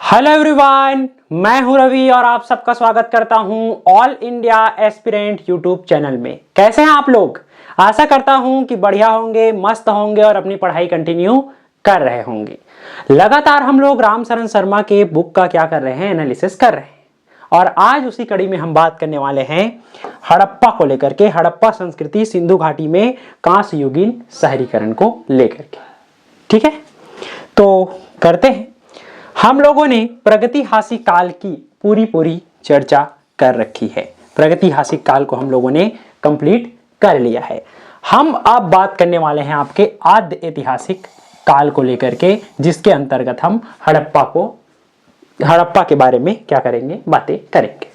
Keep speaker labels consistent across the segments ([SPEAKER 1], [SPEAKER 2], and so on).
[SPEAKER 1] Hello everyone, मैं हूं रवि और आप सबका स्वागत करता हूं all India aspirant YouTube channel में। कैसे हैं आप लोग? आशा करता हूं कि बढ़िया होंगे, मस्त होंगे और अपनी पढ़ाई कंटिन्यू कर रहे होंगे। लगातार हम लोग रामचरण शर्मा के बुक का क्या कर रहे हैं, एनालिसिस कर रहे हैं और आज उसी कड़ी में हम बात करने वाले हैं हड़प्पा को लेकर के, हड़प्पा संस्कृति सिंधु घाटी में कांस्य युगीन शहरीकरण को लेकर के। ठीक है, तो करते हैं। हम लोगों ने प्रागैतिहासिक काल की पूरी चर्चा कर रखी है। प्रागैतिहासिक काल को हम लोगों ने कंप्लीट कर लिया है। हम अब बात करने वाले हैं आपके आद्य ऐतिहासिक काल को लेकर के, जिसके अंतर्गत हम हड़प्पा के बारे में क्या करेंगे, बातें करेंगे।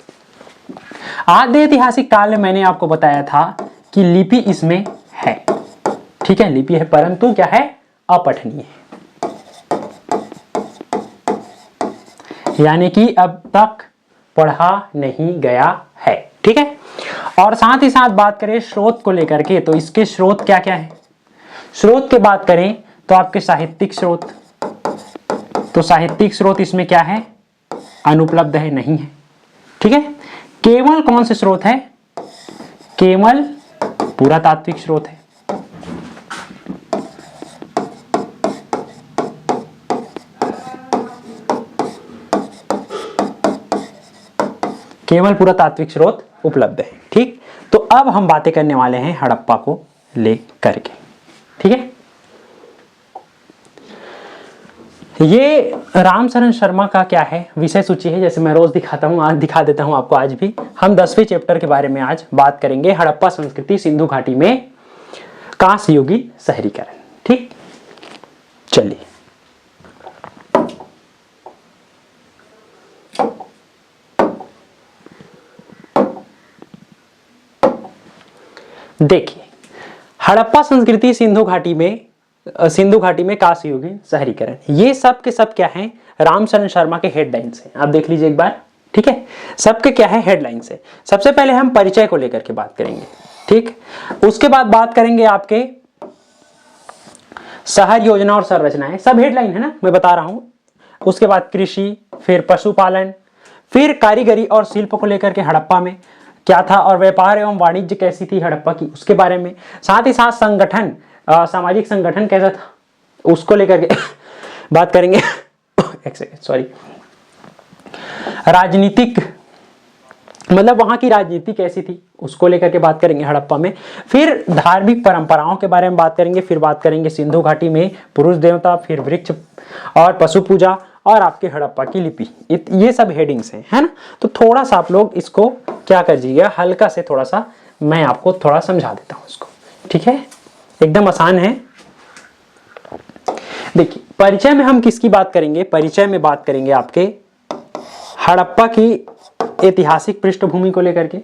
[SPEAKER 1] आद्य ऐतिहासिक काल में मैंने आपको बताया था कि लिपि इसमें है। ठीक है, लिपि है परंतु क्या है, अपठनीय है, यानी कि अब तक पढ़ा नहीं गया है। ठीक है, और साथ ही साथ बात करें स्रोत को लेकर के, तो इसके स्रोत क्या क्या है। स्रोत की बात करें तो आपके साहित्यिक स्रोत, तो साहित्यिक स्रोत इसमें क्या है, अनुपलब्ध है, नहीं है। ठीक है, केवल कौन से स्रोत है, केवल पुरातात्विक स्रोत है। केवल पुरातात्विक स्रोत उपलब्ध है। ठीक, तो अब हम बातें करने वाले हैं हड़प्पा को लेकर के। ठीक है, ये रामचरण शर्मा का क्या है, विषय सूची है। जैसे मैं रोज दिखाता हूं, आज दिखा देता हूं आपको। आज भी हम 10वें चैप्टर के बारे में आज बात करेंगे, हड़प्पा संस्कृति सिंधु घाटी में कांस्य युगीन शहरीकरण। ठीक, चलिए देखिए, हड़प्पा संस्कृति सिंधु घाटी में कांस्य युगीन शहरीकरण, ये सब के सब क्या है, रामचरण शर्मा के हेडलाइंस हैं। आप देख लीजिए एक बार। ठीक है, सबके क्या है, हेडलाइंस है। सबसे पहले हम परिचय को लेकर के बात करेंगे। ठीक, उसके बाद बात करेंगे आपके शहर योजना और संरचनाएं, सब हेडलाइन है ना, मैं बता रहा हूं। उसके बाद कृषि, फिर पशुपालन, फिर कारीगरी और शिल्प को लेकर के हड़प्पा में क्या था, और व्यापार एवं वाणिज्य कैसी थी हड़प्पा की, उसके बारे में। साथ ही साथ संगठन, सामाजिक संगठन कैसा था, उसको लेकर के बात करेंगे। एक सेकंड, सॉरी। राजनीतिक, मतलब वहां की राजनीति कैसी थी, उसको लेकर के बात करेंगे हड़प्पा में। फिर धार्मिक परंपराओं के बारे में बात करेंगे। फिर बात करेंगे सिंधु घाटी में पुरुष देवता, फिर वृक्ष और पशु पूजा, और आपके हड़प्पा की लिपि। ये सब हेडिंग्स हैं, है ना। तो थोड़ा सा आप लोग इसको क्या कर दीजिएगा, हल्का से थोड़ा सा मैं आपको थोड़ा समझा देता हूं इसको। ठीक है, एकदम आसान है। देखिए, परिचय में हम किसकी बात करेंगे, परिचय में बात करेंगे आपके हड़प्पा की ऐतिहासिक पृष्ठभूमि को लेकर के।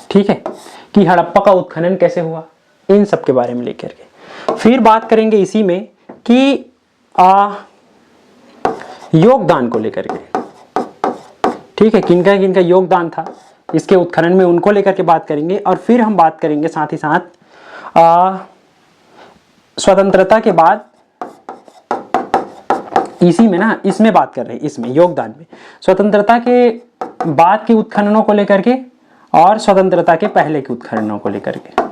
[SPEAKER 1] ठीक है, कि हड़प्पा का उत्खनन कैसे हुआ, इन सब के बारे में लेकर के। फिर बात करेंगे इसी में कि योगदान को लेकर के। ठीक है, किनका किनका योगदान था इसके उत्खनन में, उनको लेकर के बात करेंगे। और फिर हम बात करेंगे साथ ही साथ स्वतंत्रता के बाद, इसी में ना, इसमें बात कर रहे हैं, इसमें योगदान में स्वतंत्रता के बाद के उत्खननों को लेकर के और स्वतंत्रता के पहले के उत्खननों को लेकर के।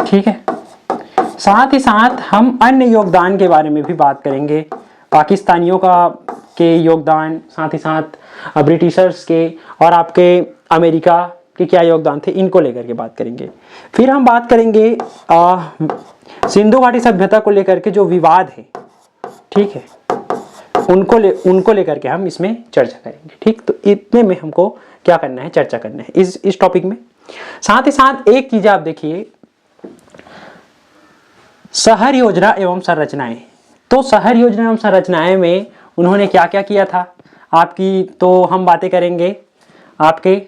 [SPEAKER 1] ठीक है, साथ ही साथ हम अन्य योगदान के बारे में भी बात करेंगे, पाकिस्तानियों के योगदान, साथ ही साथ ब्रिटिशर्स के और आपके अमेरिका के क्या योगदान थे, इनको लेकर के बात करेंगे। फिर हम बात करेंगे सिंधु घाटी सभ्यता को लेकर के जो विवाद है, ठीक है, उनको लेकर के हम इसमें चर्चा करेंगे। ठीक, तो इतने में हमको क्या करना है, चर्चा करना है इस टॉपिक में। साथ ही साथ एक चीज आप देखिए, शहर योजना एवं संरचनाएं। तो शहर योजना एवं संरचनाएं में उन्होंने क्या क्या किया था आपकी, तो हम बातें करेंगे आपके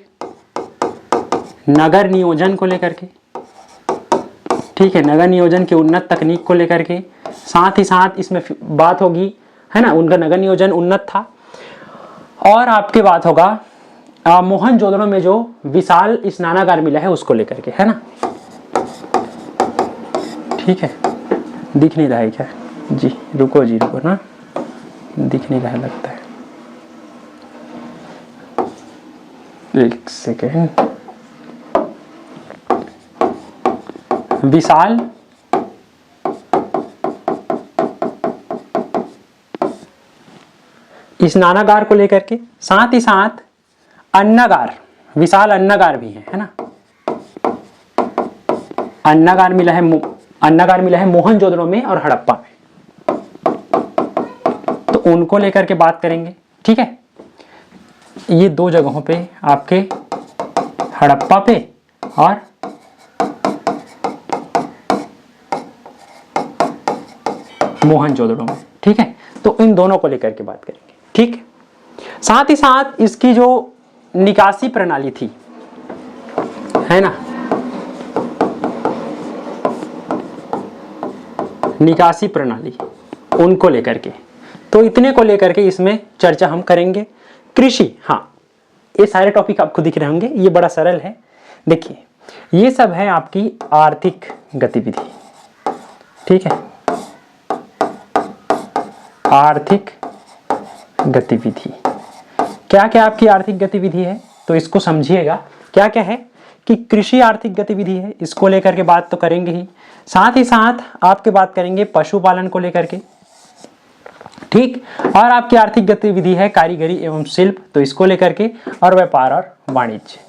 [SPEAKER 1] नगर नियोजन को लेकर के। ठीक है, नगर नियोजन की उन्नत तकनीक को लेकर के। साथ ही साथ इसमें बात होगी, है ना, उनका नगर नियोजन उन्नत था। और आपके बात होगा मोहनजोदड़ो में जो विशाल स्नानागार मिला है उसको लेकर के, है ना। ठीक है, दिख नहीं रहा है क्या जी, रुको जी रुको ना, दिख नहीं रहा है लगता है, एक सेकेंड। विशाल स्नानागार को लेकर के, साथ ही साथ अन्नागार, विशाल अन्नागार भी है ना। अन्नागार मिला है मोहनजोदड़ो में और हड़प्पा में, तो उनको लेकर के बात करेंगे। ठीक है, ये दो जगहों पे आपके हड़प्पा पे और मोहनजोदड़ो में। ठीक है, तो इन दोनों को लेकर के बात करेंगे। ठीक, साथ ही साथ इसकी जो निकासी प्रणाली थी, है ना, निकासी प्रणाली, उनको लेकर के, तो इतने को लेकर के इसमें चर्चा हम करेंगे। कृषि, हाँ, ये सारे टॉपिक आपको दिख रहे होंगे, ये बड़ा सरल है। देखिए, ये सब है आपकी आर्थिक गतिविधि। ठीक है, आर्थिक गतिविधि, क्या क्या आपकी आर्थिक गतिविधि है, तो इसको समझिएगा। क्या क्या है कि कृषि आर्थिक गतिविधि है, इसको लेकर के बात तो करेंगे ही। साथ ही साथ आपके बात करेंगे पशुपालन को लेकर के। ठीक, और आपकी आर्थिक गतिविधि है कारीगरी एवं शिल्प, तो इसको लेकर के, और व्यापार और वाणिज्य।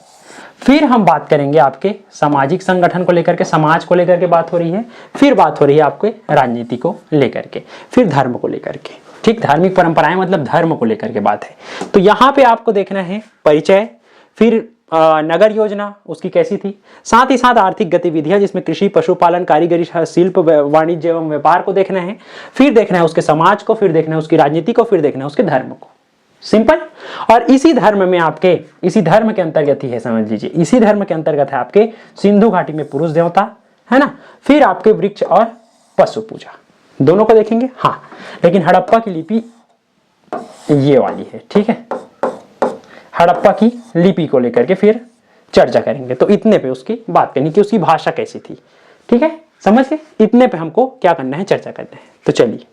[SPEAKER 1] फिर हम बात करेंगे आपके सामाजिक संगठन को लेकर के, समाज को लेकर के बात हो रही है। फिर बात हो रही है आपके राजनीति को लेकर के, फिर धर्म को लेकर के। ठीक, धार्मिक परंपराएं मतलब धर्म को लेकर के बात है। तो यहाँ पे आपको देखना है परिचय, फिर नगर योजना उसकी कैसी थी, साथ ही साथ आर्थिक गतिविधियां जिसमें कृषि, पशुपालन, कारीगरी, शिल्प, वाणिज्य एवं व्यापार को देखना है। फिर देखना है उसके समाज को, फिर देखना है उसकी राजनीति को, फिर देखना है उसके धर्म को। सिंपल। और इसी धर्म में आपके, इसी धर्म के अंतर्गत ही है, समझ लीजिए, इसी धर्म के अंतर्गत है आपके सिंधु घाटी में पुरुष देवता, है ना। फिर आपके वृक्ष और पशु पूजा, दोनों को देखेंगे। हाँ, लेकिन हड़प्पा की लिपि ये वाली है। ठीक है, हड़प्पा की लिपि को लेकर के फिर चर्चा करेंगे। तो इतने पे उसकी बात करनी कि उसकी भाषा कैसी थी। ठीक है, समझ गए, इतने पे हमको क्या करना है, चर्चा करना है। तो चलिए,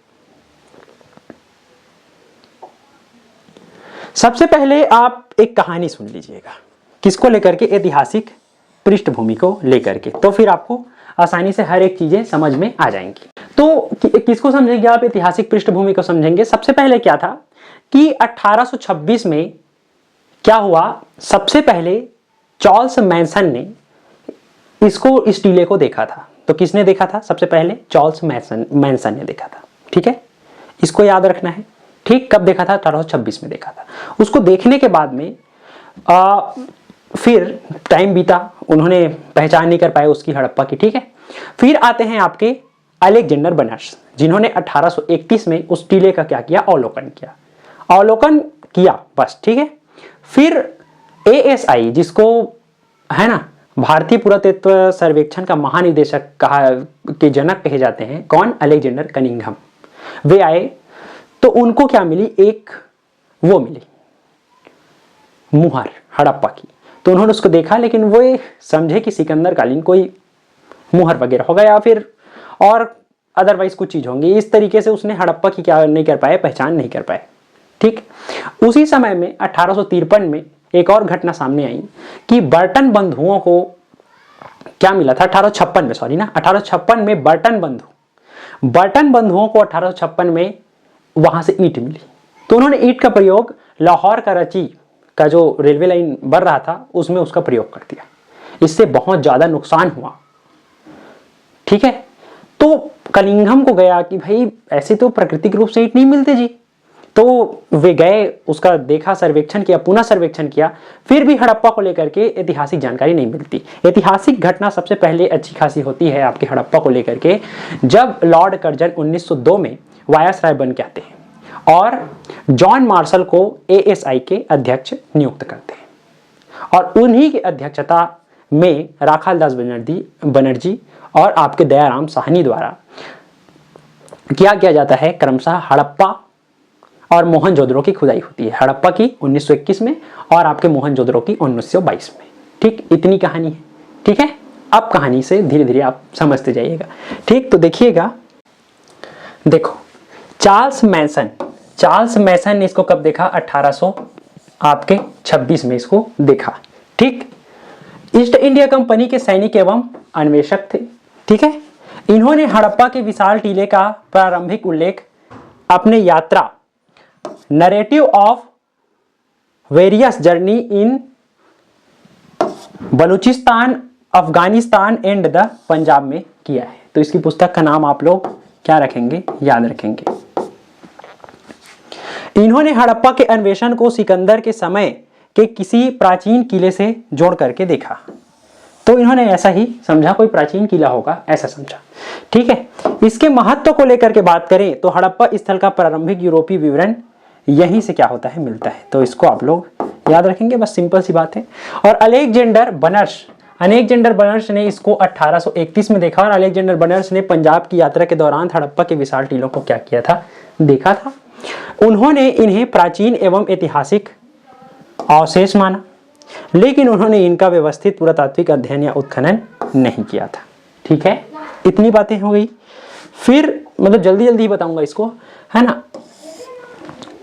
[SPEAKER 1] सबसे पहले आप एक कहानी सुन लीजिएगा, किसको लेकर के, ऐतिहासिक पृष्ठभूमि को लेकर के, तो फिर आपको आसानी से हर एक चीजें समझ में आ जाएंगी। तो किसको समझेंगे आप, ऐतिहासिक पृष्ठभूमि को समझेंगे। सबसे पहले क्या था कि 1826 में क्या हुआ, सबसे पहले चार्ल्स मैनसन ने इस टीले को देखा था। तो किसने देखा था, सबसे पहले चार्ल्स मैनसन ने देखा था। ठीक है, इसको याद रखना है। ठीक, कब देखा था, 1826 में देखा था। उसको देखने के बाद में फिर टाइम बीता, उन्होंने पहचान नहीं कर पाए उसकी, हड़प्पा की। ठीक है, फिर आते हैं आपके अलेक्जेंडर बनर्स, जिन्होंने 1831 में उस टीले का क्या किया, अवलोकन किया बस। ठीक है, फिर ASI, जिसको है ना भारतीय पुरातत्व सर्वेक्षण का महानिदेशक कहा के जनक कहे जाते हैं, कौन, अलेक्जेंडर कनिंघम, वे आए। तो उनको क्या मिली, एक वो मिली मुहर हड़प्पा की। तो उन्होंने उसको देखा, लेकिन वो समझे कि सिकंदर कालीन कोई मुहर वगैरह होगा या फिर और अदरवाइज कुछ चीज होंगी। इस तरीके से उसने हड़प्पा की क्या नहीं कर पाए, पहचान नहीं कर पाए। ठीक, उसी समय में 1853 में एक और घटना सामने आई कि बर्टन बंधुओं को क्या मिला था, 1856 में बर्टन बंधुओं को 1856 में वहां से ईंट मिली। तो उन्होंने ईंट का प्रयोग लाहौर कराची का जो रेलवे लाइन बन रहा था उसमें उसका प्रयोग कर दिया। इससे बहुत ज्यादा नुकसान हुआ। ठीक है, तो कनिंघम को गया कि भाई ऐसे तो प्राकृतिक रूप से ईंट नहीं मिलते जी। तो वे गए, उसका देखा, सर्वेक्षण किया, पुनः सर्वेक्षण किया, फिर भी हड़प्पा को लेकर के ऐतिहासिक जानकारी नहीं मिलती। ऐतिहासिक घटना सबसे पहले अच्छी खासी होती है आपके हड़प्पा को लेकर के, जब लॉर्ड कर्जन 1902 में वायसराय बन के आते हैं और जॉन मार्शल को ASI के अध्यक्ष नियुक्त करते हैं। और उन्हीं की अध्यक्षता में राखालदास बनर्जी और आपके दयाराम साहनी द्वारा क्या किया जाता है, क्रमशः हड़प्पा और मोहनजोदड़ो की खुदाई होती है। हड़प्पा की 1921 में और आपके मोहनजोदड़ो की 1922 में। ठीक, इतनी कहानी है। ठीक है, अब कहानी से धीरे धीरे आप समझते जाइएगा। ठीक, तो देखिएगा, देखो चार्ल्स मैसन ने इसको कब देखा? 1826 में इसको देखा। ठीक, ईस्ट इंडिया कंपनी के सैनिक एवं अन्वेषक थे। ठीक है, इन्होंने हड़प्पा के विशाल टीले का प्रारंभिक उल्लेख अपने यात्रा narrative of various journey in Balochistan, Afghanistan and the Punjab में किया है। तो इसकी पुस्तक का नाम आप लोग क्या रखेंगे? याद रखेंगे। इन्होंने हड़प्पा के अन्वेषण को सिकंदर के समय के किसी प्राचीन किले से जोड़ करके देखा। तो इन्होंने ऐसा ही समझा, कोई प्राचीन किला होगा, ऐसा समझा। ठीक है, इसके महत्व को लेकर के बात करें तो हड़प्पा स्थल का प्रारंभिक यूरोपीय विवरण यहीं से क्या होता है? मिलता है। तो इसको आप लोग याद रखेंगे, बस सिंपल सी बात है। और अलेक्जेंडर बर्नस ने इसको 1831 में देखा और अलेक्जेंडर बर्नस ने पंजाब की यात्रा के दौरान हड़प्पा के विशाल टीलों को क्या किया था? देखा था। उन्होंने इन्हें प्राचीन एवं ऐतिहासिक अवशेष माना, लेकिन उन्होंने इनका व्यवस्थित पुरातात्विक अध्ययन या उत्खनन नहीं किया था। ठीक है, इतनी बातें हो गई। फिर मतलब जल्दी जल्दी बताऊंगा इसको, है ना।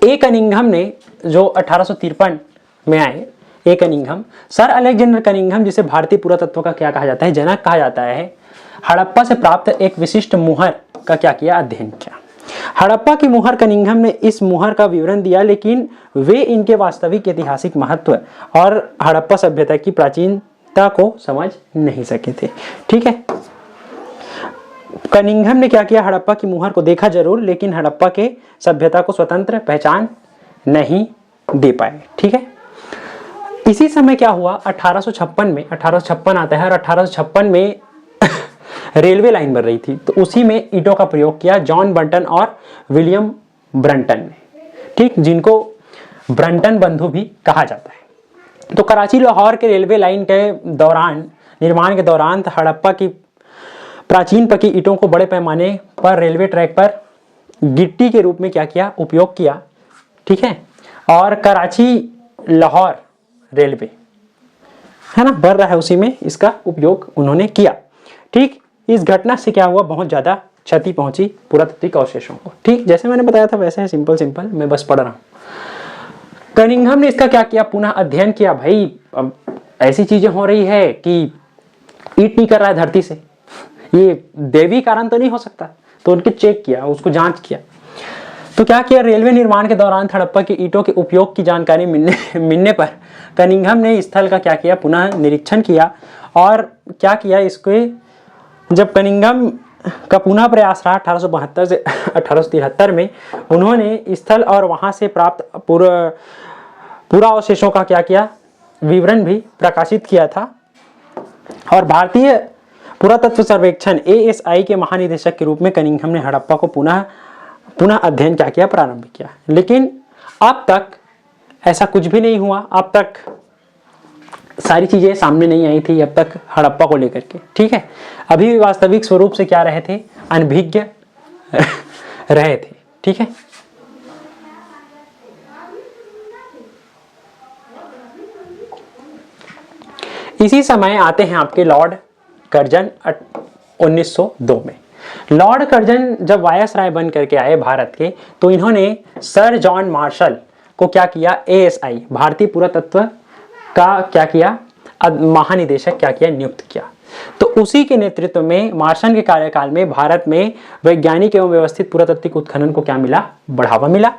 [SPEAKER 1] ए कनिंघम ने जो 1853 में आए, ए कनिंघम, सर अलेक्जेंडर कनिंघम, जिसे भारतीय पुरातत्व का क्या कहा जाता है? जनक कहा जाता है, हड़प्पा से प्राप्त एक विशिष्ट मुहर का क्या किया? अध्ययन किया। हड़प्पा की मुहर कनिंघम ने इस मुहर का विवरण दिया, लेकिन वे इनके वास्तविक ऐतिहासिक महत्व और हड़प्पा सभ्यता की प्राचीनता को समझ नहीं सके थे। ठीक है, कनिंघम ने क्या किया? हड़प्पा की मुहर को देखा जरूर, लेकिन हड़प्पा के सभ्यता को स्वतंत्र पहचान नहीं दे पाए। ठीक है, इसी समय क्या हुआ? 1856 आता है और 1856 में रेलवे लाइन बन रही थी, तो उसी में ईंटों का प्रयोग किया जॉन बंटन और विलियम ब्रंटन ने। ठीक, जिनको ब्रंटन बंधु भी कहा जाता है। तो कराची लाहौर के रेलवे लाइन के दौरान, निर्माण के दौरान हड़प्पा की प्राचीन पकी ईंटों को बड़े पैमाने पर रेलवे ट्रैक पर गिट्टी के रूप में क्या किया? उपयोग किया। ठीक है, और कराची लाहौर रेलवे, है ना, बन रहा है, उसी में इसका उपयोग उन्होंने किया। ठीक, इस घटना से क्या हुआ? बहुत ज्यादा क्षति पहुंची पुरातात्विक अवशेषों को। ठीक, जैसे मैंने बताया था वैसे है, सिंपल मैं बस पढ़ रहा हूं। कनिंघम ने इसका क्या किया? पुनः अध्ययन किया। भाई अब ऐसी चीजें हो रही है कि ईट नहीं कर रहा है धरती से, ये देवी कारण तो नहीं हो सकता। तो उनके चेक किया, उसको जांच किया। तो क्या किया? रेलवे निर्माण के दौरान हड़प्पा की ईंटों के उपयोग की जानकारी मिलने पर कनिंघम ने स्थल का क्या किया? पुनः निरीक्षण किया। और क्या किया? इसको जब कनिंघम का पुनः प्रयास रहा 1872 से 1873 में, उन्होंने स्थल और वहां से प्राप्त पूरा अवशेषों का क्या किया? विवरण भी प्रकाशित किया था। और भारतीय पुरातत्व सर्वेक्षण ASI के महानिदेशक के रूप में कनिंघम ने हड़प्पा को पुनः अध्ययन क्या किया? प्रारंभ किया। लेकिन अब तक ऐसा कुछ भी नहीं हुआ, अब तक सारी चीजें सामने नहीं आई थी अब तक हड़प्पा को लेकर के। ठीक है, अभी भी वास्तविक स्वरूप से क्या रहे थे? अनभिज्ञ रहे थे। ठीक है, इसी समय आते हैं आपके लॉर्ड कर्जन 1902 में। लॉर्ड कर्जन जब वायसराय बन करके आए भारत के, तो इन्होंने सर जॉन मार्शल को क्या किया? ASI भारतीय पुरातत्व का क्या किया? महानिदेशक क्या किया? नियुक्त किया। तो उसी के नेतृत्व में मार्शल के कार्यकाल में भारत में वैज्ञानिक एवं व्यवस्थित पुरातात्विक उत्खनन को क्या मिला? बढ़ावा मिला।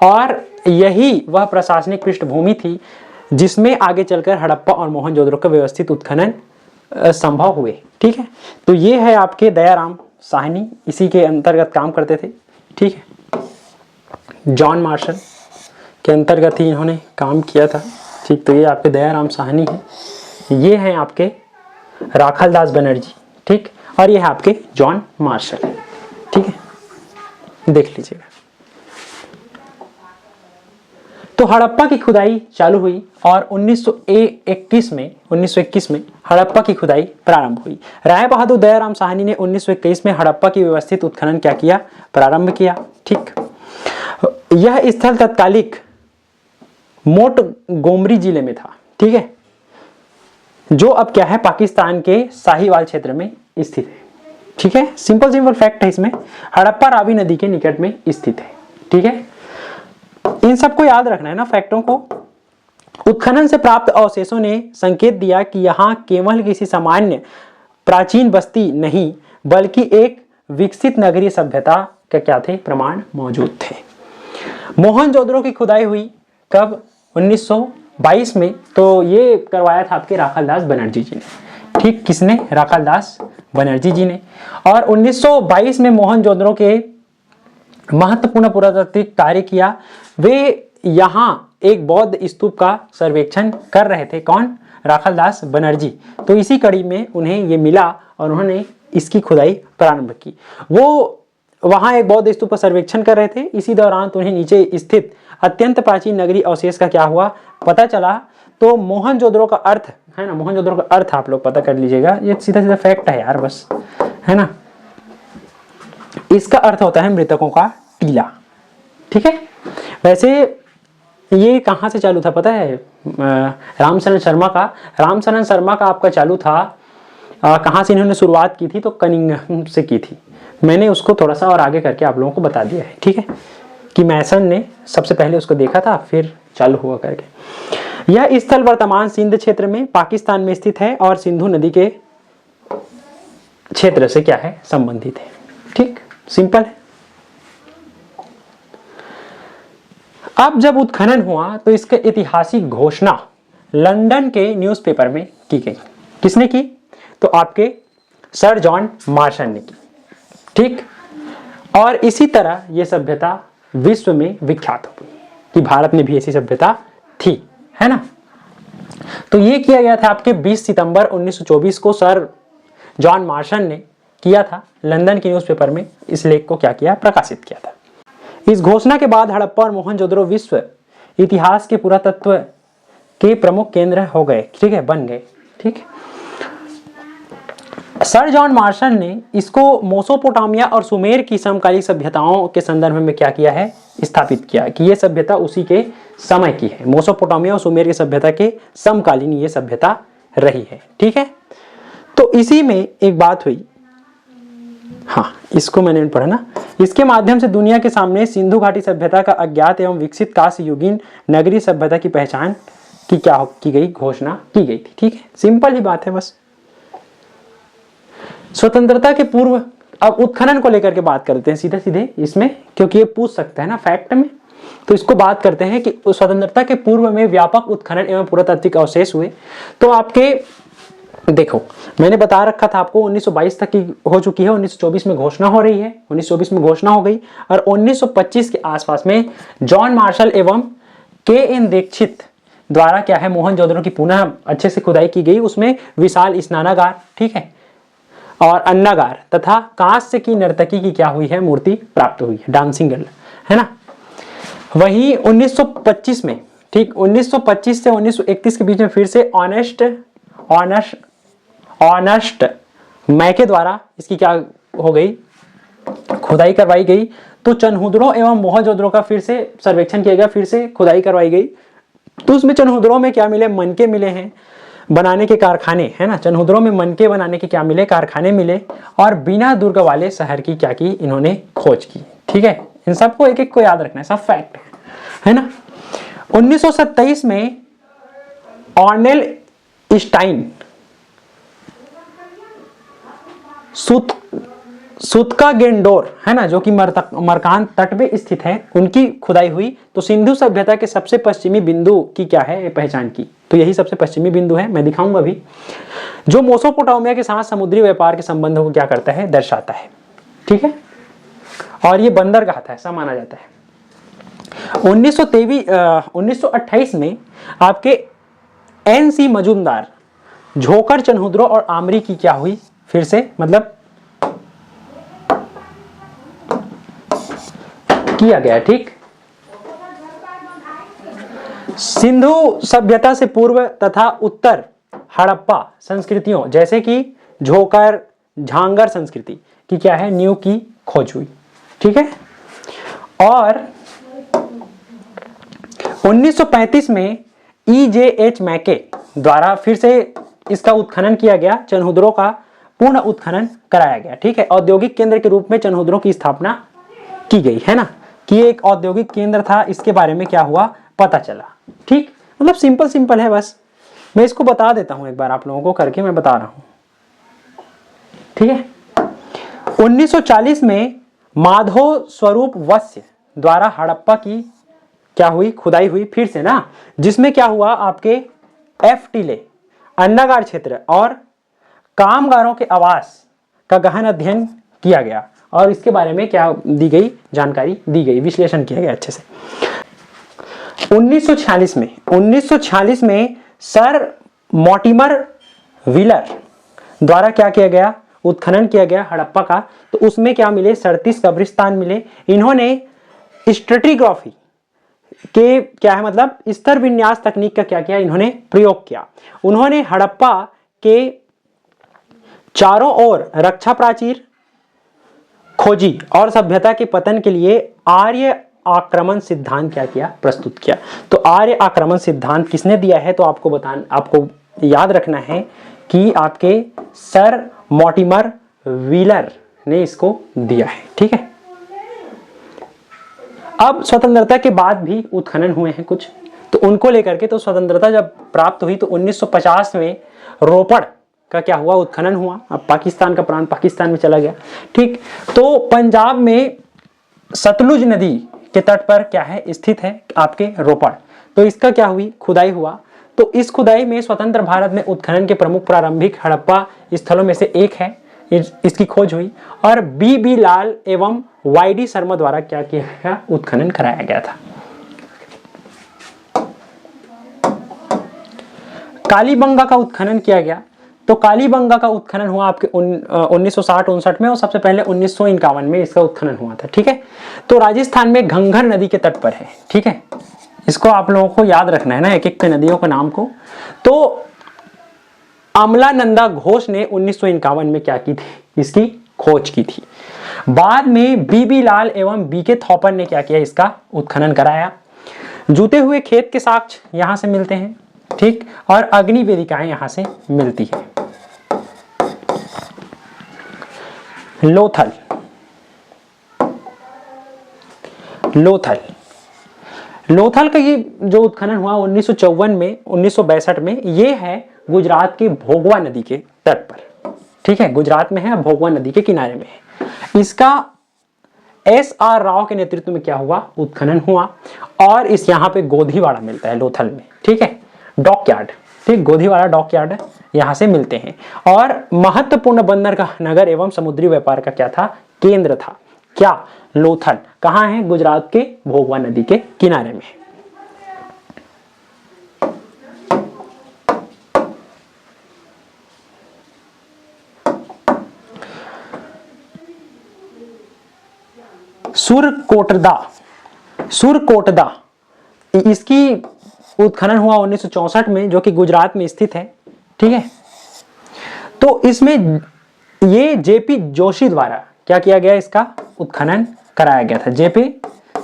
[SPEAKER 1] और यही वह प्रशासनिक पृष्ठभूमि थी जिसमें आगे चलकर हड़प्पा और मोहनजोदड़ो का व्यवस्थित उत्खनन संभव हुए। ठीक है, तो ये है आपके दयाराम साहनी, इसी के अंतर्गत काम करते थे। ठीक है, जॉन मार्शल के अंतर्गत ही इन्होंने काम किया था। ठीक, तो ये आपके दयाराम साहनी है, ये हैं आपके राखालदास बनर्जी। ठीक, और ये है आपके जॉन मार्शल। ठीक है, देख लीजिएगा। तो हड़प्पा की खुदाई चालू हुई और 1921 में हड़प्पा की खुदाई प्रारंभ हुई। राय बहादुर दयाराम साहनी ने 1921 में हड़प्पा की व्यवस्थित उत्खनन क्या किया? प्रारंभ किया। ठीक, यह स्थल तत्कालिक मोंटगोमरी जिले में था, ठीक है, जो अब क्या है पाकिस्तान के साहिवाल क्षेत्र में स्थित है, ठीक है। सिंपल फैक्ट है इसमें, हड़प्पा रावी नदी के निकट में स्थित है, ठीक है। इन सबको याद रखना है ना फैक्टों को। उत्खनन से प्राप्त अवशेषों ने संकेत दिया कि यहाँ केवल किसी सामान्य प्राचीन बस्ती नहीं बल्कि एक विकसित नगरीय सभ्यता का क्या थे प्रमाण मौजूद थे। मोहनजोदड़ो की खुदाई हुई कब? 1922 में। तो ये करवाया था आपके राखालदास बनर्जी जी ने, ठीक, किसने? राखालदास बनर्जी जी ने। और 1922 में मोहनजोदड़ो के महत्वपूर्ण पुरातात्विक कार्य किया। वे यहाँ एक बौद्ध स्तूप का सर्वेक्षण कर रहे थे। कौन? राखालदास बनर्जी। तो इसी कड़ी में उन्हें ये मिला और उन्होंने इसकी खुदाई प्रारंभ की। वो वहां एक बौद्ध स्तूप का सर्वेक्षण कर रहे थे, इसी दौरान तो उन्हें नीचे स्थित अत्यंत प्राचीन नगरी अवशेष का क्या हुआ पता चला। तो मोहनजोदड़ो का अर्थ है ना, मोहनजोदड़ो का अर्थ आप लोग पता कर लीजिएगा, ये सीधा सीधा फैक्ट है यार, बस, है ना। इसका अर्थ होता है मृतकों का टीला, ठीक है। वैसे ये कहाँ से चालू था पता है? रामशरण शर्मा का। रामशरण शर्मा का आपका चालू था कहाँ से इन्होंने शुरुआत की थी? तो कनिंघम से की थी। मैंने उसको थोड़ा सा और आगे करके आप लोगों को बता दिया है, ठीक है, कि मैसन ने सबसे पहले उसको देखा था फिर चालू हुआ करके। यह स्थल वर्तमान सिंध क्षेत्र में पाकिस्तान में स्थित है और सिंधु नदी के क्षेत्र से क्या है संबंधित है, ठीक, सिंपल है। अब जब उत्खनन हुआ तो इसके ऐतिहासिक घोषणा लंदन के न्यूज़पेपर में की गई। किसने की? तो आपके सर जॉन मार्शन ने की, ठीक। और इसी तरह यह सभ्यता विश्व में विख्यात हो गई कि भारत में भी ऐसी सभ्यता थी, है ना। तो ये किया गया था आपके 20 सितंबर 1924 को सर जॉन मार्शन ने किया था लंदन के न्यूज़पेपर में। इस लेख को क्या किया? प्रकाशित किया था। इस घोषणा के बाद हड़प्पा और मोहनजोदड़ो विश्व इतिहास के पुरातत्व के प्रमुख केंद्र हो गए, ठीक है, बन गए, ठीक। सर जॉन मार्शन ने इसको मेसोपोटामिया और सुमेर की समकालीन सभ्यताओं के संदर्भ में क्या किया है? स्थापित किया कि ये सभ्यता उसी के समय की है। मेसोपोटामिया और सुमेर की सभ्यता के समकालीन ये सभ्यता रही है, ठीक है। तो इसी में एक बात हुई, हाँ, इसको मैंने पढ़ा ना। इसके माध्यम से दुनिया के सामने सिंधु घाटी सभ्यता का अज्ञात एवं विकसित कांस्य युगीन नगरीय सभ्यता की पहचान की क्या की गई? घोषणा की गई थी, ठीक है, सिंपल ही बात है बस। स्वतंत्रता के पूर्व, अब उत्खनन को लेकर के बात करते हैं सीधे सीधे इसमें, क्योंकि ये पूछ सकता है ना फैक्ट में। तो इसको बात करते हैं कि स्वतंत्रता के पूर्व में व्यापक उत्खनन एवं पुरातात्विक अवशेष हुए। तो आपके देखो, मैंने बता रखा था आपको 1922 तक की हो चुकी है, 1924 में घोषणा हो रही है, 1924 में घोषणा हो गई और 1925 के आसपास में जॉन मार्शल एवं के.एन. दीक्षित द्वारा क्या है मोहनजोदड़ो की पुनः अच्छे से खुदाई की गई। उसमें विशाल स्नानागार, ठीक है, और अन्नागार तथा कांस्य की नर्तकी की क्या हुई है? मूर्ति प्राप्त हुई है, डांसिंग गर्ल, है ना। वहीं 1925 में, ठीक, 1925 से 1931 के बीच में फिर से ऑनेस्ट मैके द्वारा इसकी क्या हो गई? खुदाई करवाई गई। तो चनहुदड़ो एवं मोहनजोदड़ो का फिर से सर्वेक्षण किया गया, फिर से खुदाई करवाई गई। तो उसमें चनहुदड़ो में क्या मिले? मनके मिले हैं बनाने के कारखाने, है ना। चनहुदड़ो में मनके बनाने के क्या मिले? कारखाने मिले। और बिना दुर्ग वाले शहर की क्या की? इन्होंने खोज की, ठीक है। इन सबको एक एक को याद रखना है, सब फैक्ट है ना। 1927 में ऑर्नेल स्टाइन सुतका गेंडोर, है ना, जो कि मरकान तट पे स्थित है, उनकी खुदाई हुई। तो सिंधु सभ्यता के सबसे पश्चिमी बिंदु की क्या है पहचान की। तो यही सबसे पश्चिमी बिंदु है, मैं दिखाऊंगा अभी, जो मेसोपोटामिया के साथ समुद्री व्यापार के संबंधों को क्या करता है? दर्शाता है, ठीक है। और ये बंदरगाह था ऐसा माना जाता है। 1928 में आपके एन.सी. मजूमदार झोकर, चनहुदड़ो और आमरी की क्या हुई? फिर से मतलब किया गया, ठीक। सिंधु सभ्यता से पूर्व तथा उत्तर हड़प्पा संस्कृतियों जैसे कि झोकर, झांगर संस्कृति की क्या है? नींव की खोज हुई, ठीक है। और 1935 में EJH मैके द्वारा फिर से इसका उत्खनन किया गया, चनहुदरों का पूर्ण उत्खनन कराया गया। ठीक है, औद्योगिक केंद्र के रूप में चनहुदरों की स्थापना की गई है ना, कि ये एक औद्योगिक केंद्र था, इसके बारे में क्या हुआ पता चला। ठीक, मतलब सिंपल सिंपल है, बस मैं इसको बता देता हूं एक बार आप लोगों को करके मैं बता रहा हूं। ठीक है, 1940 में माधव स्वरूप वत्स्य द्वारा हड़प्पा की क्या हुई, खुदाई हुई फिर से ना, जिसमें क्या हुआ आपके एफ टीले, अंडागार क्षेत्र और कामगारों के आवास का गहन अध्ययन किया गया और इसके बारे में क्या दी गई, जानकारी दी गई, विश्लेषण किया गया अच्छे से। 1946 में सर मॉर्टिमर व्हीलर द्वारा क्या किया गया, उत्खनन किया गया हड़प्पा का। तो उसमें क्या मिले, 37 कब्रिस्तान मिले। इन्होंने स्ट्रेटिग्राफी के क्या है मतलब स्तर विन्यास तकनीक का क्या किया, इन्होंने प्रयोग किया। उन्होंने हड़प्पा के चारों ओर रक्षा प्राचीर खोजी और सभ्यता के पतन के लिए आर्य आक्रमण सिद्धांत क्या किया, प्रस्तुत किया। तो आर्य आक्रमण सिद्धांत किसने दिया है, तो आपको याद रखना है कि आपके सर मॉर्टिमर व्हीलर ने इसको दिया है। ठीक है, अब स्वतंत्रता के बाद भी उत्खनन हुए हैं कुछ, तो उनको लेकर के, तो स्वतंत्रता जब प्राप्त हुई तो 1950 में रोपड़ का क्या हुआ, उत्खनन हुआ। अब पाकिस्तान का प्रांत पाकिस्तान में चला गया। ठीक, तो पंजाब में सतलुज नदी के तट पर क्या है, स्थित है आपके रोपड़। तो इसका क्या हुई, खुदाई हुआ। तो इस खुदाई में स्वतंत्र भारत में उत्खनन के प्रमुख प्रारंभिक हड़प्पा स्थलों में से एक है, इसकी खोज हुई और बी लाल एवं YD शर्मा द्वारा क्या किया गया, उत्खनन कराया गया था। कालीबंगा का उत्खनन किया गया। तो कालीबंगा का उत्खनन हुआ आपके 1960-59 में और सबसे पहले 1951 में इसका उत्खनन हुआ था। ठीक है, तो राजस्थान में घंघर नदी के तट पर है। ठीक है, इसको आप लोगों को याद रखना है ना, एक एक के नदियों के नाम को। तो अमलानंदा घोष ने 1951 में क्या की थी, इसकी खोज की थी। बाद में बीबी लाल एवं बीके थॉपर ने क्या किया, इसका उत्खनन कराया। जूते हुए खेत के साक्ष्य यहां से मिलते हैं। ठीक, और अग्नि वेदिकाएं यहां से मिलती है। लोथल का ये जो उत्खनन हुआ 1954 में 1962 में, ये है गुजरात की भोगवा नदी के तट पर। ठीक है, गुजरात में है, भोगवा नदी के किनारे में है। इसका SR राव के नेतृत्व में क्या हुआ, उत्खनन हुआ और इस यहाँ पे गोधीवाड़ा मिलता है लोथल में। ठीक है, डॉकयार्ड, ठीक, गोधीवाड़ा डॉकयार्ड यहाँ से मिलते हैं और महत्वपूर्ण बंदरगाह नगर एवं समुद्री व्यापार का क्या था, केंद्र था। क्या, लोथल कहाँ है, गुजरात के भोगवा नदी के किनारे में। सुरकोटदा इसकी उत्खनन हुआ 1964 में, जो कि गुजरात में स्थित है। ठीक है, तो इसमें ये JP जोशी द्वारा क्या किया गया, इसका उत्खनन कराया गया था,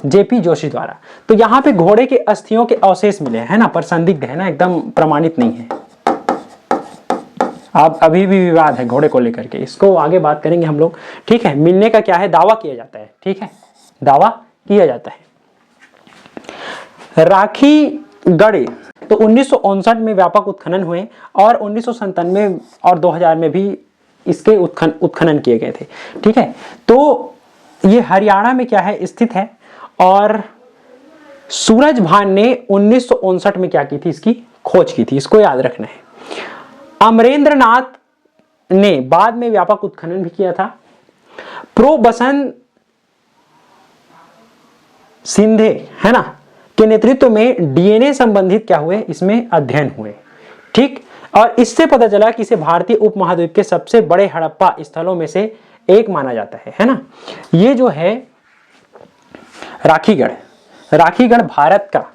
[SPEAKER 1] JP जोशी द्वारा। तो यहाँ पे घोड़े के अस्थियों के अवशेष मिले हैं ना, पर संदिग्ध है ना, एकदम प्रमाणित नहीं है। अब अभी भी विवाद है घोड़े को लेकर के, इसको आगे बात करेंगे हम लोग। ठीक है, मिलने का क्या है, दावा किया जाता है। ठीक है, दावा किया जाता है। राखीगढ़ तो 1959 में व्यापक उत्खनन हुए और 1997 और 2000 में भी इसके उत्खनन किए गए थे। ठीक है, तो ये हरियाणा में क्या है, स्थित है और सूरज भान ने 1959 में क्या की थी, इसकी खोज की थी, इसको याद रखना है। अमरेंद्रनाथ ने बाद में व्यापक उत्खनन भी किया था। प्रो बसंत सिंधे है ना के नेतृत्व में DNA संबंधित क्या हुए, इसमें अध्ययन हुए। ठीक, और इससे पता चला कि इसे भारतीय उपमहाद्वीप के सबसे बड़े हड़प्पा स्थलों में से एक माना जाता है ना। ये जो है राखीगढ़ भारत का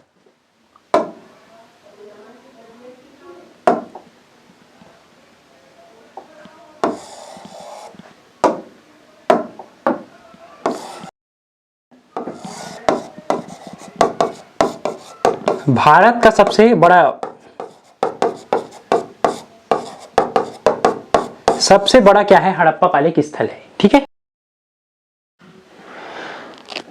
[SPEAKER 1] भारत का सबसे बड़ा क्या है, हड़प्पा पालिक स्थल है। ठीक है।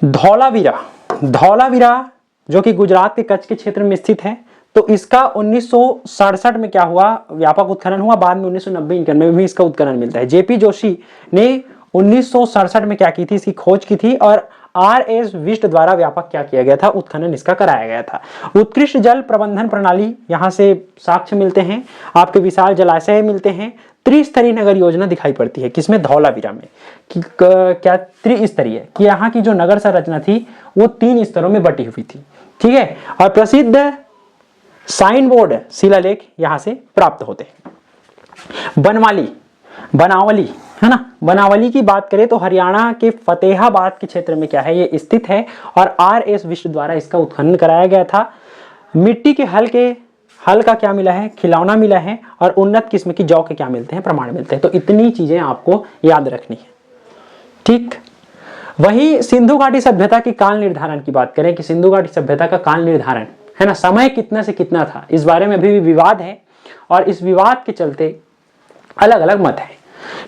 [SPEAKER 1] धौलावीरा जो कि गुजरात के कच्छ के क्षेत्र में स्थित है, तो इसका 1967 में क्या हुआ, व्यापक उत्खनन हुआ। बाद में 1990-91 में भी इसका उत्खनन मिलता है। जेपी जोशी ने 1967 में क्या की थी, इसकी खोज की थी और RS विष्ट द्वारा व्यापक क्या किया गया था, उत्खनन इसका कराया गया था। उत्कृष्ट जल प्रबंधन प्रणाली, यहां से साक्ष्य मिलते हैं, आपके विशाल जलाशय मिलते हैं। त्रिस्तरीय नगर योजना दिखाई पड़ती है किसमें, धौलावीरा में। क्या त्रिस्तरीय, कि यहाँ की जो नगर संरचना थी वो 3 स्तरों में बटी हुई थी। ठीक है। और प्रसिद्ध साइन बोर्ड शिलालेख यहां से प्राप्त होते हैं। बनावली है ना, बनावली की बात करें तो हरियाणा के फतेहाबाद के क्षेत्र में क्या है, ये स्थित है और RS विष्ट द्वारा इसका उत्खनन कराया गया था। मिट्टी के हल का क्या मिला है, खिलौना मिला है और उन्नत किस्म की जौ के क्या मिलते हैं, प्रमाण मिलते हैं। तो इतनी चीजें आपको याद रखनी है। ठीक। वही सिंधु घाटी सभ्यता की काल निर्धारण की बात करें कि सिंधु घाटी सभ्यता का काल निर्धारण है ना, समय कितना से कितना था, इस बारे में अभी भी विवाद है और इस विवाद के चलते अलग अलग मत है।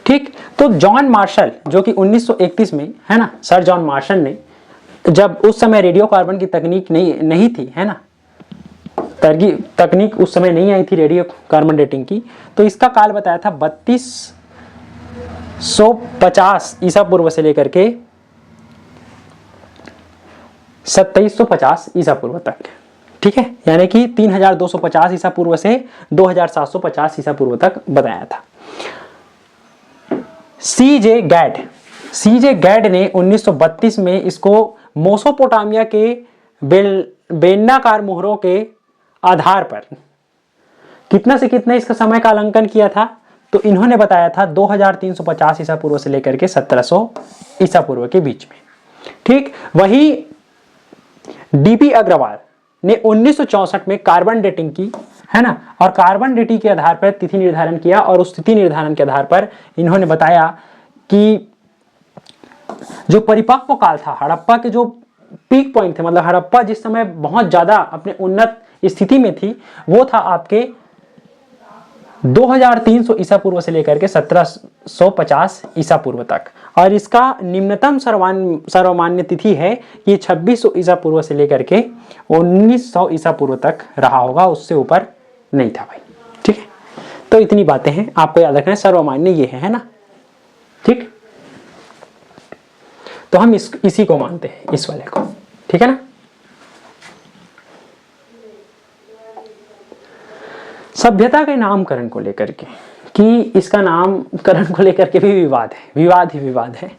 [SPEAKER 1] ठीक। तो जॉन मार्शल जो कि 1931 में है ना, सर जॉन मार्शल ने, जब उस समय रेडियो कार्बन की तकनीक नहीं थी है ना, तकनीक उस समय नहीं आई थी रेडियो कार्बन डेटिंग की, तो इसका काल बताया था 3250 ईसा पूर्व से लेकर के 2750 ईसा पूर्व तक। ठीक है। यानी कि 3250 ईसा पूर्व से 2750 ईसा पूर्व तक बताया था। CJ गैड ने 1932 में इसको मेसोपोटामिया के बेलनाकार मोहरों के आधार पर कितना से कितना इसका समय का आंकलन किया था, तो इन्होंने बताया था 2350 ईसा पूर्व से लेकर के 1700 ईसा पूर्व के बीच में। ठीक। वही DP अग्रवाल ने 1964 में कार्बन डेटिंग की है ना, और कार्बन डेटिंग के आधार पर तिथि निर्धारण किया और उस तिथि निर्धारण के आधार पर इन्होंने बताया कि जो परिपक्व काल था, हड़प्पा के जो पीक पॉइंट थे, मतलब हड़प्पा जिस समय बहुत ज्यादा अपने उन्नत स्थिति में थी, वो था आपके 2300 ईसा पूर्व से लेकर के 1750 ईसा पूर्व तक। और इसका निम्नतम सर्वमान्य तिथि है कि 2600 ईसा पूर्व से लेकर के 1900 ईसा पूर्व तक रहा होगा, उससे ऊपर नहीं था भाई। ठीक है। तो इतनी बातें हैं, आपको याद रखना है, सर्वमान्य ये है ना। ठीक। तो हम इसी को मानते हैं, इस वाले को। ठीक है ना। सभ्यता के नामकरण को लेकर के, कि इसका नामकरण को लेकर के भी विवाद ही विवाद है।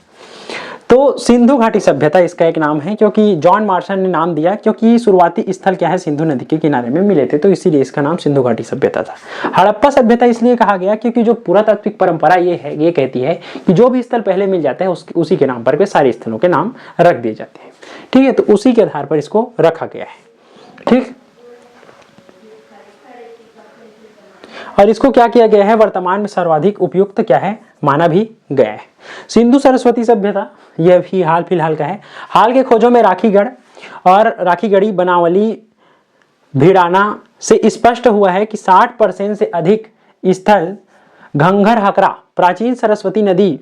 [SPEAKER 1] तो सिंधु घाटी सभ्यता इसका एक नाम है, क्योंकि जॉन मार्शल ने नाम दिया, क्योंकि शुरुआती स्थल क्या है, सिंधु नदी के किनारे में मिले थे, तो इसीलिए इसका नाम सिंधु घाटी सभ्यता था। हड़प्पा सभ्यता इसलिए कहा गया क्योंकि जो पुरातात्विक परंपरा ये कहती है कि जो भी स्थल पहले मिल जाते हैं उसी के नाम पर वे सारे स्थलों के नाम रख दिए जाते हैं। ठीक है। तो उसी के आधार पर इसको रखा गया है। ठीक। और इसको क्या किया गया है, वर्तमान में सर्वाधिक उपयुक्त क्या है, माना भी गया है। सिंधु सरस्वती सभ्यता यह भी हाल फिलहाल का है। हाल के खोजों में राखीगढ़ी बनावली भिड़ाना से स्पष्ट हुआ है कि 60% से अधिक स्थल घंघर हकरा प्राचीन सरस्वती नदी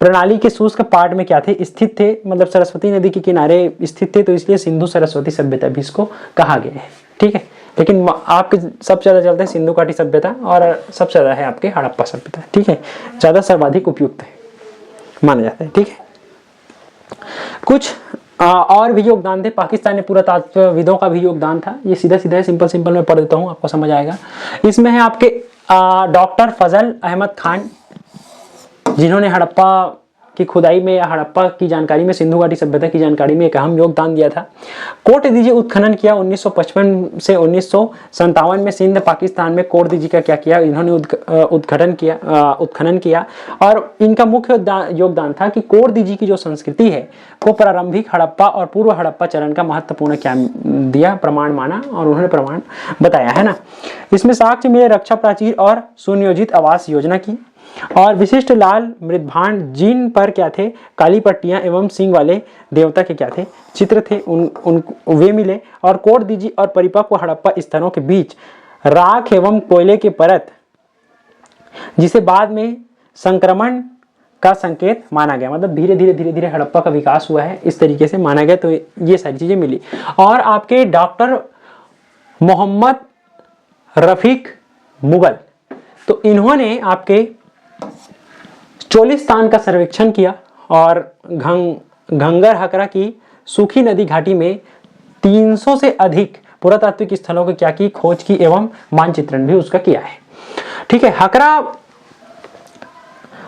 [SPEAKER 1] प्रणाली के शुष्क पार्ट में क्या थे, स्थित थे, मतलब सरस्वती नदी के किनारे स्थित थे, तो इसलिए सिंधु सरस्वती सभ्यता भी इसको कहा गया है। ठीक है। लेकिन आपके सबसे ज्यादा चलता है सिंधु घाटी सभ्यता और सबसे ज्यादा है आपके हड़प्पा सभ्यता। ठीक है। ज्यादा सर्वाधिक उपयुक्त है माना जाता है। ठीक है। कुछ और भी योगदान थे, पाकिस्तानी पुरातत्वविदों का भी योगदान था। ये सीधा सीधा है, सिंपल मैं पढ़ देता हूँ, आपको समझ आएगा। इसमें है आपके डॉक्टर फजल अहमद खान, जिन्होंने हड़प्पा की खुदाई में या हड़प्पा की जानकारी में, सिंधु घाटी सभ्यता की जानकारी में एक अहम योगदान दिया था। कोटदीजी उत्खनन किया 1955 से 1957 में सिंध पाकिस्तान में कोटदीजी का क्या किया, इन्होंने उत्खनन किया और इनका मुख्य योगदान था कि कोटदीजी की जो संस्कृति है वो प्रारंभिक हड़प्पा और पूर्व हड़प्पा चरण का महत्वपूर्ण क्या दिया, प्रमाण माना और उन्होंने प्रमाण बताया है ना। इसमें साक्ष्य मिले रक्षा प्राचीर और सुनियोजित आवास योजना की। और विशिष्ट लाल मृदभांड जिन पर क्या थे, काली पट्टियां एवं सिंग वाले देवता के क्या थे, चित्र थे, उन वे मिले। और कोट दीजी और परिपक्व हड़प्पा स्तरों के बीच राख एवं कोयले की परत, जिसे बाद में संक्रमण का संकेत माना गया, मतलब धीरे धीरे हड़प्पा का विकास हुआ है इस तरीके से माना गया। तो ये सारी चीजें मिली। और आपके डॉक्टर मोहम्मद रफीक मुगल, तो इन्होंने आपके चोलिस्तान का सर्वेक्षण किया और घंगर हकरा की सूखी नदी घाटी में 300 से अधिक पुरातात्विक स्थलों की क्या की, खोज की एवं मानचित्रण भी उसका किया है। ठीक है।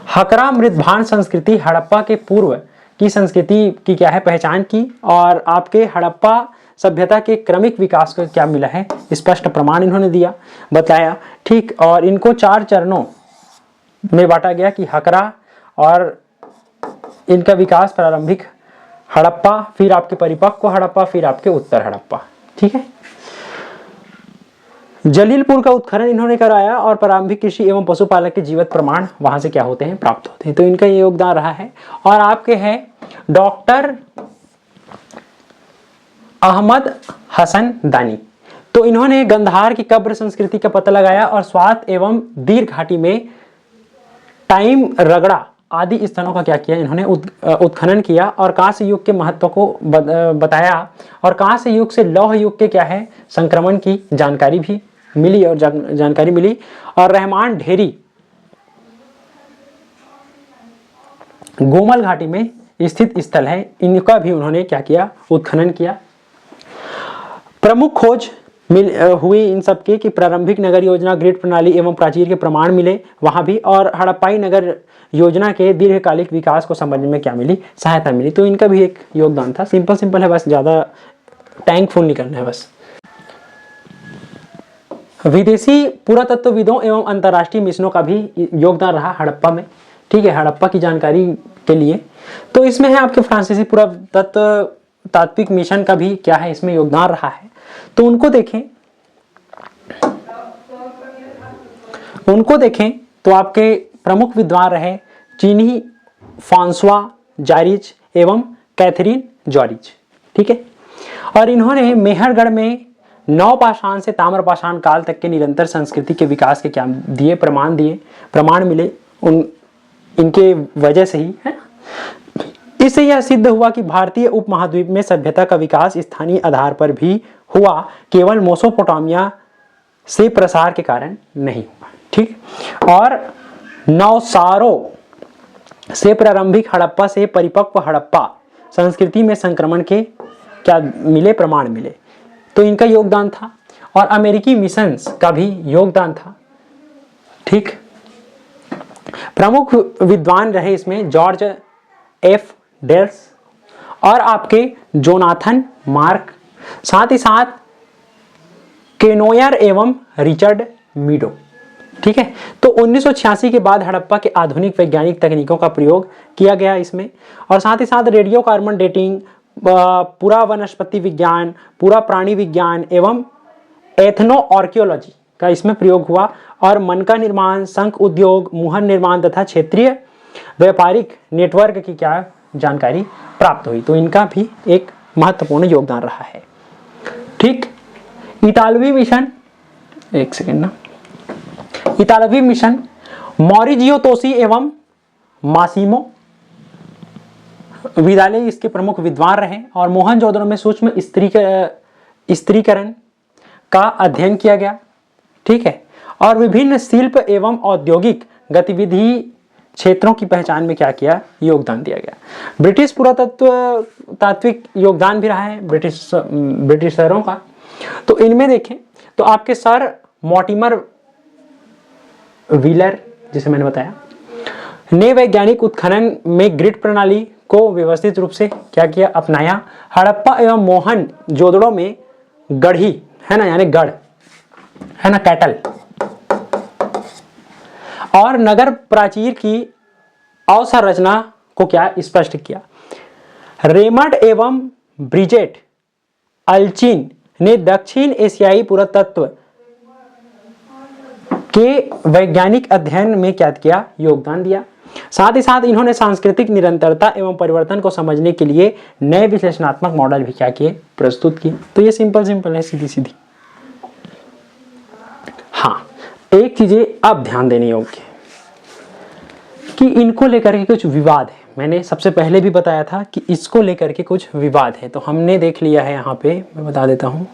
[SPEAKER 1] हकरा मृदभांड संस्कृति हड़प्पा के पूर्व की संस्कृति की क्या है, पहचान की। और आपके हड़प्पा सभ्यता के क्रमिक विकास को क्या मिला है, स्पष्ट प्रमाण इन्होंने दिया, बताया। ठीक। और इनको 4 चरणों में बांटा गया कि हकरा और इनका विकास प्रारंभिक हड़प्पा, फिर आपके परिपक्व हड़प्पा, फिर आपके उत्तर हड़प्पा। ठीक है। जलीलपुर का उत्खनन इन्होंने कराया और प्रारंभिक कृषि एवं पशुपालक के जीवित प्रमाण वहां से क्या होते हैं, प्राप्त होते हैं। तो इनका ये योगदान रहा है। और आपके हैं डॉक्टर अहमद हसन दानी, तो इन्होंने गंधार की कब्र संस्कृति का पता लगाया और स्वात एवं दीर घाटी में टाइम रगड़ा आदि स्थलों का क्या किया, इन्होंने उत्खनन किया और कांस्य युग के महत्व को बताया। और कांस्य युग से लौह युग के क्या है, संक्रमण की जानकारी भी मिली और जानकारी मिली। और रहमान ढेरी गोमल घाटी में स्थित स्थल है, इनका भी उन्होंने क्या किया, उत्खनन किया। प्रमुख खोज हुई इन सबके कि प्रारंभिक नगर योजना, ग्रिड प्रणाली एवं प्राचीर के प्रमाण मिले वहां भी। और हड़प्पाई नगर योजना के दीर्घकालिक विकास को समझने में क्या मिली, सहायता मिली। तो इनका भी एक योगदान था। सिंपल है, बस ज्यादा टैंक फुल नहीं करना है बस। विदेशी पुरातत्वविदों एवं अंतर्राष्ट्रीय मिशनों का भी योगदान रहा हड़प्पा में। ठीक है, हड़प्पा की जानकारी के लिए। तो इसमें है आपके फ्रांसीसी पुरातत्व तात्विक मिशन का भी क्या है, इसमें योगदान रहा है। तो उनको देखें तो आपके प्रमुख विद्वान रहे चीनी फ्रांसवा जारिज एवं कैथरीन जॉरिज। ठीक है। और इन्होंने मेहरगढ़ में नवपाषाण से ताम्रपाषाण काल तक के निरंतर संस्कृति के विकास के क्या दिए, प्रमाण मिले इनके वजह से ही है। इससे यह सिद्ध हुआ कि भारतीय उपमहाद्वीप में सभ्यता का विकास स्थानीय आधार पर भी हुआ, केवल मेसोपोटामिया से प्रसार के कारण नहीं हुआ। ठीक। और नवसारो से प्रारंभिक हड़प्पा से परिपक्व हड़प्पा संस्कृति में संक्रमण के क्या मिले, प्रमाण मिले। तो इनका योगदान था। और अमेरिकी मिशंस का भी योगदान था। ठीक। प्रमुख विद्वान रहे इसमें जॉर्ज एफ डेल्स और आपके जोनाथन मार्क, साथ ही साथ केनोयर एवं रिचर्ड मीडो। ठीक है। तो 1986 के बाद हड़प्पा के आधुनिक वैज्ञानिक तकनीकों का प्रयोग किया गया इसमें। और साथ ही साथ रेडियो कार्बन डेटिंग, पूरा वनस्पति विज्ञान, पूरा प्राणी विज्ञान एवं एथनो आर्कियोलॉजी का इसमें प्रयोग हुआ। और मनका निर्माण, शंख उद्योग, मुहर निर्माण तथा क्षेत्रीय व्यापारिक नेटवर्क की क्या जानकारी प्राप्त हुई। तो इनका भी एक महत्वपूर्ण योगदान रहा है। ठीक। इतालवी मिशन, एक सेकेंड ना, इतालवी मिशन मॉरिजियो तोसी एवं मासिमो विदाले इसके प्रमुख विद्वान रहे। और मोहनजोदड़ो में सूक्ष्म स्त्रीकरण का अध्ययन किया गया। ठीक है। और विभिन्न शिल्प एवं औद्योगिक गतिविधि क्षेत्रों की पहचान में क्या किया, योगदान दिया गया। ब्रिटिश पुरातत्व तात्विक योगदान भी रहा है ब्रिटिशरों का। तो इनमें देखें तो आपके सर मॉर्टिमर व्हीलर, जिसे मैंने बताया, ने वैज्ञानिक उत्खनन में ग्रिड प्रणाली को व्यवस्थित रूप से क्या किया, अपनाया। हड़प्पा एवं मोहनजोदड़ो में गढ़ी है ना, यानी गढ़ है ना, कैटल और नगर प्राचीर की अवसंरचना को क्या स्पष्ट किया। रेमंड एवं ब्रिजेट अल्चिन ने दक्षिण एशियाई पुरातत्व के वैज्ञानिक अध्ययन में क्या किया, योगदान दिया। साथ ही साथ इन्होंने सांस्कृतिक निरंतरता एवं परिवर्तन को समझने के लिए नए विश्लेषणात्मक मॉडल भी क्या किए, प्रस्तुत किए। तो ये सिंपल है, सीधी सीधी। हाँ, एक चीजें अब ध्यान देने योग्य कि इनको लेकर के कुछ विवाद है। मैंने सबसे पहले भी बताया था कि इसको लेकर के कुछ विवाद है, तो हमने देख लिया है। यहाँ पे मैं बता देता हूं,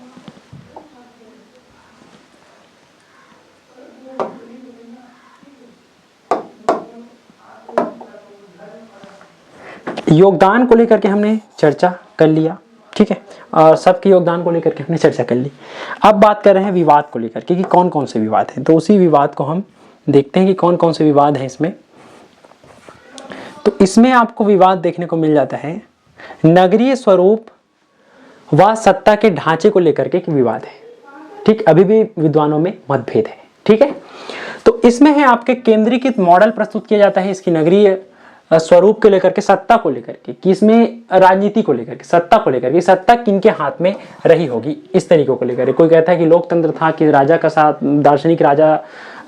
[SPEAKER 1] योगदान को लेकर के हमने चर्चा कर लिया, ठीक है, और सबके योगदान को लेकर के हमने चर्चा कर ली। अब बात कर रहे हैं विवाद को लेकर के कि कौन कौन से विवाद हैं। तो उसी विवाद को हम देखते हैं कि कौन कौन से विवाद हैं इसमें। तो इसमें आपको विवाद देखने को मिल जाता है नगरीय स्वरूप व सत्ता के ढांचे को लेकर के विवाद है, ठीक। अभी भी विद्वानों में मतभेद है, ठीक है। तो इसमें है आपके केंद्रीकृत मॉडल प्रस्तुत किया जाता है इसकी नगरीय स्वरूप को लेकर के, सत्ता को लेकर के, कि इसमें राजनीति को लेकर के, सत्ता को लेकर के, सत्ता किनके हाथ में रही होगी, इस तरीकों को लेकर। कोई कहता है कि लोकतंत्र था, कि राजा का साथ दार्शनिक राजा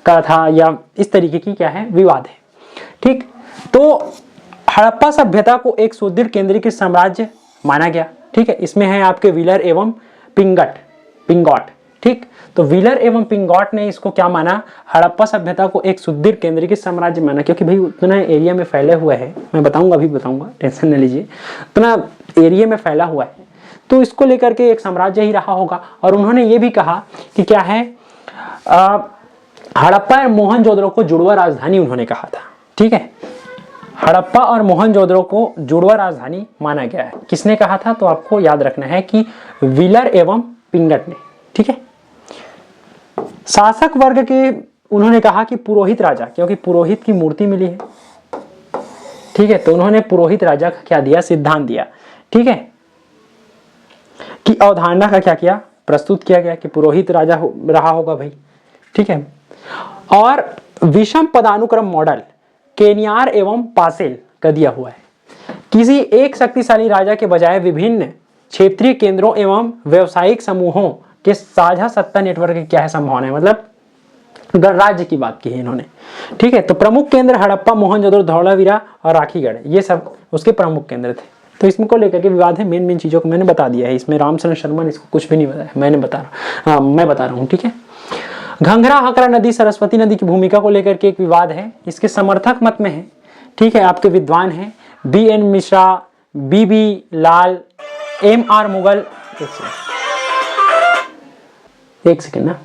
[SPEAKER 1] का था, या इस तरीके की क्या है, विवाद है, ठीक। तो हड़प्पा सभ्यता को एक सुदृढ़ केंद्रीकृत साम्राज्य माना गया, ठीक है। इसमें है आपके व्हीलर एवं पिंगॉट, ठीक। तो व्हीलर एवं पिंगॉट ने इसको क्या माना, हड़प्पा सभ्यता को एक सुदृढ़ केंद्रीकृत साम्राज्य माना, क्योंकि भाई उतना एरिया में फैले हुए है। मैं बताऊंगा, अभी बताऊंगा, टेंशन न लीजिए। उतना एरिया में फैला हुआ है, तो इसको लेकर के एक साम्राज्य ही रहा होगा। और उन्होंने ये भी कहा कि क्या है, हड़प्पा और मोहनजोदड़ो को जुड़वा राजधानी उन्होंने कहा था, ठीक है। हड़प्पा और मोहनजोदड़ो को जुड़वा राजधानी माना गया है। किसने कहा था, तो आपको याद रखना है कि व्हीलर एवं पिंगट ने, ठीक है। शासक वर्ग के उन्होंने कहा कि पुरोहित राजा, क्योंकि पुरोहित की मूर्ति मिली है, ठीक है। तो उन्होंने पुरोहित राजा का क्या दिया, सिद्धांत दिया, ठीक है, कि अवधारणा का क्या किया, प्रस्तुत किया गया कि पुरोहित राजा रहा होगा भाई, ठीक है। और विषम पदानुक्रम मॉडल केनियार एवं पासेल का दिया हुआ है। किसी एक शक्तिशाली राजा के बजाय विभिन्न क्षेत्रीय केंद्रों एवं व्यावसायिक समूहों के साझा सत्ता नेटवर्क की क्या है, संभावना है, मतलब गणराज्य की बात की है इन्होंने, ठीक है। तो प्रमुख केंद्र हड़प्पा, मोहनजोदड़ो, धौलावीरा और राखीगढ़, ये सब उसके प्रमुख केंद्र थे। तो इसमें को लेकर के विवाद है। मेन चीजों को मैंने बता दिया है। इसमें रामचंद्र शर्मा ने इसको कुछ भी नहीं बताया, मैं बता रहा हूँ, ठीक है। घंघरा हकरा नदी, सरस्वती नदी की भूमिका को लेकर के एक विवाद है। इसके समर्थक मत में है, ठीक है, आपके विद्वान हैं BN मिश्रा, BB लाल, MR मुगल। एक सेकेंड ना,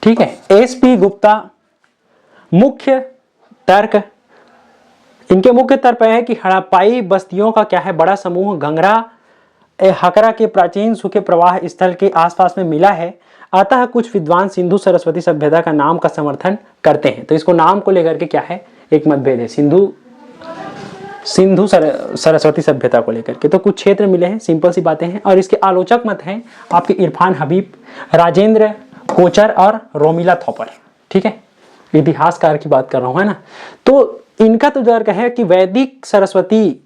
[SPEAKER 1] ठीक है। SP गुप्ता। मुख्य तर्क, इनके मुख्य तर्क है कि हड़प्पाई बस्तियों का क्या है, बड़ा समूह घंघरा हकरा के प्राचीन सूखे प्रवाह स्थल के आसपास में मिला है। अतः कुछ विद्वान सिंधु सरस्वती सभ्यता का नाम का समर्थन करते हैं। तो इसको नाम को लेकर के क्या है, एक मतभेद है, सिंधु सरस्वती सभ्यता को लेकर के। तो कुछ क्षेत्र मिले हैं, सिंपल सी बातें हैं। और इसके आलोचक मत हैं आपके इरफान हबीब, राजेंद्र कोचर और रोमिला थॉपर, ठीक है। इतिहासकार की बात कर रहा हूं, है ना। तो इनका तो तर्क है कि वैदिक सरस्वती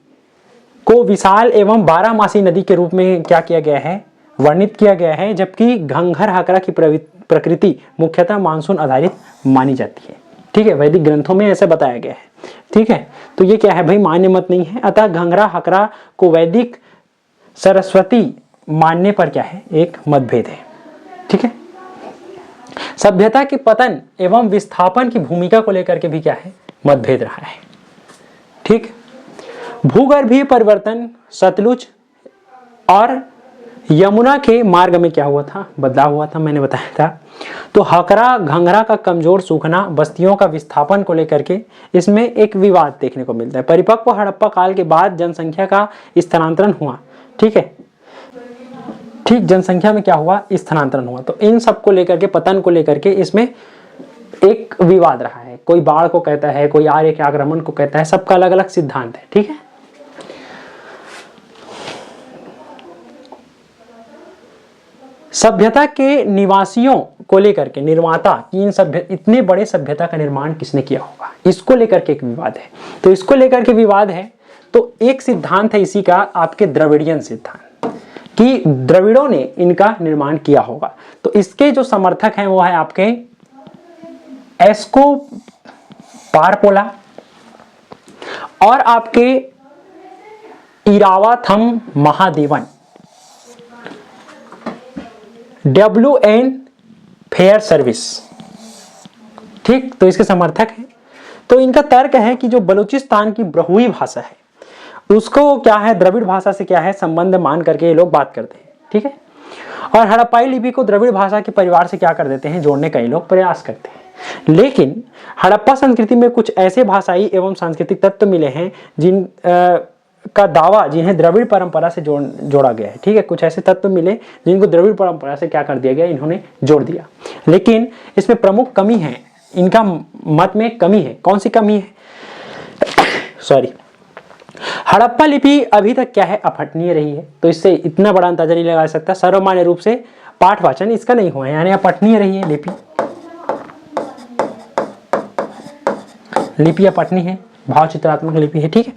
[SPEAKER 1] को विशाल एवं 12मासी नदी के रूप में क्या किया गया है, वर्णित किया गया है, जबकि घंघर हकरा की प्रकृति मुख्यतः मानसून आधारित मानी जाती है, ठीक है। वैदिक ग्रंथों में ऐसे बताया गया है, ठीक है। तो ये क्या है भाई, मान्य मत नहीं है। अतः घंघरा हकरा को वैदिक सरस्वती मानने पर क्या है, एक मतभेद है, ठीक है। सभ्यता के पतन एवं विस्थापन की भूमिका को लेकर के भी क्या है, मतभेद रहा है, ठीक। भूगर्भीय परिवर्तन, सतलुज और यमुना के मार्ग में क्या हुआ था, बदलाव हुआ था, मैंने बताया था। तो हकरा घंघरा का कमजोर सूखना, बस्तियों का विस्थापन को लेकर के इसमें एक विवाद देखने को मिलता है। परिपक्व हड़प्पा काल के बाद जनसंख्या का स्थानांतरण हुआ, ठीक है, ठीक। जनसंख्या में क्या हुआ, स्थानांतरण हुआ। तो इन सब को लेकर के, पतन को लेकर के इसमें एक विवाद रहा है। कोई बाढ़ को कहता है, कोई आर्य के आक्रमण को कहता है, सबका अलग अलग सिद्धांत है, ठीक है। सभ्यता के निवासियों को लेकर के, निर्माता की इतने बड़े सभ्यता का निर्माण किसने किया होगा, इसको लेकर के एक विवाद है। तो इसको लेकर के विवाद है। तो एक सिद्धांत है इसी का, आपके द्रविड़ियन सिद्धांत, कि द्रविड़ों ने इनका निर्माण किया होगा। तो इसके जो समर्थक हैं वो है आपके एस्को पारपोला और आपके इरावाथम महादेवन, WN फेयर सर्विस। ठीक, तो इसके समर्थक हैं। तो इनका तर्क है कि जो बलूचिस्तान की ब्रहुई भाषा है उसको क्या है, द्रविड़ भाषा से क्या है संबंध मान करके ये लोग बात करते हैं। ठीक है, और हड़प्पाई लिपि को द्रविड़ भाषा के परिवार से क्या कर देते हैं, जोड़ने का ये लोग प्रयास करते हैं। लेकिन हड़प्पा संस्कृति में कुछ ऐसे भाषाई एवं सांस्कृतिक तत्व मिले हैं का दावा जिन्हें द्रविड़ परंपरा से जोड़ा गया है। ठीक है, कुछ ऐसे तत्व मिले जिनको द्रविड़ परंपरा से क्या कर दिया गया, इन्होंने जोड़ दिया। लेकिन इसमें प्रमुख कमी है, इनका मत में कमी है। कौन सी कमी है? सॉरी, हड़प्पा लिपि अभी तक क्या है, अपठनीय रही है। तो इससे इतना बड़ा अंदाजा नहीं लगा सकता। सर्वमान्य रूप से पाठ वाचन इसका नहीं हुआ है, यानी अपठनीय रही है लिपि। लिपि अपठनीय है, भाव चित्रात्मक लिपि है। ठीक है,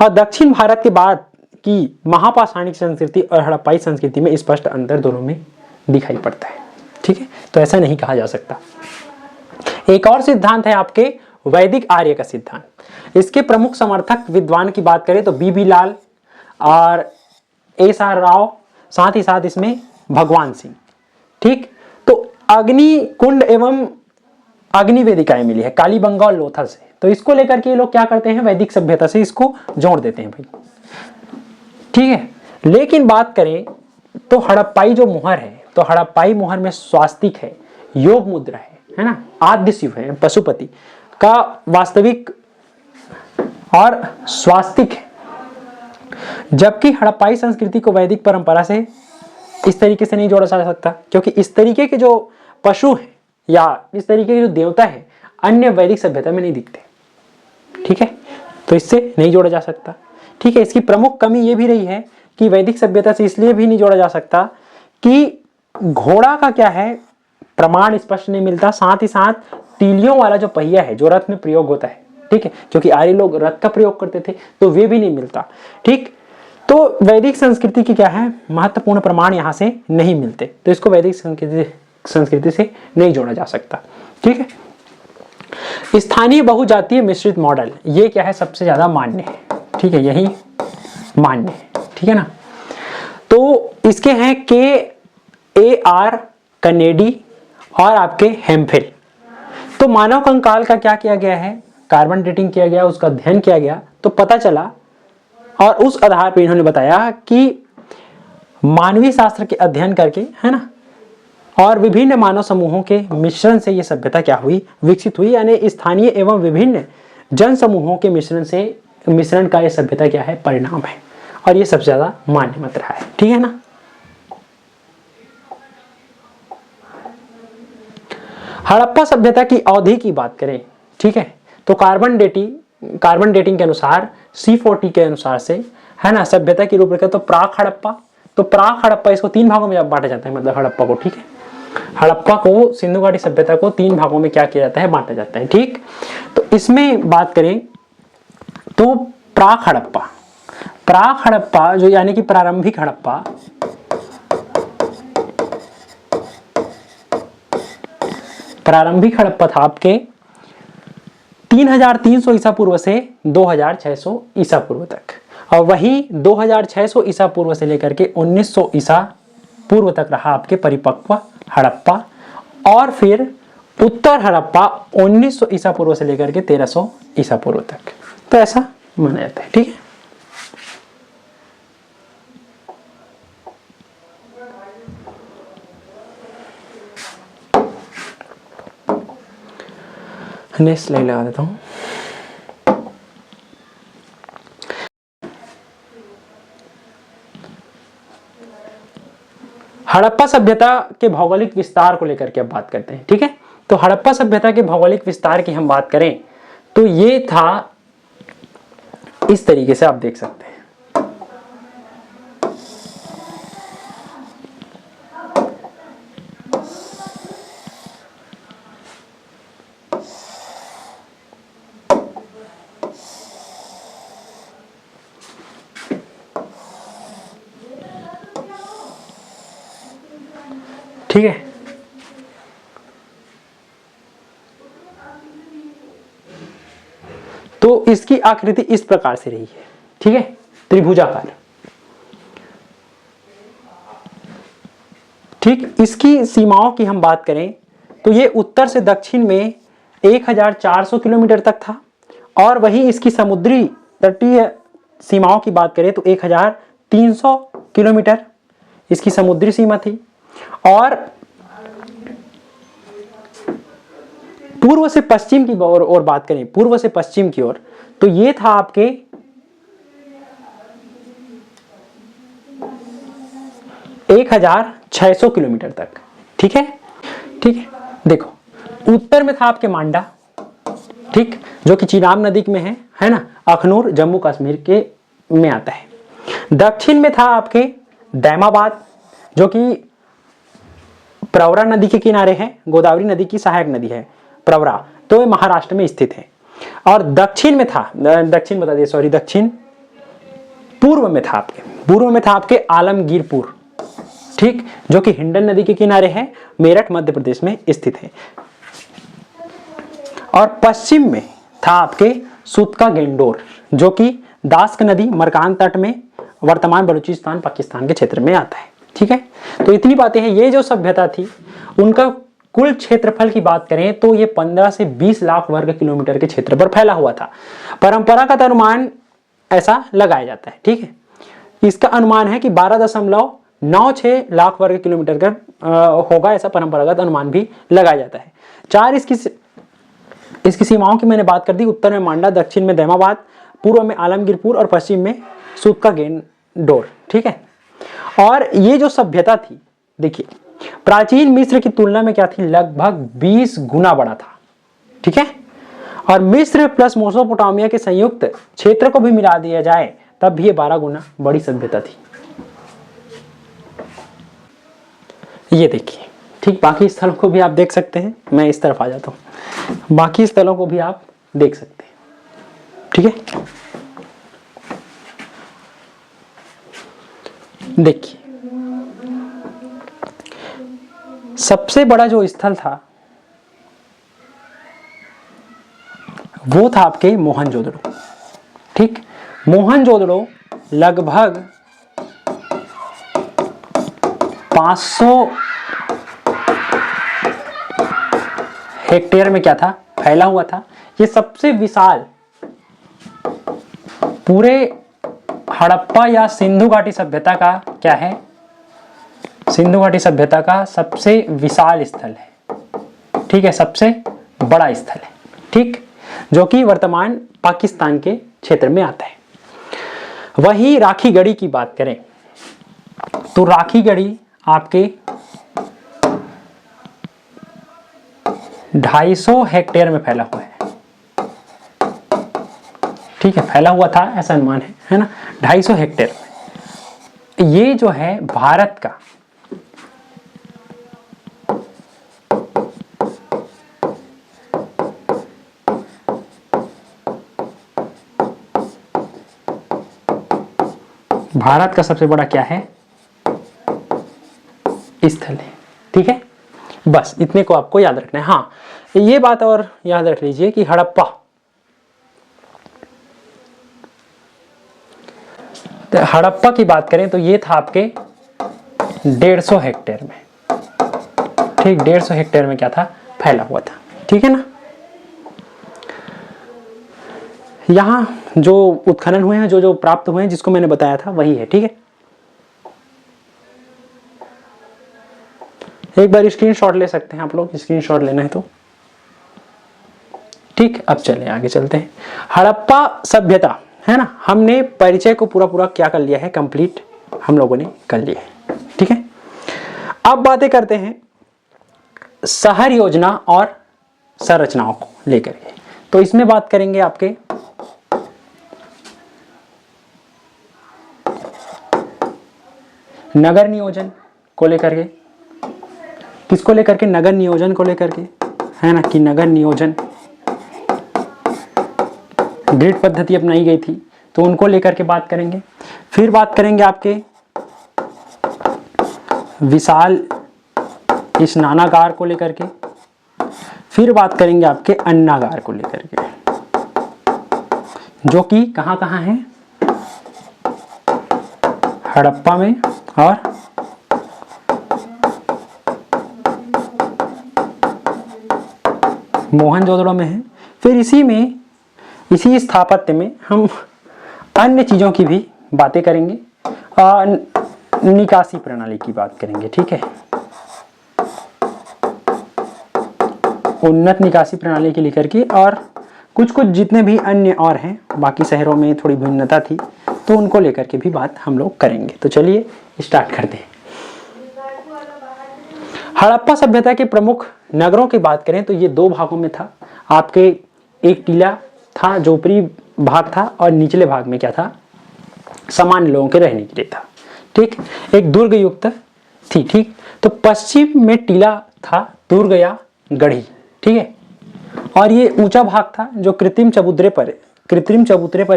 [SPEAKER 1] और दक्षिण भारत के बाद की महापाषाणिक संस्कृति और हड़प्पाई संस्कृति में स्पष्ट अंतर दोनों में दिखाई पड़ता है। ठीक है, तो ऐसा नहीं कहा जा सकता। एक और सिद्धांत है आपके वैदिक आर्य का सिद्धांत। इसके प्रमुख समर्थक विद्वान की बात करें तो BB लाल और SR राव, साथ ही साथ इसमें भगवान सिंह। ठीक, तो अग्नि कुंड एवं अग्नि वेदिकाएं मिली है कालीबंगा और लोथल से। तो इसको लेकर के ये लोग क्या करते हैं, वैदिक सभ्यता से इसको जोड़ देते हैं भाई। ठीक है, लेकिन बात करें तो हड़प्पाई जो मुहर है, तो हड़प्पाई मुहर में स्वास्तिक है, योग मुद्रा है ना, आद्य शिव है, पशुपति का वास्तविक और स्वास्तिक है। जबकि हड़प्पाई संस्कृति को वैदिक परंपरा से इस तरीके से नहीं जोड़ा जा सकता, क्योंकि इस तरीके के जो पशु हैं या इस तरीके के जो देवता है अन्य वैदिक सभ्यता में नहीं दिखते। ठीक है, तो इससे नहीं जोड़ा जा सकता। ठीक है, इसकी प्रमुख कमी यह भी रही है कि वैदिक सभ्यता से इसलिए भी नहीं जोड़ा जा सकता कि घोड़ा का क्या है, प्रमाण स्पष्ट नहीं मिलता। साथ ही साथ तीलियों वाला जो पहिया है जो रथ में प्रयोग होता है, ठीक है, क्योंकि आर्य लोग रथ का प्रयोग करते थे, तो वे भी नहीं मिलता। ठीक, तो वैदिक संस्कृति की क्या है, महत्वपूर्ण प्रमाण यहां से नहीं मिलते, तो इसको वैदिक संस्कृति से नहीं जोड़ा जा सकता। ठीक है, स्थानीय बहुजातीय मिश्रित मॉडल ये क्या है, सबसे ज्यादा मान्य है। ठीक है, यही मान्य है। ठीक है ना, तो इसके हैं KAR कनेडी और आपके हेम्फिल। तो मानव कंकाल का क्या किया गया है, कार्बन डेटिंग किया गया, उसका अध्ययन किया गया, तो पता चला और उस आधार पर इन्होंने बताया कि मानवीय शास्त्र के अध्ययन करके, है ना, और विभिन्न मानव समूहों के मिश्रण से यह सभ्यता क्या हुई, विकसित हुई। यानी स्थानीय एवं विभिन्न जन समूहों के मिश्रण का यह सभ्यता क्या है, परिणाम है, और यह सबसे ज्यादा मान्य मत रहा है। ठीक है ना। हड़प्पा सभ्यता की अवधि की बात करें, ठीक है, तो कार्बन डेटिंग के अनुसार C40 के अनुसार से, है ना, सभ्यता की रूपरेखा। तो प्राक हड़प्पा इसको 3 भागों में बांटा जाता है, मतलब हड़प्पा को। ठीक है, हड़प्पा को, सिंधु घाटी सभ्यता को 3 भागों में क्या किया जाता है, बांटा जाता है। ठीक, तो इसमें बात करें तो प्राक हड़प्पा जो यानी कि प्रारंभिक हड़प्पा, था आपके 3300 ईसा पूर्व से 2600 ईसा पूर्व तक, और वही 2600 ईसा पूर्व से लेकर के 1900 ईसा पूर्व तक रहा आपके परिपक्व हड़प्पा। और फिर उत्तर हड़प्पा 1900 ईसा पूर्व से लेकर के 1300 ईसा पूर्व तक। तो ऐसा माना जाता है। ठीक है, नेक्स्ट स्लाइड लगा देता हूं। हड़प्पा सभ्यता के भौगोलिक विस्तार को लेकर के अब बात करते हैं। ठीक है, तो हड़प्पा सभ्यता के भौगोलिक विस्तार की हम बात करें तो ये था इस तरीके से, आप देख सकते हैं। ठीक है। तो इसकी आकृति इस प्रकार से रही है, ठीक है, त्रिभुजाकार। ठीक, इसकी सीमाओं की हम बात करें तो ये उत्तर से दक्षिण में 1400 किलोमीटर तक था, और वहीं इसकी समुद्री तटीय सीमाओं की बात करें तो 1300 किलोमीटर इसकी समुद्री सीमा थी। और पूर्व से पश्चिम की ओर बात करें, पूर्व से पश्चिम की ओर, तो ये था आपके 1600 किलोमीटर तक। ठीक है, ठीक है। देखो उत्तर में था आपके मांडा, ठीक, जो कि चिनाब नदी में है ना, अखनूर जम्मू कश्मीर के में आता है। दक्षिण में था आपके दैमाबाद, जो कि प्रवरा नदी के किनारे है, गोदावरी नदी की सहायक नदी है प्रवरा, तो ये महाराष्ट्र में स्थित है। और दक्षिण में था, दक्षिण बता दिए, सॉरी, दक्षिण पूर्व में था आपके, पूर्व में था आपके आलमगीरपुर, ठीक, जो कि हिंडन नदी के किनारे है, मेरठ मध्य प्रदेश में स्थित है। और पश्चिम में था आपके सुतका गेंडोर, जो कि दास्क नदी मरकान तट में वर्तमान बलूचिस्तान पाकिस्तान के क्षेत्र में आता है। ठीक है, तो इतनी बातें हैं। ये जो सभ्यता थी उनका कुल क्षेत्रफल की बात करें तो ये 15 से 20 लाख वर्ग किलोमीटर के क्षेत्र पर फैला हुआ था। परंपरागत अनुमान ऐसा लगाया जाता है, ठीक है। इसका अनुमान है कि 12.96 लाख वर्ग किलोमीटर का होगा, ऐसा परंपरागत अनुमान भी लगाया जाता है। चार इसकी सीमाओं की मैंने बात कर दी। उत्तर में मांडा, दक्षिण में दैमाबाद, पूर्व में आलमगीरपुर और पश्चिम में सुतका गेंडोर। ठीक है, और ये जो सभ्यता थी, देखिए, प्राचीन मिस्र की तुलना में क्या थी, लगभग 20 गुना बड़ा था। ठीक है, और मिस्र प्लस मेसोपोटामिया के संयुक्त क्षेत्र को भी मिला दिया जाए तब भी ये 12 गुना बड़ी सभ्यता थी। ये देखिए, ठीक, बाकी स्थलों को भी आप देख सकते हैं। मैं इस तरफ आ जाता हूं, बाकी स्थलों को भी आप देख सकते हैं। ठीक है, देखिए, सबसे बड़ा जो स्थल था वो था आपके मोहनजोदड़ो। ठीक, मोहनजोदड़ो लगभग 500 हेक्टेयर में क्या था, फैला हुआ था। ये सबसे विशाल पूरे हड़प्पा या सिंधु घाटी सभ्यता का क्या है, सिंधु घाटी सभ्यता का सबसे विशाल स्थल है। ठीक है, सबसे बड़ा स्थल है, ठीक, जो कि वर्तमान पाकिस्तान के क्षेत्र में आता है। वही राखी गढ़ी की बात करें तो राखी गढ़ी आपके 250 हेक्टेयर में फैला हुआ है। ठीक है, फैला हुआ था ऐसा अनुमान है ना, 250 हेक्टेयर में। ये जो है भारत का सबसे बड़ा क्या है, स्थल है। ठीक है, बस इतने को आपको याद रखना है। हाँ, ये बात और याद रख लीजिए कि हड़प्पा, तो हड़प्पा की बात करें तो ये था आपके 150 हेक्टेयर में। ठीक, 150 हेक्टेयर में क्या था, फैला हुआ था। ठीक है ना, यहां जो उत्खनन हुए हैं, जो प्राप्त हुए हैं, जिसको मैंने बताया था वही है। ठीक है, एक बार स्क्रीनशॉट ले सकते हैं आप लोग, स्क्रीनशॉट लेना है तो। ठीक, अब चले आगे चलते हैं। हड़प्पा सभ्यता है ना, हमने परिचय को पूरा क्या कर लिया है, कंप्लीट हम लोगों ने कर लिया है। ठीक है, अब बातें करते हैं शहर योजना और संरचनाओं को लेकर के। तो इसमें बात करेंगे आपके नगर नियोजन को लेकर के। किसको लेकर के, नगर नियोजन को लेकर के, है ना, कि नगर नियोजन ग्रिड पद्धति अपनाई गई थी, तो उनको लेकर के बात करेंगे। फिर बात करेंगे आपके विशाल इस नानागार को लेकर के, फिर बात करेंगे आपके अन्नागार को लेकर के, जो कि कहाँ कहाँ है, हड़प्पा में और मोहनजोदड़ो में है। फिर इसी स्थापत्य में हम अन्य चीजों की भी बातें करेंगे और निकासी प्रणाली की बात करेंगे। ठीक है, उन्नत निकासी प्रणाली के लेकर के, और कुछ कुछ जितने भी अन्य और हैं, बाकी शहरों में थोड़ी भिन्नता थी तो उनको लेकर के भी बात हम लोग करेंगे। तो चलिए स्टार्ट करते हैं। हड़प्पा सभ्यता के प्रमुख नगरों की बात करें तो ये दो भागों में था। आपके एक टीला था जो ऊपरी भाग था, और निचले भाग में क्या था, सामान्य लोगों के रहने के लिए था। ठीक, एक दुर्ग युक्त थी। ठीक, तो पश्चिम में टीला था, दुर्ग या गढ़ी। ठीक है, और ये ऊंचा भाग था जो कृत्रिम चबूतरे पर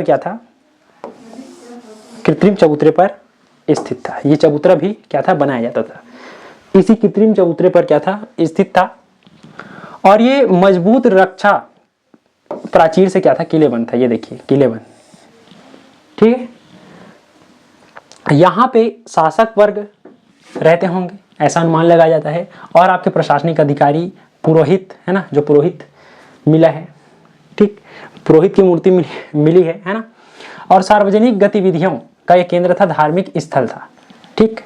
[SPEAKER 1] क्या था, कृत्रिम चबूतरे पर स्थित था। ये चबूतरा भी क्या था, बनाया जाता था, इसी कृत्रिम चबूतरे पर क्या था, स्थित था। और ये मजबूत रक्षा प्राचीर से क्या था, किलेबंद था। ये देखिए किलेबंद। ठीक है, यहाँ पे शासक वर्ग रहते होंगे ऐसा अनुमान लगाया जाता है, और आपके प्रशासनिक अधिकारी पुरोहित है ना, जो पुरोहित मिला है। ठीक, पुरोहित की मूर्ति मिली है ना। और सार्वजनिक गतिविधियों का ये केंद्र था, धार्मिक स्थल था। ठीक,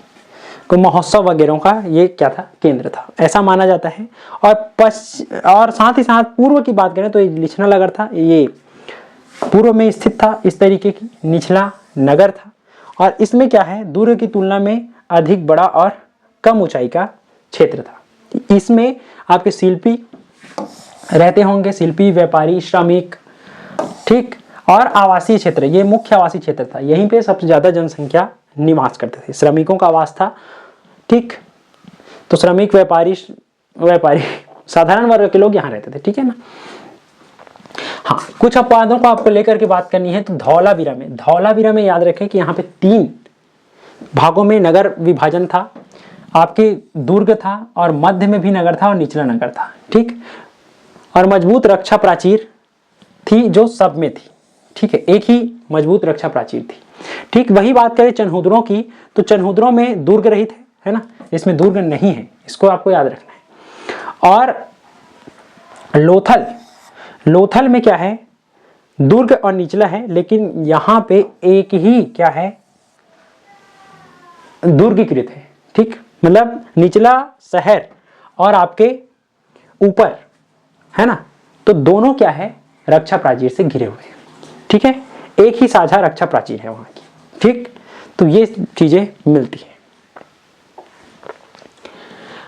[SPEAKER 1] कोई महोत्सव वगैरह का ये क्या था, केंद्र था, ऐसा माना जाता है। और साथ ही साथ पूर्व की बात करें तो ये निचला नगर था, ये पूर्व में स्थित था। इस तरीके की निचला नगर था, और इसमें क्या है, दुर्ग की तुलना में अधिक बड़ा और कम ऊंचाई का क्षेत्र था। इसमें आपके शिल्पी रहते होंगे, शिल्पी, व्यापारी, श्रमिक। ठीक, और आवासीय क्षेत्र, ये मुख्य आवासीय क्षेत्र था, यहीं पे सबसे ज्यादा जनसंख्या निवास करते थे, श्रमिकों का आवास था। ठीक, तो श्रमिक, व्यापारी साधारण वर्ग के लोग यहाँ रहते थे। ठीक है ना। हाँ, कुछ अपवादों को आपको लेकर के बात करनी है। तो धौलावीरा में याद रखें कि यहाँ पे 3 भागों में नगर विभाजन था। आपके दुर्ग था, और मध्य में भी नगर था, और निचला नगर था। ठीक, और मजबूत रक्षा प्राचीर थी जो सब में थी। ठीक है, एक ही मजबूत रक्षा प्राचीर थी। ठीक, वही बात करें चनहुदरों की, तो चनहुदरों में दुर्ग रहित है ना, इसमें दुर्ग नहीं है, इसको आपको याद रखना है। और लोथल में क्या है, दुर्ग और निचला है, लेकिन यहां पे एक ही क्या है, दुर्गीकृत है। ठीक, मतलब निचला शहर और आपके ऊपर है ना, तो दोनों क्या है, रक्षा प्राचीर से घिरे हुए हैं। ठीक है, एक ही साझा रक्षा प्राचीर है वहां की। ठीक, तो ये चीजें मिलती है।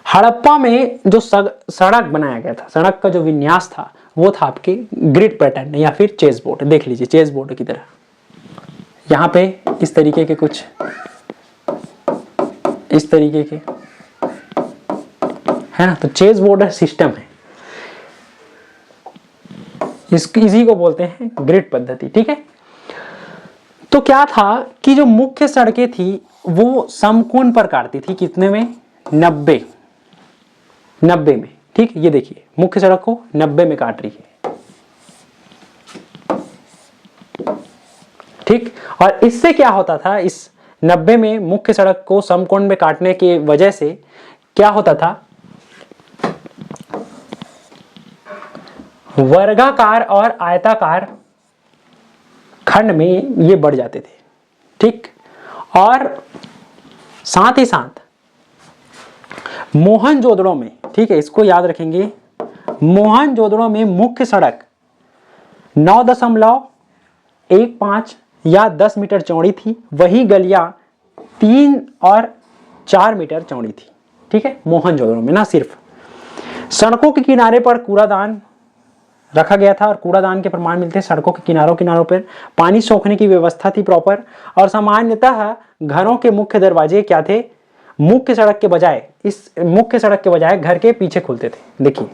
[SPEAKER 1] हड़प्पा में जो सड़क बनाया गया था, सड़क का जो विन्यास था वो था आपके ग्रिड पैटर्न या फिर चेस बोर्ड। देख लीजिए चेस बोर्ड की तरह, यहाँ पे इस तरीके के कुछ इस तरीके के है ना, तो चेस बोर्ड सिस्टम है, इसी को बोलते हैं ग्रिड पद्धति। ठीक है, तो क्या था कि जो मुख्य सड़कें थी वो समकोण पर काटती थी, कितने में, 90 में। ठीक, ये देखिए मुख्य सड़क को 90 में काट रही है। ठीक, और इससे क्या होता था, इस 90 में मुख्य सड़क को समकोण में काटने की वजह से क्या होता था, वर्गाकार और आयताकार खंड में ये बढ़ जाते थे। ठीक, और साथ ही साथ मोहनजोदड़ो में, ठीक है, इसको याद रखेंगे, मोहनजोदड़ो में मुख्य सड़क 9.15 या 10 मीटर चौड़ी थी, वही गलियां 3 और 4 मीटर चौड़ी थी। ठीक है, मोहनजोदड़ो में ना सिर्फ सड़कों के किनारे पर कूड़ादान रखा गया था, और कूड़ादान के प्रमाण मिलते हैं सड़कों के किनारों पर पानी सोखने की व्यवस्था थी प्रॉपर, और सामान्यतः घरों के मुख्य दरवाजे क्या थे, मुख्य सड़क के बजाय घर के पीछे खुलते थे। देखिए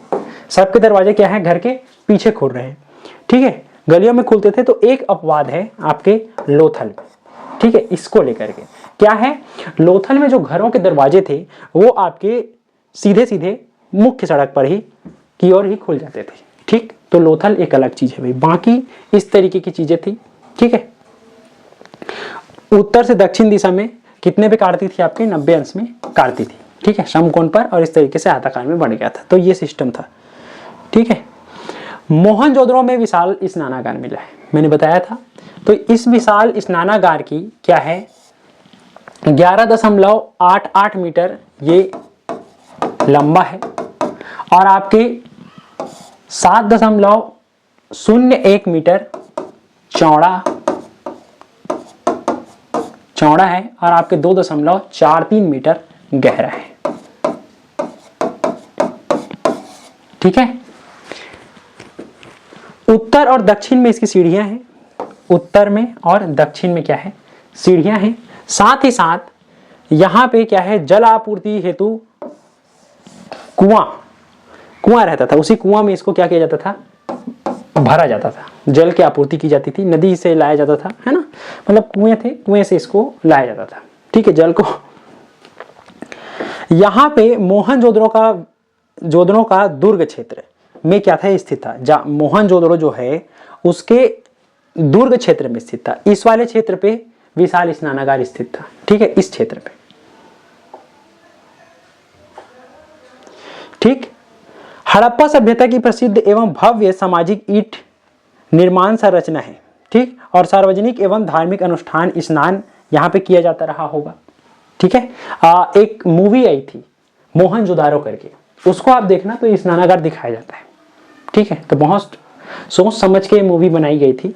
[SPEAKER 1] सबके दरवाजे क्या है, घर के पीछे खुल रहे हैं। ठीक है, गलियों में खुलते थे। तो एक अपवाद है आपके लोथल में। ठीक है, इसको लेकर के क्या है, लोथल में जो घरों के दरवाजे थे वो आपके सीधे सीधे मुख्य सड़क पर ही की ओर ही खुल जाते थे। ठीक, तो लोथल एक अलग चीज है भाई, बाकी इस तरीके की चीजें थी। ठीक है, उत्तर से दक्षिण दिशा में कितने पे काटती थी? आपके 90 अंश में काटती थी। ठीक है, समकोण पर, और इस तरीके से आयताकार में बन गया था। तो ये सिस्टम था। ठीक है, मोहनजोदड़ो में विशाल स्नानागार मिला है, मैंने बताया था। तो इस विशाल स्नानागार की क्या है, 11.88 मीटर ये लंबा है और आपके 7.01 मीटर चौड़ा है और आपके 2.43 मीटर गहरा है। ठीक है, उत्तर और दक्षिण में इसकी सीढ़ियां हैं, उत्तर में और दक्षिण में क्या है, सीढ़ियां हैं। साथ ही साथ यहां पे क्या है, जल आपूर्ति हेतु कुआं रहता था। उसी कुआं में इसको क्या किया जाता था, भरा जाता था, जल की आपूर्ति की जाती थी, नदी से लाया जाता था, है ना, मतलब कुएं थे, कुएं से इसको लाया जाता था। ठीक है, जल को। यहां पे मोहनजोदड़ो का दुर्ग क्षेत्र में क्या था, स्थित था। मोहनजोदड़ो जो है उसके दुर्ग क्षेत्र में स्थित था। इस वाले क्षेत्र पे विशाल स्नानागार स्थित था। ठीक है, इस क्षेत्र पे। ठीक, हड़प्पा सभ्यता की प्रसिद्ध एवं भव्य सामाजिक ईंट निर्माण संरचना है। ठीक, और सार्वजनिक एवं धार्मिक अनुष्ठान स्नान यहां पे किया जाता रहा होगा। ठीक है, एक मूवी आई थी मोहनजोदारो करके, उसको आप देखना तो स्नानागार दिखाया जाता है। ठीक है, तो बहुत सोच समझ के मूवी बनाई गई थी,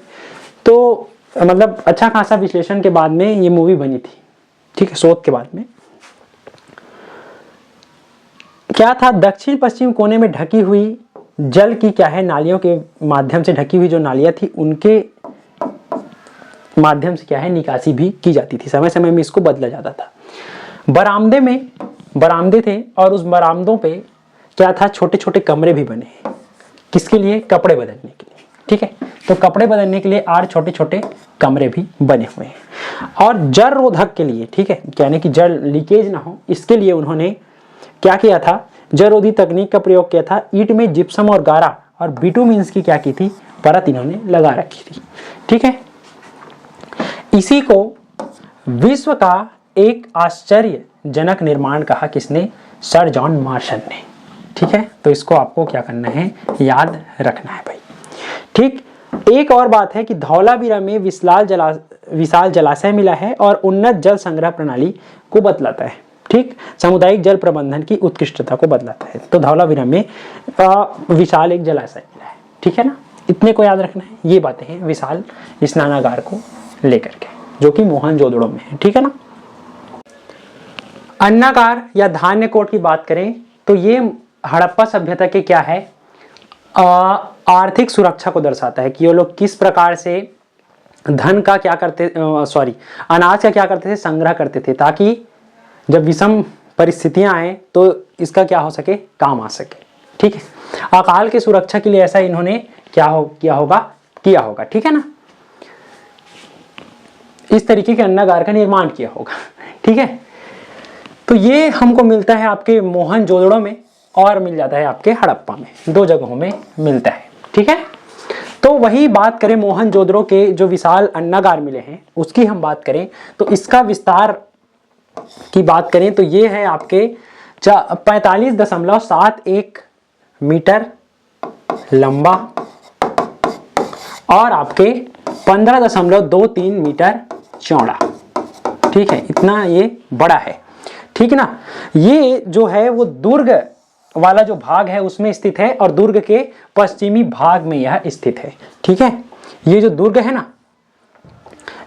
[SPEAKER 1] तो मतलब अच्छा खासा विश्लेषण के बाद में ये मूवी बनी थी। ठीक है, शोध के बाद में क्या था, दक्षिण पश्चिम कोने में ढकी हुई जल की क्या है, नालियों के माध्यम से ढकी हुई जो नालियां थी उनके माध्यम से क्या है, निकासी भी की जाती थी। समय समय में इसको बदला जाता था। बरामदे थे और उस बरामदों पे क्या था, छोटे छोटे कमरे भी बने। किसके लिए, कपड़े बदलने के लिए। ठीक है, तो कपड़े बदलने के लिए 8 छोटे छोटे कमरे भी बने हुए हैं। और जल रोधक के लिए, ठीक है, यानी कि जल लीकेज ना हो, इसके लिए उन्होंने क्या किया था, जल रोधी तकनीक का प्रयोग किया था। ईंट में जिप्सम और गारा और बिटुमिन्स की क्या की थी, परत इन्होंने लगा रखी थी। ठीक है, इसी को विश्व का एक आश्चर्यजनक निर्माण कहा, किसने, सर जॉन मार्शन ने। ठीक है, तो इसको आपको क्या करना है, याद रखना है भाई। ठीक, एक और बात है कि धौलावीरा में विशाल जलाशय मिला है और उन्नत जल संग्रह प्रणाली को बतलाता है। ठीक, सामुदायिक जल प्रबंधन की उत्कृष्टता को बतलाता है। तो धौलावीरा में विशाल एक जलाशय मिला है। ठीक है ना, इतने को याद रखना है। ये बातें हैं विशाल स्नानागार को लेकर के, जो कि मोहनजोदड़ो में है। ठीक है ना। अन्नागार या धान्य कोट की बात करें तो ये हड़प्पा सभ्यता के क्या है, आर्थिक सुरक्षा को दर्शाता है कि ये लोग किस प्रकार से धन का क्या करते, अनाज का क्या करते थे, संग्रह करते थे, ताकि जब विषम परिस्थितियां आए तो इसका क्या हो सके, काम आ सके। ठीक है, अकाल की सुरक्षा के लिए ऐसा इन्होंने किया होगा। ठीक है ना, इस तरीके के अन्नागार का निर्माण किया होगा। ठीक है, तो ये हमको मिलता है आपके मोहनजोदड़ो में और मिल जाता है आपके हड़प्पा में, 2 जगहों में मिलता है। ठीक है, तो वही बात करें मोहनजोदड़ो के जो विशाल अन्नागार मिले हैं उसकी हम बात करें तो इसका विस्तार की बात करें तो ये है आपके 45.71 मीटर लंबा और आपके 15.23 मीटर चौड़ा। ठीक है, इतना ये बड़ा है। ठीक ना, ये जो है वो दुर्ग वाला जो भाग है उसमें स्थित है और दुर्ग के पश्चिमी भाग में यह स्थित है। ठीक है, ये जो दुर्ग है ना,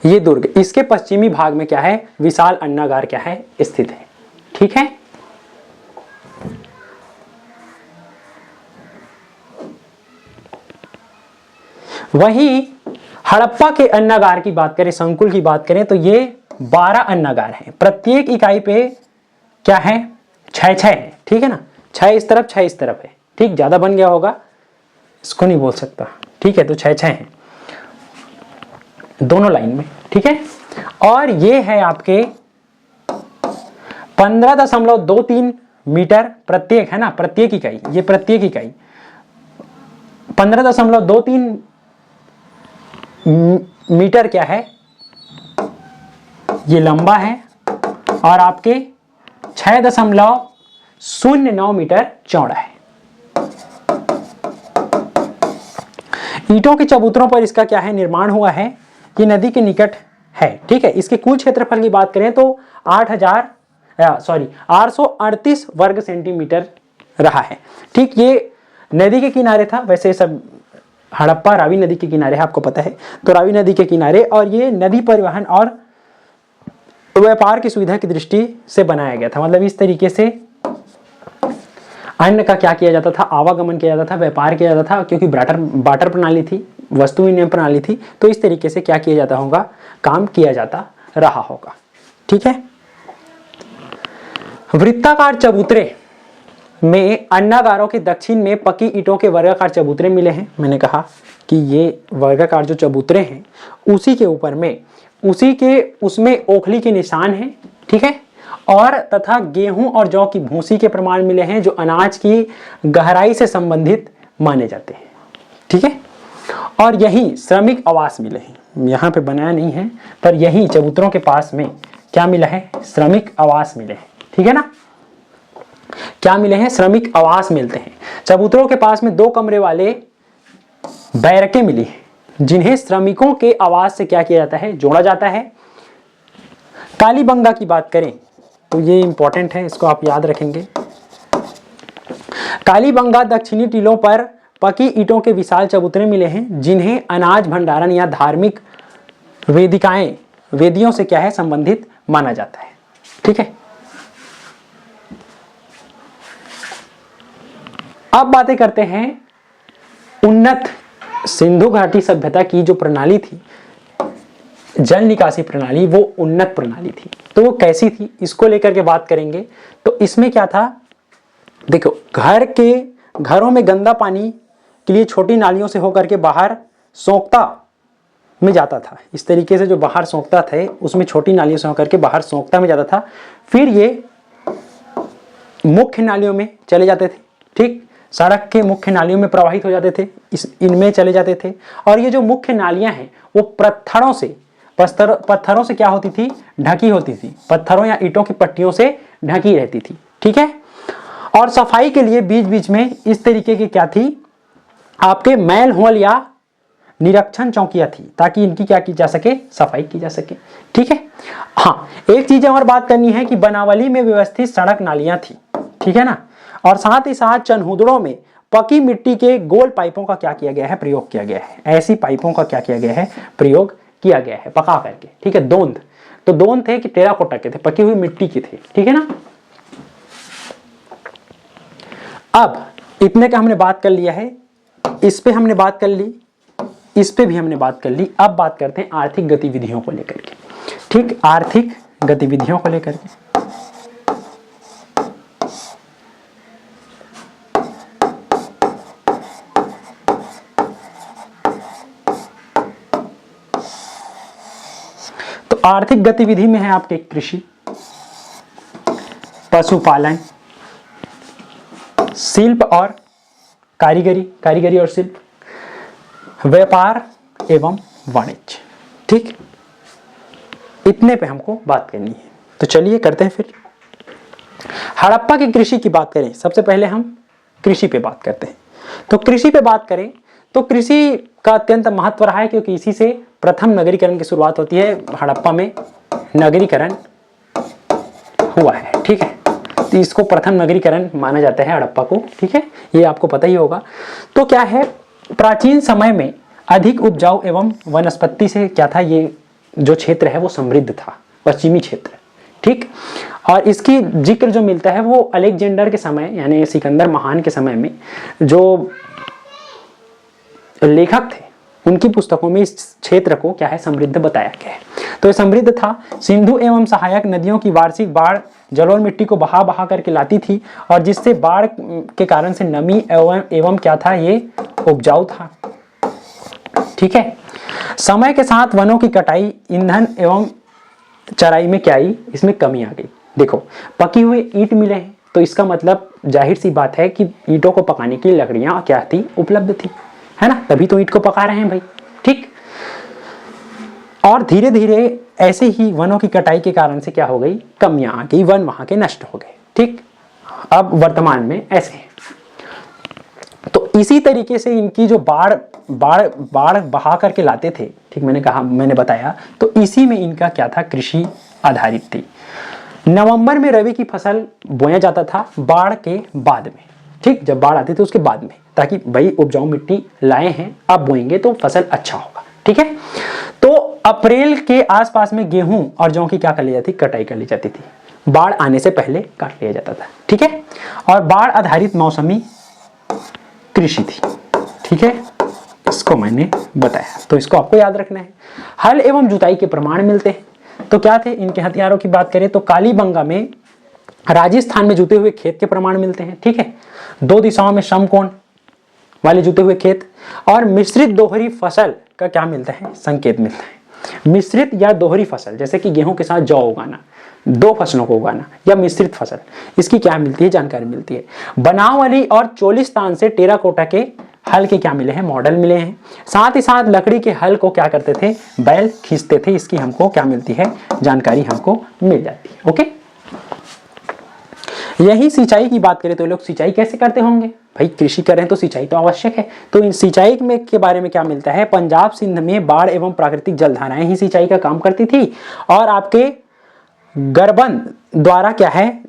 [SPEAKER 1] ये दुर्ग, इसके पश्चिमी भाग में क्या है, विशाल अन्नागार क्या है, स्थित है। ठीक है, वहीं हड़प्पा के अन्नागार की बात करें, संकुल की बात करें तो ये 12 अन्नागार हैं। प्रत्येक इकाई पे क्या है, 6 है। ठीक है ना, 6 इस तरफ 6 इस तरफ है। ठीक, ज्यादा बन गया होगा, इसको नहीं बोल सकता। ठीक है, तो 6 हैं दोनों लाइन में। ठीक है, और ये है आपके 15.23 मीटर प्रत्येक है ना, प्रत्येक इकाई, ये प्रत्येक इकाई 15.23 मीटर क्या है, ये लंबा है, और आपके 6.09 मीटर चौड़ा है। ईंटों के चबूतरों पर इसका क्या है, निर्माण हुआ है, ये नदी के निकट है। ठीक है, इसके कुल क्षेत्रफल की बात करें तो 838 वर्ग सेंटीमीटर रहा है। ठीक, ये नदी के किनारे था, वैसे सब हड़प्पा रावी नदी के किनारे है, आपको पता है, तो रावी नदी के किनारे, और ये नदी परिवहन और व्यापार की सुविधा की दृष्टि से बनाया गया था। मतलब इस तरीके से अन्न का क्या किया जाता था, आवागमन किया जाता था, व्यापार किया जाता था, क्योंकि बाटर प्रणाली थी, वस्तु विनिमय प्रणाली थी, तो इस तरीके से क्या किया जाता होगा, काम किया जाता रहा होगा। ठीक है, वृत्ताकार चबूतरे में अन्नागारों के दक्षिण में पकी ईंटों के वर्गाकार चबूतरे मिले हैं। मैंने कहा कि ये वर्गाकार जो चबूतरे हैं उसी के ऊपर में उसमें ओखली के निशान हैं। ठीक है, और तथा गेहूं और जौ की भूसी के प्रमाण मिले हैं, जो अनाज की गहराई से संबंधित माने जाते हैं। ठीक है, और यही श्रमिक आवास मिले हैं, यहाँ पे बनाया नहीं है, पर यही चबूतरों के पास में क्या मिला है, श्रमिक आवास मिले हैं। ठीक है ना, क्या मिले हैं, श्रमिक आवास मिलते हैं। चबूतरों के पास में 2 कमरे वाले बैरकें मिली हैं, जिन्हें श्रमिकों के आवास से क्या किया जाता है, जोड़ा जाता है। कालीबंगा की बात करें तो ये इंपॉर्टेंट है, इसको आप याद रखेंगे। कालीबंगा दक्षिणी टीलों पर पकी ईंटों के विशाल चबूतरे मिले हैं, जिन्हें अनाज भंडारण या धार्मिक वेदियों से क्या है, संबंधित माना जाता है। ठीक है, अब बातें करते हैं उन्नत सिंधु घाटी सभ्यता की जो प्रणाली थी, जल निकासी प्रणाली, वो उन्नत प्रणाली थी। तो वो कैसी थी, इसको लेकर के बात करेंगे। तो इसमें क्या था, देखो, घरों में गंदा पानी के लिए छोटी नालियों से होकर के बाहर सोख्ता में जाता था। इस तरीके से जो बाहर सोख्ता थे उसमें छोटी नालियों से होकर के बाहर सोख्ता में जाता था, फिर ये मुख्य नालियों में चले जाते थे। ठीक, सड़क के मुख्य नालियों में प्रवाहित हो जाते थे, इनमें चले जाते थे। और ये जो मुख्य नालियां हैं वो पत्थरों से क्या होती थी, ढकी होती थी, पत्थरों या ईंटों की पट्टियों से ढकी रहती थी। ठीक है, और सफाई के लिए बीच बीच में इस तरीके की क्या थी, आपके मैल होल या निरीक्षण चौकियां थी, ताकि इनकी क्या की जा सके, सफाई की जा सके। ठीक है, हाँ, एक चीज और बात करनी है कि बनावली में व्यवस्थित सड़क नालियां थी। ठीक है ना, और साथ ही साथ चनहुदड़ों में पकी मिट्टी के गोल पाइपों का क्या किया गया है, प्रयोग किया गया है। ऐसी पाइपों का क्या किया गया है, प्रयोग किया गया है, पका करके। ठीक है, दोंद, तो दोंद थे कि टेराकोटा के थे, पकी हुई मिट्टी के थे। ठीक है ना, अब इतने का हमने बात कर लिया है, इस पे हमने बात कर ली, इस पे भी हमने बात कर ली। अब बात करते हैं आर्थिक गतिविधियों को लेकर के। ठीक, आर्थिक गतिविधियों को लेकर के आर्थिक गतिविधि में है आपके कृषि, पशुपालन, शिल्प और कारीगरी और शिल्प, व्यापार एवं वाणिज्य। ठीक, इतने पे हमको बात करनी है। तो चलिए करते हैं फिर। हड़प्पा की कृषि की बात करें, सबसे पहले हम कृषि पे बात करते हैं। तो कृषि पे बात करें तो कृषि का अत्यंत महत्व रहा है, क्योंकि इसी से प्रथम नगरीकरण की शुरुआत होती है। हड़प्पा में नगरीकरण हुआ है। ठीक है, तो इसको प्रथम नगरीकरण माना जाता है हड़प्पा को। ठीक है, ये आपको पता ही होगा। तो क्या है, प्राचीन समय में अधिक उपजाऊ एवं वनस्पति से क्या था, ये जो क्षेत्र है वो समृद्ध था, पश्चिमी क्षेत्र। ठीक, और इसकी जिक्र जो मिलता है वो अलेक्जेंडर के समय, यानी सिकंदर महान के समय में जो लेखक थे उनकी पुस्तकों में इस क्षेत्र को क्या है, समृद्ध बताया गया है। तो ये समृद्ध था। सिंधु एवं सहायक नदियों की वार्षिक बाढ़ जलोढ़ मिट्टी को बहा बहा करके लाती थी, और जिससे बाढ़ के कारण से नमी एवं क्या था, ये उपजाऊ था। ठीक है, समय के साथ वनों की कटाई, ईंधन एवं चराई में क्या आई, इसमें कमी आ गई। देखो, पकी हुई ईंट मिले हैं, तो इसका मतलब जाहिर सी बात है कि ईंटों को पकाने की लकड़ियां क्या थी, उपलब्ध थी, है ना, तभी तो ईंट को पका रहे हैं भाई। ठीक, और धीरे धीरे ऐसे ही वनों की कटाई के कारण से क्या हो गई, कमियां आ गई, वन वहां के नष्ट हो गए। ठीक, अब वर्तमान में ऐसे है। तो इसी तरीके से इनकी जो बाढ़ बाढ़ बाढ़ बहा करके लाते थे, ठीक, मैंने बताया, तो इसी में इनका क्या था, कृषि आधारित थी। नवंबर में रबी की फसल बोया जाता था, बाढ़ के बाद में। ठीक, जब बाढ़ आती थी उसके बाद में, ताकि भाई उपजाऊ मिट्टी लाए हैं, अब बोएंगे तो फसल अच्छा होगा। ठीक है, तो अप्रैल के आसपास में गेहूं और जौ की क्या कर ली जाती, कटाई कर ली जाती थी, बाढ़ आने से पहले काट लिया जाता था। ठीक है, और बाढ़ आधारित मौसमी कृषि थी। ठीक है, इसको मैंने बताया, तो इसको आपको याद रखना है। हल एवं जुताई के प्रमाण मिलते हैं, तो क्या थे इनके हथियारों की बात करें तो कालीबंगा में, राजस्थान में जुते हुए खेत के प्रमाण मिलते हैं। ठीक है, 2 दिशाओं में समकोण वाले जुते हुए खेत, और मिश्रित दोहरी फसल का क्या मिलता है, संकेत मिलता है। मिश्रित या दोहरी फसल, जैसे कि गेहूं के साथ जौ उगाना, 2 फसलों को उगाना, या मिश्रित फसल, इसकी क्या मिलती है, जानकारी मिलती है। बनाव वाली और चोलिस्तान से टेराकोटा के हल के क्या मिले हैं, मॉडल मिले हैं। साथ ही साथ लकड़ी के हल को क्या करते थे, बैल खींचते थे, इसकी हमको क्या मिलती है, जानकारी हमको मिल जाती है। ओके, यही सिंचाई की बात करें तो लोग सिंचाई कैसे करते होंगे, भाई कृषि कर रहे हैं तो सिंचाई तो आवश्यक है। तो इन सिंचाई में के बारे में क्या मिलता है, पंजाब सिंध में बाढ़ एवं प्राकृतिक जलधाराएं ही सिंचाई का काम करती थी, और आपके गरबंद द्वारा क्या है,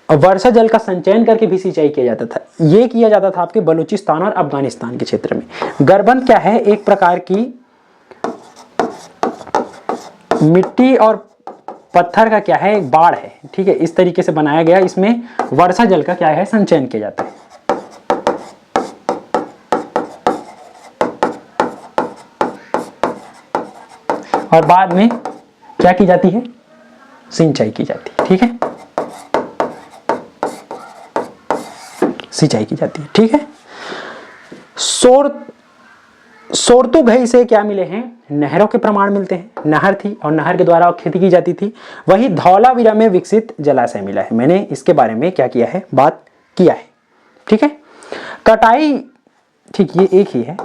[SPEAKER 1] वर्षा जल का संचयन करके भी सिंचाई किया जाता था। ये किया जाता था आपके बलूचिस्तान और अफगानिस्तान के क्षेत्र में। गरबंद क्या है, एक प्रकार की मिट्टी और पत्थर का क्या है, एक बाड़ है। ठीक है, इस तरीके से बनाया गया, इसमें वर्षा जल का क्या है, संचयन किया जाता है। और बाद में क्या की जाती है, सिंचाई की जाती है। ठीक है, सिंचाई की जाती है। ठीक है, सोरतुघई से क्या मिले हैं, नहरों के प्रमाण मिलते हैं, नहर थी और नहर के द्वारा खेती की जाती थी। वही धौलावीरा में विकसित जलाशय मिला है, मैंने इसके बारे में क्या किया है, बात किया है। ठीक है, कटाई, ठीक, ये एक ही है।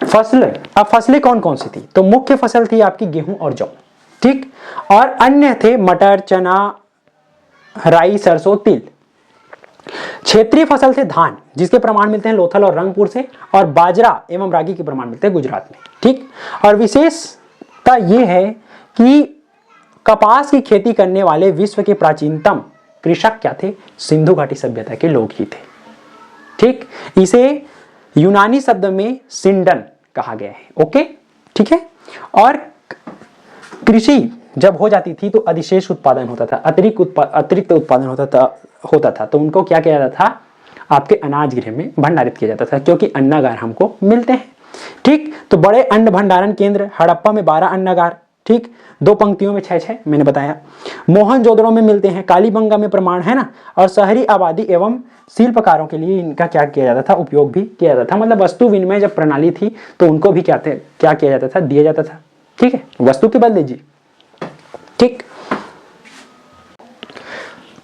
[SPEAKER 1] फसलें, अब फसलें कौन कौन सी थी, तो मुख्य फसल थी आपकी गेहूं और जौ। ठीक, और अन्य थे मटर, चना, राई, सरसों, तिल। क्षेत्रीय फसल थे धान, जिसके प्रमाण मिलते हैं लोथल और रंगपुर से, और बाजरा एवं रागी के प्रमाण मिलते हैं गुजरात में। ठीक, और विशेषता यह है कि कपास की खेती करने वाले विश्व के प्राचीनतम कृषक क्या थे, सिंधु घाटी सभ्यता के लोग ही थे। ठीक, इसे यूनानी शब्द में सिंडन कहा गया है। ओके, ठीक है, और कृषि जब हो जाती थी तो अधिशेष उत्पादन होता था, अतिरिक्त उत्पादन होता था, तो उनको क्या किया जाता था, आपके अनाज गृह में भंडारित किया जाता था, क्योंकि अन्नागार हमको मिलते हैं। ठीक, तो बड़े अन्न भंडारण केंद्र, हड़प्पा में 12 अन्नागार, ठीक, 2 पंक्तियों में 6-6 मैंने बताया। मोहनजोदड़ो में मिलते हैं, कालीबंगा में प्रमाण है ना, और शहरी आबादी एवं शिल्पकारों के लिए इनका क्या किया जाता था, उपयोग भी किया जाता था। मतलब वस्तु विनिमय जब प्रणाली थी तो उनको भी क्या किया जाता था, दिया जाता था। ठीक है, वस्तु के बदले जी। ठीक,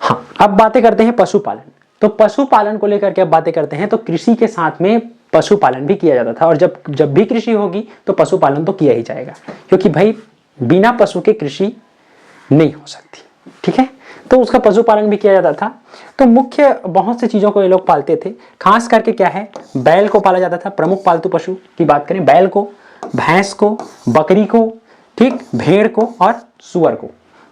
[SPEAKER 1] हाँ, अब बातें करते हैं पशुपालन। तो पशुपालन को लेकर के अब बातें करते हैं, तो कृषि के साथ में पशुपालन भी किया जाता था, और जब भी कृषि होगी तो पशुपालन तो किया ही जाएगा, क्योंकि भाई बिना पशु के कृषि नहीं हो सकती। ठीक है, तो उसका पशुपालन भी किया जाता था। तो मुख्य बहुत सी चीजों को ये लोग पालते थे, खास करके क्या है, बैल को पाला जाता था। प्रमुख पालतू पशु की बात करें, बैल को, भैंस को, बकरी को, ठीक, भेड़ को और सुअर को।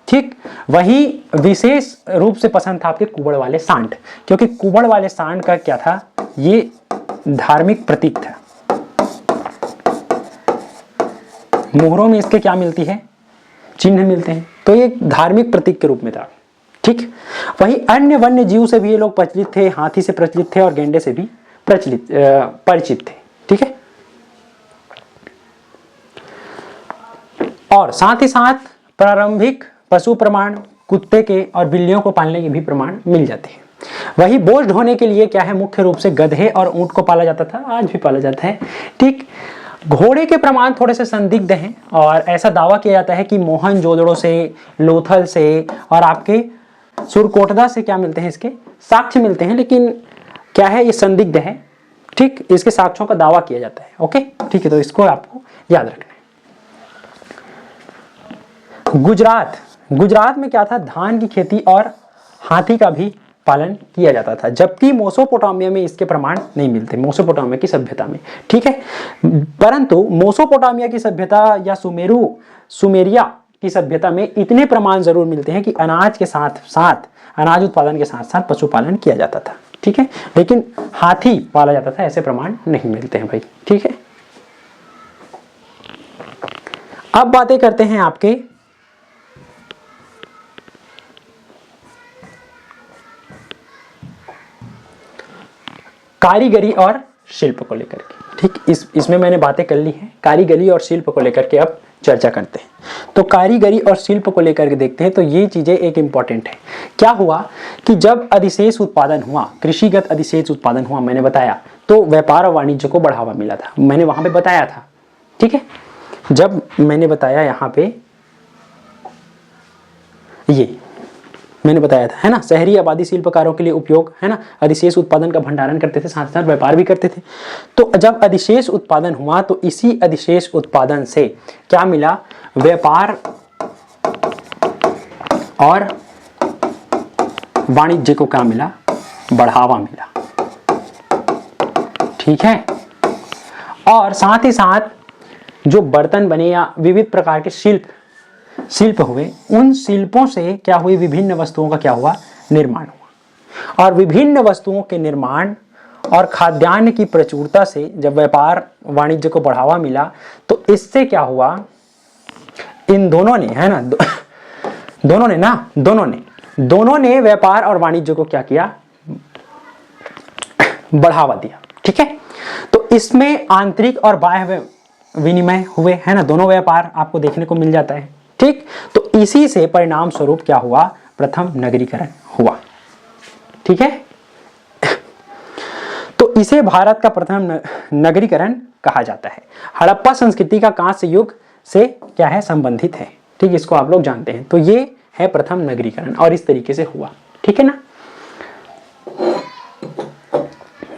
[SPEAKER 1] ठीक, वही विशेष रूप से पसंद था आपके कुबड़ वाले सांड, क्योंकि कुबड़ वाले सांड का क्या था, ये धार्मिक प्रतीक था। मोहरों में इसके क्या मिलती है, चिन्ह मिलते हैं, तो ये धार्मिक प्रतीक के रूप में था। ठीक, वही अन्य वन्य जीव से भी ये लोग प्रचलित थे, हाथी से प्रचलित थे और गेंडे से भी परिचित थे। ठीक है, और साथ ही साथ प्रारंभिक पशु प्रमाण कुत्ते के और बिल्लियों को पालने के भी प्रमाण मिल जाते हैं। वही बोझ ढोने के लिए क्या है, मुख्य रूप से गधे और ऊंट को पाला जाता था, आज भी पाला जाता है। ठीक, घोड़े के प्रमाण थोड़े से संदिग्ध हैं, और ऐसा दावा किया जाता है कि मोहनजोदड़ो से, लोथल से और आपके सुरकोटदा से क्या मिलते हैं, इसके साक्ष्य मिलते हैं, लेकिन क्या है, ये संदिग्ध है। ठीक, इसके साक्ष्यों का दावा किया जाता है। ओके, ठीक है, तो इसको आपको याद रखना है। गुजरात में क्या था, धान की खेती और हाथी का भी पालन किया जाता था, जबकि मेसोपोटामिया में इसके प्रमाण नहीं मिलते, मेसोपोटामिया की सभ्यता में। ठीक है, परंतु मेसोपोटामिया की सभ्यता या सुमेरिया की सभ्यता में इतने प्रमाण जरूर मिलते हैं कि अनाज के साथ साथ, अनाज उत्पादन के साथ साथ पशुपालन किया जाता था। ठीक है, लेकिन हाथी पाला जाता था, ऐसे प्रमाण नहीं मिलते हैं भाई। ठीक है, अब बातें करते हैं आपके कारीगरी और शिल्प को लेकर के। ठीक, इसमें मैंने बातें कर ली हैं, कारीगरी और शिल्प को लेकर के अब चर्चा करते हैं। तो कारीगरी और शिल्प को लेकर के देखते हैं, तो ये चीजें एक इंपॉर्टेंट है। क्या हुआ कि जब अधिशेष उत्पादन हुआ, कृषिगत अधिशेष उत्पादन हुआ, मैंने बताया, तो व्यापार और वाणिज्य को बढ़ावा मिला था, मैंने वहां पे बताया था। ठीक है, जब मैंने बताया यहां पे, ये मैंने बताया था, है ना, शहरी आबादी शिल्पकारों के लिए उपयोग, है ना, अधिशेष उत्पादन का भंडारण करते थे, साथ साथ व्यापार भी करते थे। तो जब अधिशेष उत्पादन हुआ तो इसी अधिशेष उत्पादन से क्या मिला, व्यापार और वाणिज्य को क्या मिला, बढ़ावा मिला। ठीक है, और साथ ही साथ जो बर्तन बने या विविध प्रकार के शिल्प हुए, उन शिल्पों से क्या हुई, विभिन्न वस्तुओं का क्या हुआ, निर्माण हुआ। और विभिन्न वस्तुओं के निर्माण और खाद्यान्न की प्रचुरता से जब व्यापार वाणिज्य को बढ़ावा मिला, तो इससे क्या हुआ, इन दोनों ने, है ना, दोनों ने व्यापार और वाणिज्य को क्या किया, बढ़ावा दिया। ठीक है, तो इसमें आंतरिक और बाह्य विनिमय हुए, है ना, दोनों व्यापार आपको देखने को मिल जाता है। ठीक, तो इसी से परिणाम स्वरूप क्या हुआ, प्रथम नगरीकरण हुआ। ठीक है, तो इसे भारत का प्रथम नगरीकरण कहा जाता है। हड़प्पा संस्कृति का कांस्य युग से क्या है, संबंधित है। ठीक, इसको आप लोग जानते हैं। तो ये है प्रथम नगरीकरण और इस तरीके से हुआ। ठीक है ना,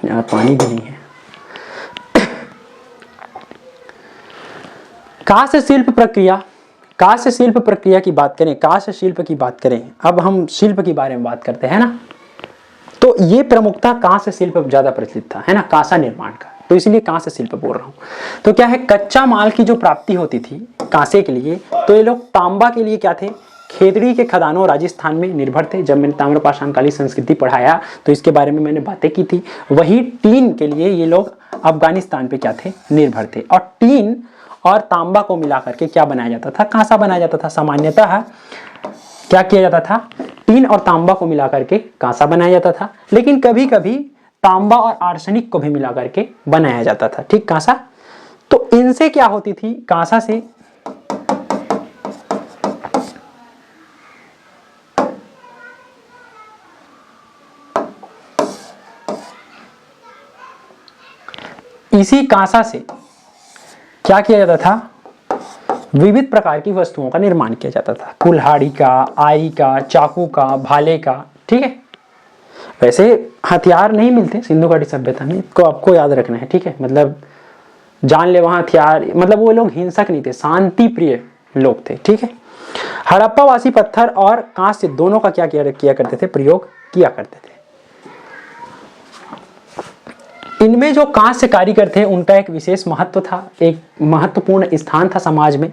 [SPEAKER 1] यार पानी भी नहीं है। कांस्य शिल्प प्रक्रिया की बात करें, कांस्य शिल्प की बात करें, अब हम शिल्प के बारे में बात करते हैं ना, तो ये प्रमुखता कांस्य शिल्प ज्यादा प्रचलित था, है ना, कांसा निर्माण का, तो इसलिए कांस्य शिल्प बोल रहा हूं। तो क्या है, कच्चा माल की जो प्राप्ति होती थी कांसे के लिए, तो ये लोग तांबा के लिए क्या थे, खेतड़ी के खदानों राजस्थान में निर्भर थे। जब मैंने ताम्रपाषाण कालीन संस्कृति पढ़ाया तो इसके बारे में मैंने बातें की थी। वही टीन के लिए ये लोग अफगानिस्तान पे क्या थे, निर्भर थे। और टीन और तांबा को मिलाकर के क्या बनाया जाता था, कांसा बनाया जाता था। सामान्यतः क्या किया जाता था, टीन और तांबा को मिलाकर के कांसा बनाया जाता था, लेकिन कभी कभी तांबा और आर्सेनिक को भी मिलाकर के बनाया जाता था। ठीक, कांसा। तो इनसे क्या होती थी, कांसा से इसी कांसा से क्या किया जाता था, विविध प्रकार की वस्तुओं का निर्माण किया जाता था। कुल्हाड़ी का, आरी का, चाकू का, भाले का। ठीक है, वैसे हथियार नहीं मिलते सिंधु घाटी सभ्यता में, इसको आपको याद रखना है। ठीक है, मतलब जान ले वहां हथियार, मतलब वो लोग हिंसक नहीं थे, शांति प्रिय लोग थे। ठीक है, हड़प्पा वासी पत्थर और कांस्य दोनों का क्या किया करते थे, प्रयोग किया करते थे। इनमें जो कांस्य कारीगर थे उनका एक विशेष महत्व था, एक महत्वपूर्ण स्थान था समाज में।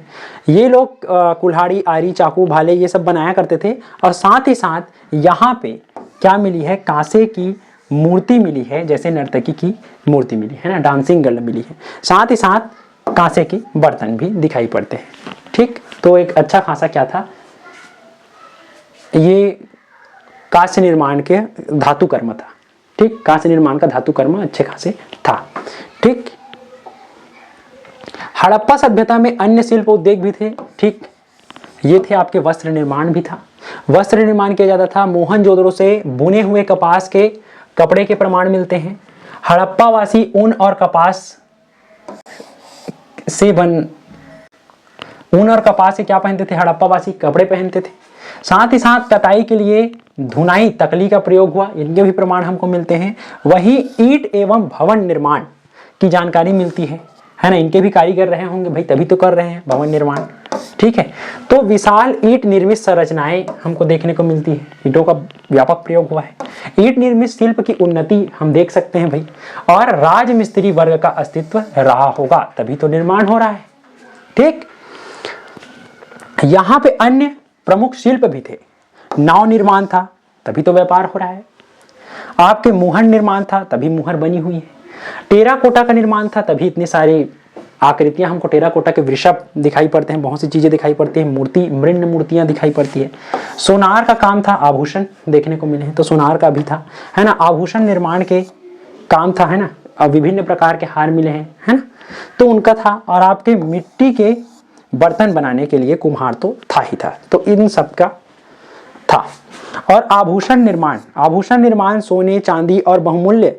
[SPEAKER 1] ये लोग कुल्हाड़ी, आरी, चाकू, भाले ये सब बनाया करते थे। और साथ ही साथ यहाँ पे क्या मिली है, कांसे की मूर्ति मिली है, जैसे नर्तकी की मूर्ति मिली है ना, डांसिंग गर्ल मिली है। साथ ही साथ कांसे के बर्तन भी दिखाई पड़ते हैं। ठीक, तो एक अच्छा खासा क्या था, ये कांस्य निर्माण के धातु कर्म था। ठीक, कांस्य निर्माण का धातु कर्म अच्छे खासे था। ठीक, हड़प्पा सभ्यता में अन्य शिल्प उद्योग भी थे। ठीक, ये थे आपके वस्त्र निर्माण भी था, वस्त्र निर्माण किया जाता था। मोहनजोदड़ो से बुने हुए कपास के कपड़े के प्रमाण मिलते हैं। हड़प्पा वासी ऊन और कपास से क्या पहनते थे, हड़प्पा वासी कपड़े पहनते थे। साथ ही साथ कताई के लिए धुनाई तकली का प्रयोग हुआ, इनके भी प्रमाण हमको मिलते हैं। वही ईंट एवं भवन निर्माण की जानकारी मिलती है ना, इनके भी कारीगर रहे होंगे भाई, तभी तो कर रहे हैं भवन निर्माण। ठीक है, तो विशाल ईंट निर्मित संरचनाएं हमको देखने को मिलती है, ईंटों का व्यापक प्रयोग हुआ है। ईंट निर्मित शिल्प की उन्नति हम देख सकते हैं भाई, और राजमिस्त्री वर्ग का अस्तित्व रहा होगा, तभी तो निर्माण हो रहा है। ठीक, यहां पे अन्य प्रमुख शिल्प भी थे, नाव निर्माण था, तभी तो व्यापार हो रहा है। आपके मुहर निर्माण था, तभी मुहर बनी हुई है। टेराकोटा का निर्माण था, तभी इतनी सारी आकृतियां हमको टेराकोटा के वृषभ दिखाई पड़ते हैं, बहुत सी चीजें दिखाई पड़ती हैं, मूर्ति मृण मूर्तियां दिखाई पड़ती है। सोनार का काम था, आभूषण देखने को मिले हैं, तो सोनार का भी था, है ना, आभूषण निर्माण के काम था, है ना, अब विभिन्न प्रकार के हार मिले हैं, है ना, तो उनका था। और आपके मिट्टी के बर्तन बनाने के लिए कुम्हार तो था ही था, तो इन सब का था। और आभूषण निर्माण सोने चांदी और बहुमूल्य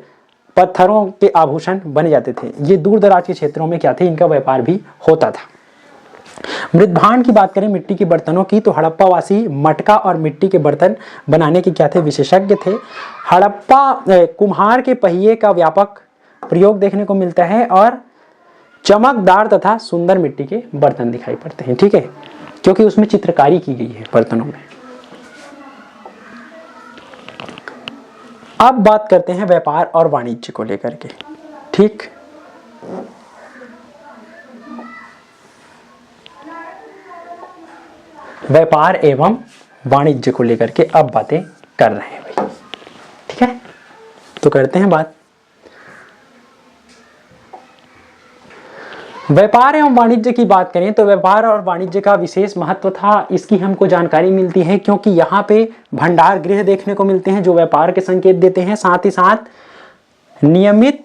[SPEAKER 1] पत्थरों के आभूषण बने जाते थे। ये दूर दराज के क्षेत्रों में क्या थे, इनका व्यापार भी होता था। मृदभांड की बात करें, मिट्टी के बर्तनों की, तो हड़प्पावासी मटका और मिट्टी के बर्तन बनाने के क्या थे, विशेषज्ञ थे। हड़प्पा कुम्हार के पहिए का व्यापक प्रयोग देखने को मिलता है, और चमकदार तथा सुंदर मिट्टी के बर्तन दिखाई पड़ते हैं। ठीक है, क्योंकि उसमें चित्रकारी की गई है बर्तनों में। अब बात करते हैं व्यापार और वाणिज्य को लेकर के। ठीक, व्यापार एवं वाणिज्य को लेकर के अब बातें कर रहे हैं भाई। ठीक है, तो करते हैं बात। व्यापार एवं वाणिज्य की बात करें तो व्यापार और वाणिज्य का विशेष महत्व था, इसकी हमको जानकारी मिलती है, क्योंकि यहाँ पे भंडार गृह देखने को मिलते हैं जो व्यापार के संकेत देते हैं। साथ ही साथ नियमित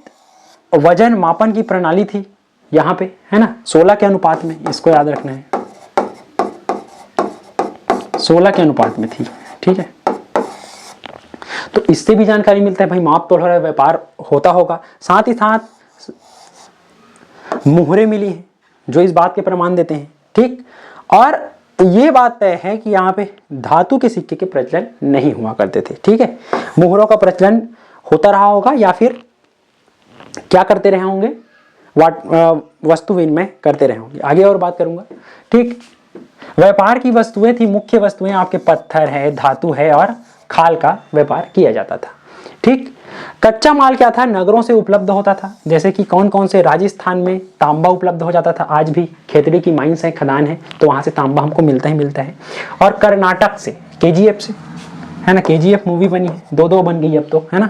[SPEAKER 1] वजन मापन की प्रणाली थी यहाँ पे, है ना, 16 के अनुपात में, इसको याद रखना है, 16 के अनुपात में थी। ठीक है, तो इससे भी जानकारी मिलता है भाई माप तोल हो रहा है, व्यापार होता होगा। साथ ही साथ मुहरें मिली हैं जो इस बात के प्रमाण देते हैं। ठीक, और ये बात तय है कि यहाँ पे धातु के सिक्के के प्रचलन नहीं हुआ करते थे। ठीक है, मुहरों का प्रचलन होता रहा होगा, या फिर क्या करते रहे होंगे, वस्तु विनिमय करते रहे होंगे। आगे और बात करूंगा। ठीक, व्यापार की वस्तुएं थी, मुख्य वस्तुएं आपके पत्थर है, धातु है, और खाल का व्यापार किया जाता था। ठीक, कच्चा माल क्या था, नगरों से उपलब्ध होता था, जैसे कि कौन कौन से, राजस्थान में तांबा उपलब्ध हो जाता था, आज भी खेतड़ी की माइंस है, खदान है, तो वहां से तांबा हमको मिलता है। और कर्नाटक से, केजीएफ से, है ना, केजीएफ मूवी बनी है, दो बन गई अब तो, है ना,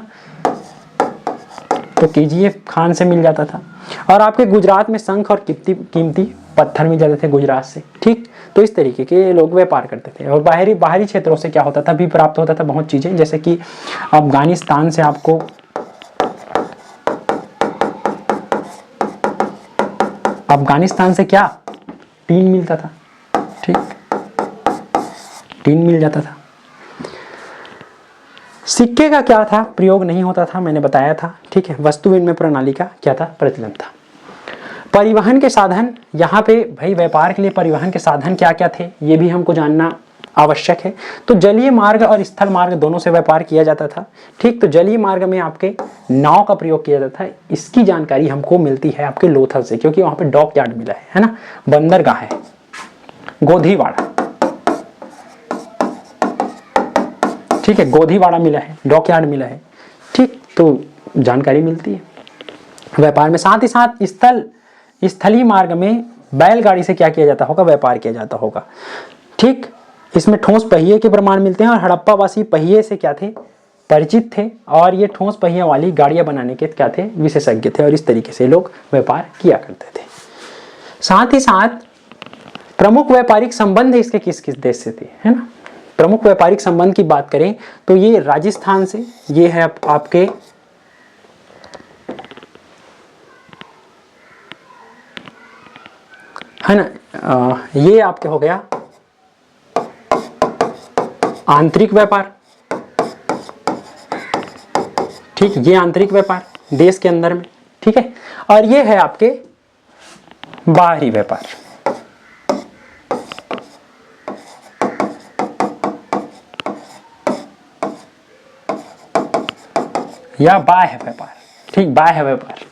[SPEAKER 1] तो केजीएफ खान से मिल जाता था। और आपके गुजरात में शंख और कीमती पत्थर मिल जाते थे गुजरात से। ठीक, तो इस तरीके के लोग व्यापार करते थे। और बाहरी क्षेत्रों से क्या होता था, भी प्राप्त होता था बहुत चीजें, जैसे कि अफगानिस्तान से आपको क्या, टीन मिलता था। ठीक, टीन मिल जाता था। सिक्के का क्या था, प्रयोग नहीं होता था, मैंने बताया था। ठीक है, वस्तु विनिमय प्रणाली का क्या था, प्रचलन था। परिवहन के साधन, यहाँ पे भाई व्यापार के लिए परिवहन के साधन क्या क्या थे, ये भी हमको जानना आवश्यक है। तो जलीय मार्ग और स्थल मार्ग दोनों से व्यापार किया जाता था। ठीक, तो जलीय मार्ग में आपके नाव का प्रयोग किया जाता है, इसकी जानकारी हमको मिलती है आपके लोथल से, क्योंकि वहां पे डॉक यार्ड मिला है ना, बंदरगाह है, गोधीवाड़ा। ठीक है, गोधीवाड़ा मिला है, डॉक यार्ड मिला है। ठीक, तो जानकारी मिलती है व्यापार में। साथ ही साथ स्थलीय मार्ग में बैलगाड़ी से क्या किया जाता होगा, व्यापार किया जाता होगा। ठीक, इसमें ठोस पहिए के प्रमाण मिलते हैं, और हड़प्पावासी पहिए से क्या थे, परिचित थे, और ये ठोस पहिया वाली गाड़ियां बनाने के क्या थे, विशेषज्ञ थे, और इस तरीके से लोग व्यापार किया करते थे। साथ ही साथ प्रमुख व्यापारिक संबंध इसके किस किस देश से थे, है ना। प्रमुख व्यापारिक संबंध की बात करें तो ये राजस्थान से, ये है आपके है ना, ये आपके हो गया आंतरिक व्यापार। ठीक, ये आंतरिक व्यापार देश के अंदर में। ठीक है, और ये है आपके बाहरी व्यापार। या बाह्य व्यापार, ठीक, बाह्य व्यापार।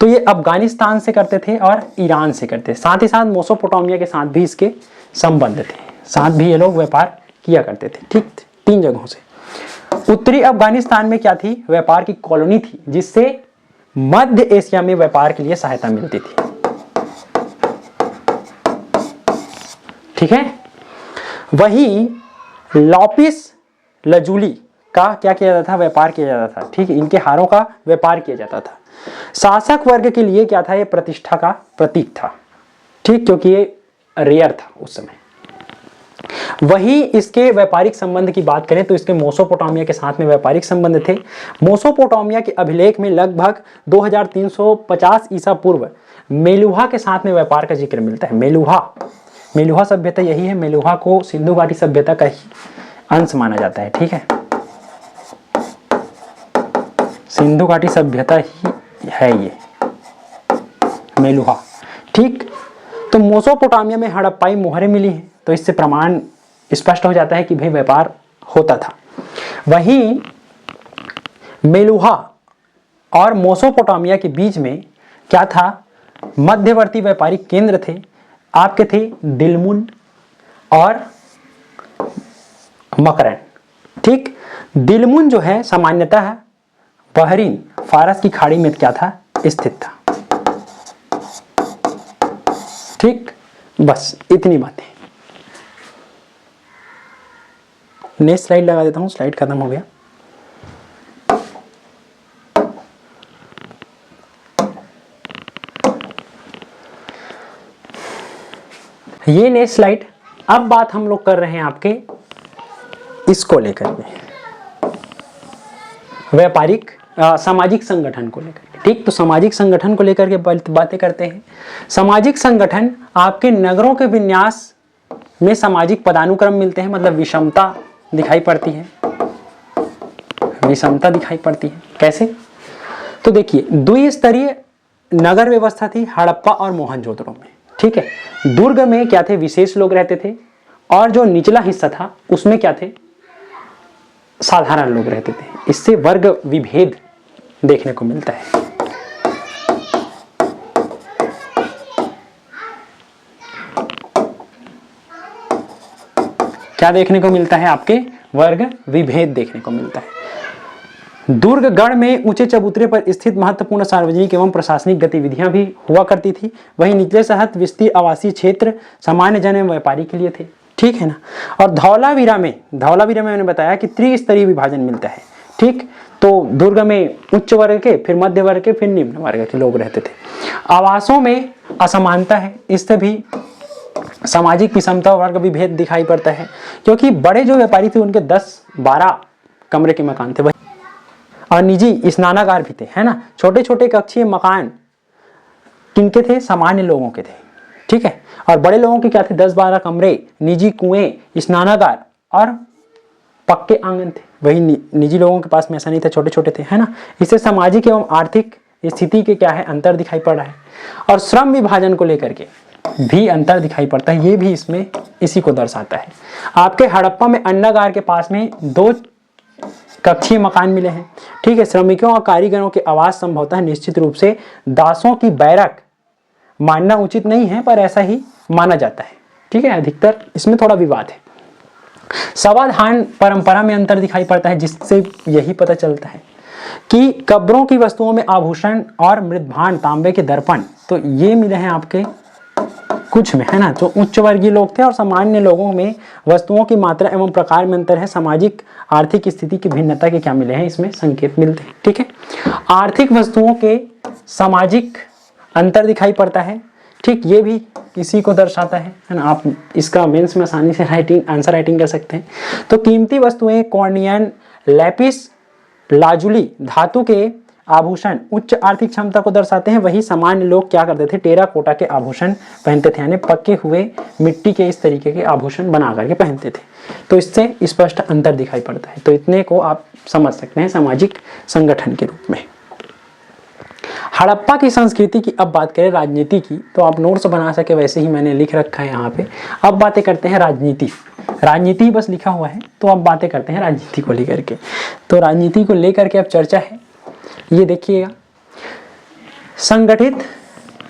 [SPEAKER 1] तो ये अफगानिस्तान से करते थे और ईरान से करते थे, साथ ही साथ मेसोपोटामिया के साथ भी इसके संबंध थे, साथ भी ये लोग व्यापार किया करते थे, ठीक, 3 जगहों से। उत्तरी अफगानिस्तान में क्या थी, व्यापार की कॉलोनी थी, जिससे मध्य एशिया में व्यापार के लिए सहायता मिलती थी, ठीक है। वहीं लॉपिस लजूली का क्या किया जाता था, व्यापार किया जाता था, ठीक है, इनके हारों का व्यापार किया जाता था। शासक वर्ग के लिए क्या था, ये प्रतिष्ठा का प्रतीक था, ठीक, क्योंकि ये रेयर था उस समय। वहीं इसके व्यापारिक संबंध की बात करें तो इसके मेसोपोटामिया के साथ में व्यापारिक संबंध थे। मेसोपोटामिया के अभिलेख में लगभग 2350 ईसा पूर्व मेलुहा के साथ में व्यापार का जिक्र मिलता है। मेलुहा सभ्यता यही है, मेलुहा को सिंधु घाटी सभ्यता का ही अंश माना जाता है, ठीक है, सिंधु घाटी सभ्यता ही है ये मेलुहा, ठीक। तो मेसोपोटामिया में हड़प्पाई मोहरें मिली हैं, तो इससे प्रमाण स्पष्ट हो जाता है कि भाई व्यापार होता था। वहीं मेलुहा और मेसोपोटामिया के बीच में क्या था, मध्यवर्ती व्यापारिक केंद्र थे, आपके थे दिलमुन और मकरन, ठीक। दिलमुन जो है सामान्यतः बहरीन फारस की खाड़ी में क्या था, स्थित था, ठीक। बस इतनी बातें। नेक्स्ट स्लाइड लगा देता हूं, स्लाइड खत्म हो गया। ये नेक्स्ट स्लाइड, अब बात हम लोग कर रहे हैं आपके इसको लेकर के, व्यापारिक सामाजिक संगठन को लेकर, ठीक। तो सामाजिक संगठन को लेकर के बातें करते हैं। सामाजिक संगठन आपके नगरों के विन्यास में सामाजिक पदानुक्रम मिलते हैं, मतलब विषमता दिखाई पड़ती है, विषमता दिखाई पड़ती है। कैसे, तो देखिए, द्विस्तरीय नगर व्यवस्था थी हड़प्पा और मोहनजोदड़ो में, ठीक है। दुर्ग में क्या थे, विशेष लोग रहते थे, और जो निचला हिस्सा था उसमें क्या थे, साधारण लोग रहते थे। इससे वर्ग विभेद देखने को मिलता है। क्या देखने को मिलता है, आपके वर्ग विभेद देखने को मिलता है। दुर्गगढ़ में ऊंचे चबूतरे पर स्थित महत्वपूर्ण सार्वजनिक एवं प्रशासनिक गतिविधियां भी हुआ करती थी। वहीं निचले सहत विस्तृत आवासीय क्षेत्र सामान्य जन एवं व्यापारी के लिए थे, ठीक है ना। और धौलावीरा में मैंने बताया कि त्रिस्तरीय विभाजन मिलता है, ठीक। तो दुर्ग में उच्च वर्ग के, फिर मध्य वर्ग के, फिर निम्न वर्ग के लोग रहते थे। आवासों में असमानता है, इससे भी सामाजिक विषमता, वर्ग विभेद दिखाई पड़ता है, क्योंकि बड़े जो व्यापारी थे उनके 10-12 कमरे के मकान थे, और निजी स्नानागार भी थे, है ना। छोटे छोटे कक्षीय मकान किनके थे, सामान्य लोगों के थे, ठीक है। और बड़े लोगों के क्या थे, 10-12 कमरे, निजी कुएं, स्नानागार और पक्के आंगन थे। वही निजी लोगों के पास में ऐसा नहीं था, छोटे छोटे थे, है ना। इससे सामाजिक एवं आर्थिक स्थिति के क्या है, अंतर दिखाई पड़ रहा है। और श्रम विभाजन को लेकर के भी अंतर दिखाई पड़ता है, ये भी इसमें इसी को दर्शाता है। आपके हड़प्पा में अन्नागार के पास में 2 कक्षीय मकान मिले हैं, ठीक है। श्रमिकों और कारीगरों के आवास संभवतः निश्चित रूप से दासों की बैरक मानना उचित नहीं है, पर ऐसा ही माना जाता है, ठीक है। अधिकतर इसमें थोड़ा विवाद है। समाधान परंपरा में अंतर दिखाई पड़ता है, जिससे यही पता चलता है कि कब्रों की वस्तुओं में आभूषण और मृदभांड, तांबे के दर्पण, तो ये मिले हैं आपके कुछ में, है ना। जो उच्च वर्गीय लोग थे और सामान्य लोगों में वस्तुओं की मात्रा एवं प्रकार में अंतर है। सामाजिक आर्थिक स्थिति की भिन्नता के क्या मिले हैं, इसमें संकेत मिलते हैं, ठीक है। आर्थिक वस्तुओं के सामाजिक अंतर दिखाई पड़ता है, ठीक, ये भी इसी को दर्शाता है ना। आप इसका मेंस में आसानी से आंसर राइटिंग कर सकते हैं। तो कीमती वस्तुएं कॉर्नियन, लैपिस लाजुली धातु के आभूषण उच्च आर्थिक क्षमता को दर्शाते हैं। वही सामान्य लोग क्या करते थे, टेराकोटा के आभूषण पहनते थे, यानी पक्के हुए मिट्टी के इस तरीके के आभूषण बना करके पहनते थे। तो इससे स्पष्ट अंतर दिखाई पड़ता है। तो इतने को आप समझ सकते हैं सामाजिक संगठन के रूप में। हड़प्पा की संस्कृति की अब बात करें, राजनीति की, तो आप नोट्स बना सके वैसे ही मैंने लिख रखा है यहाँ पे। अब बातें करते हैं राजनीति। राजनीति बस लिखा हुआ है, तो अब बातें करते हैं राजनीति को लेकर के। तो राजनीति को लेकर के अब चर्चा है, ये देखिएगा। संगठित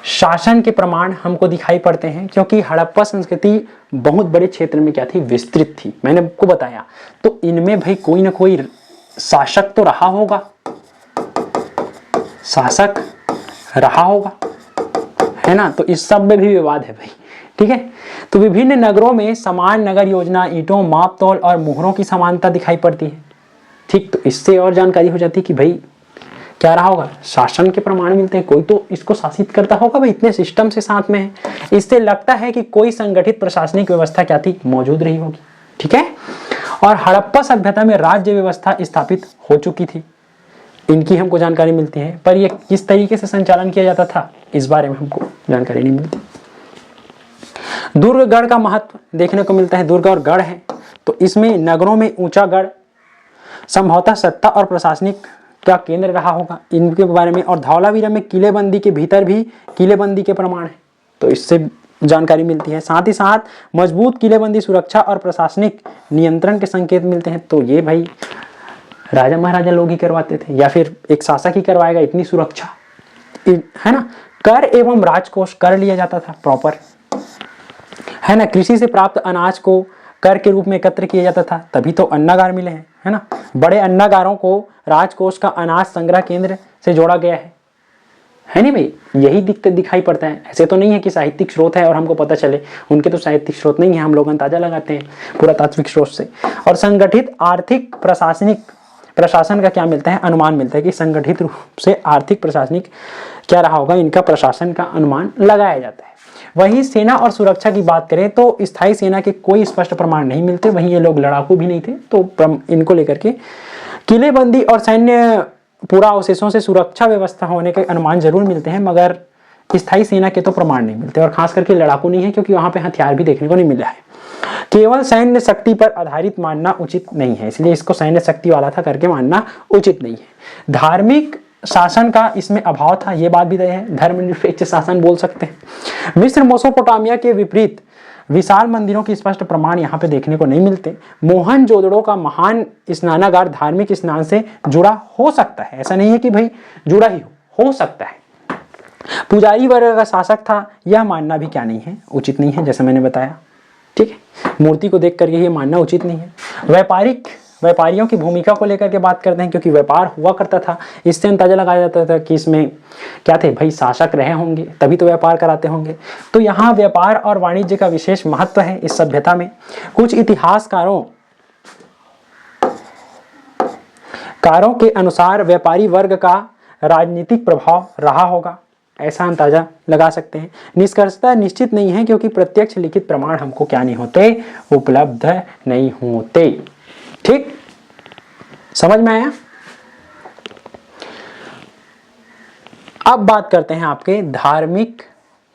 [SPEAKER 1] शासन के प्रमाण हमको दिखाई पड़ते हैं, क्योंकि हड़प्पा संस्कृति बहुत बड़े क्षेत्र में क्या थी, विस्तृत थी, मैंने आपको बताया। तो इनमें भाई कोई ना कोई शासक तो रहा होगा, शासक रहा होगा, है ना। तो इस सब में भी विवाद है भाई, ठीक है। तो विभिन्न नगरों में समान नगर योजना, ईंटों, माप तौल और मोहरों की समानता दिखाई पड़ती है, ठीक। तो इससे और जानकारी हो जाती है कि भाई क्या रहा होगा, शासन के प्रमाण मिलते हैं, कोई तो इसको शासित करता होगा भाई, इतने सिस्टम से साथ में है। इससे लगता है कि कोई संगठित प्रशासनिक व्यवस्था क्या थी, मौजूद रही होगी, ठीक है। और हड़प्पा सभ्यता में राज्य व्यवस्था स्थापित हो चुकी थी, इनकी हमको जानकारी मिलती है, पर यह किस तरीके से संचालन किया जाता था इस बारे में हमको जानकारी नहीं मिलती। दुर्ग गढ़ का महत्व देखने को मिलता है, दुर्ग और गढ़ है, तो इसमें नगरों में ऊंचा गढ़ संभवतः सत्ता और प्रशासनिक का केंद्र रहा होगा, इनके बारे में। और धौलावीरा में किलेबंदी के भीतर भी किलेबंदी के प्रमाण है, तो इससे जानकारी मिलती है। साथ ही साथ मजबूत किलेबंदी सुरक्षा और प्रशासनिक नियंत्रण के संकेत मिलते हैं। तो ये भाई राजा महाराजा लोग ही करवाते थे, या फिर एक शासक ही करवाएगा, इतनी सुरक्षा, है ना। कर एवं राजकोष कर लिया जाता था प्रॉपर, है ना। कृषि से प्राप्त अनाज को कर के रूप में एकत्र किया जाता था, तभी तो अन्नागार मिले हैं, है ना। बड़े अन्नागारों को राजकोष का अनाज संग्रह केंद्र से जोड़ा गया है नहीं भाई, यही दिक्कत दिखाई पड़ता है। ऐसे तो नहीं है कि साहित्यिक स्रोत है और हमको पता चले, उनके तो साहित्यिक स्रोत नहीं है, हम लोग अंदाजा लगाते हैं पुरातात्विक स्रोत से। और संगठित आर्थिक प्रशासनिक प्रशासन का क्या मिलता है, अनुमान मिलता है कि संगठित रूप से आर्थिक प्रशासनिक क्या रहा होगा, इनका प्रशासन का अनुमान लगाया जाता है। वहीं सेना और सुरक्षा की बात करें तो स्थायी सेना के कोई स्पष्ट प्रमाण नहीं मिलते, वहीं ये लोग लड़ाकू भी नहीं थे, तो इनको लेकर के किलेबंदी और सैन्य पूरा अवशेषों से सुरक्षा व्यवस्था होने के अनुमान जरूर मिलते हैं, मगर स्थायी सेना के तो प्रमाण नहीं मिलते, और खास करके लड़ाकू नहीं है, क्योंकि वहां पे हथियार भी देखने को नहीं मिला है। केवल सैन्य शक्ति पर आधारित मानना उचित नहीं है, इसलिए इसको सैन्य शक्ति वाला था करके मानना उचित नहीं है। धार्मिक शासन का इसमें अभाव था, यह बात भी तय है, धर्मनिरपेक्ष शासन बोल सकते हैं। मिस्र मेसोपोटामिया के विपरीत विशाल मंदिरों के स्पष्ट प्रमाण यहाँ पे देखने को नहीं मिलते। मोहनजोदड़ो का महान स्नानागार धार्मिक स्नान से जुड़ा हो सकता है, ऐसा नहीं है कि भाई जुड़ा ही हो सकता है। पुजारी वर्ग का शासक था, यह मानना भी क्या नहीं है, उचित नहीं है, जैसे मैंने बताया, ठीक है। मूर्ति को देख करके ये मानना उचित नहीं है। व्यापारियों की भूमिका को लेकर के बात करते हैं, क्योंकि व्यापार हुआ करता था, इससे अंदाजा लगाया जाता था कि इसमें क्या थे भाई, शासक रहे होंगे तभी तो व्यापार कराते होंगे। तो यहाँ व्यापार और वाणिज्य का विशेष महत्व है इस सभ्यता में। कुछ इतिहासकारों के अनुसार व्यापारी वर्ग का राजनीतिक प्रभाव रहा होगा, ऐसा अंदाजा लगा सकते हैं। निष्कर्षतः निश्चित नहीं है, क्योंकि प्रत्यक्ष लिखित प्रमाण हमको क्या नहीं होते, उपलब्ध नहीं होते, ठीक। समझ में आया। अब बात करते हैं आपके धार्मिक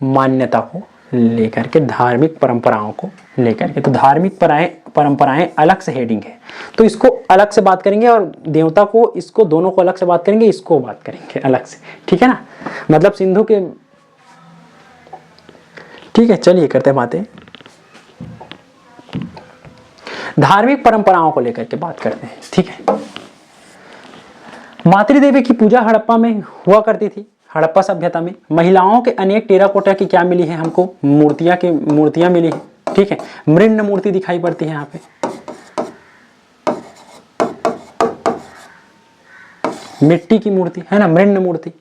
[SPEAKER 1] मान्यता को लेकर के, धार्मिक परंपराओं को लेकर के। तो धार्मिक परंपराएं अलग से हेडिंग है, तो इसको अलग से बात करेंगे, और देवता को, इसको दोनों को अलग से बात करेंगे, इसको बात करेंगे अलग से, ठीक है ना। मतलब सिंधु के, ठीक है, चलिए करते हैं बातें। धार्मिक परंपराओं को लेकर के बात करते हैं, ठीक है। मातृदेवी की पूजा हड़प्पा में हुआ करती थी, हड़प्पा सभ्यता में। महिलाओं के अनेक टेराकोटा की क्या मिली है हमको, मूर्तियां मिली है, ठीक है। मृण्मय मूर्ति दिखाई पड़ती है यहाँ पे, मिट्टी की मूर्ति, है ना, मृण्मय मूर्ति।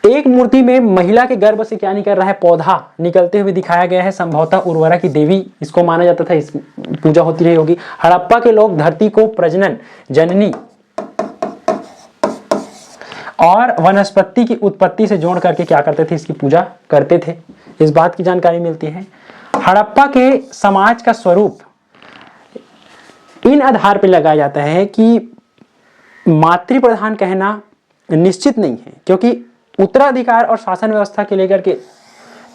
[SPEAKER 1] एक मूर्ति में महिला के गर्भ से क्या निकल रहा है, पौधा निकलते हुए दिखाया गया है, संभवतः उर्वरा की देवी इसको माना जाता था, इस पूजा होती रही होगी। हड़प्पा के लोग धरती को प्रजनन, जननी और वनस्पति की उत्पत्ति से जोड़ करके क्या करते थे, इसकी पूजा करते थे, इस बात की जानकारी मिलती है। हड़प्पा के समाज का स्वरूप इन आधार पर लगाया जाता है कि मातृ प्रधान कहना निश्चित नहीं है, क्योंकि उत्तराधिकार और शासन व्यवस्था के लेकर के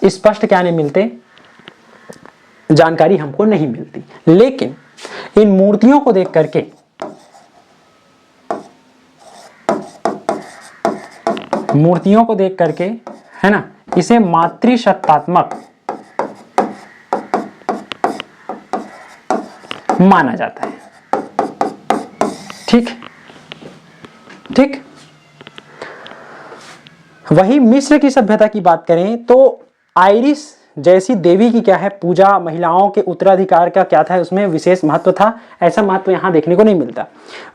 [SPEAKER 1] स्पष्ट क्या नहीं मिलते, जानकारी हमको नहीं मिलती। लेकिन इन मूर्तियों को देख करके है ना, इसे मातृसत्तात्मक माना जाता है। ठीक ठीक। वही मिस्र की सभ्यता की बात करें तो आइरिस जैसी देवी की क्या है पूजा, महिलाओं के उत्तराधिकार का क्या था, उसमें विशेष महत्व था। ऐसा महत्व यहां देखने को नहीं मिलता।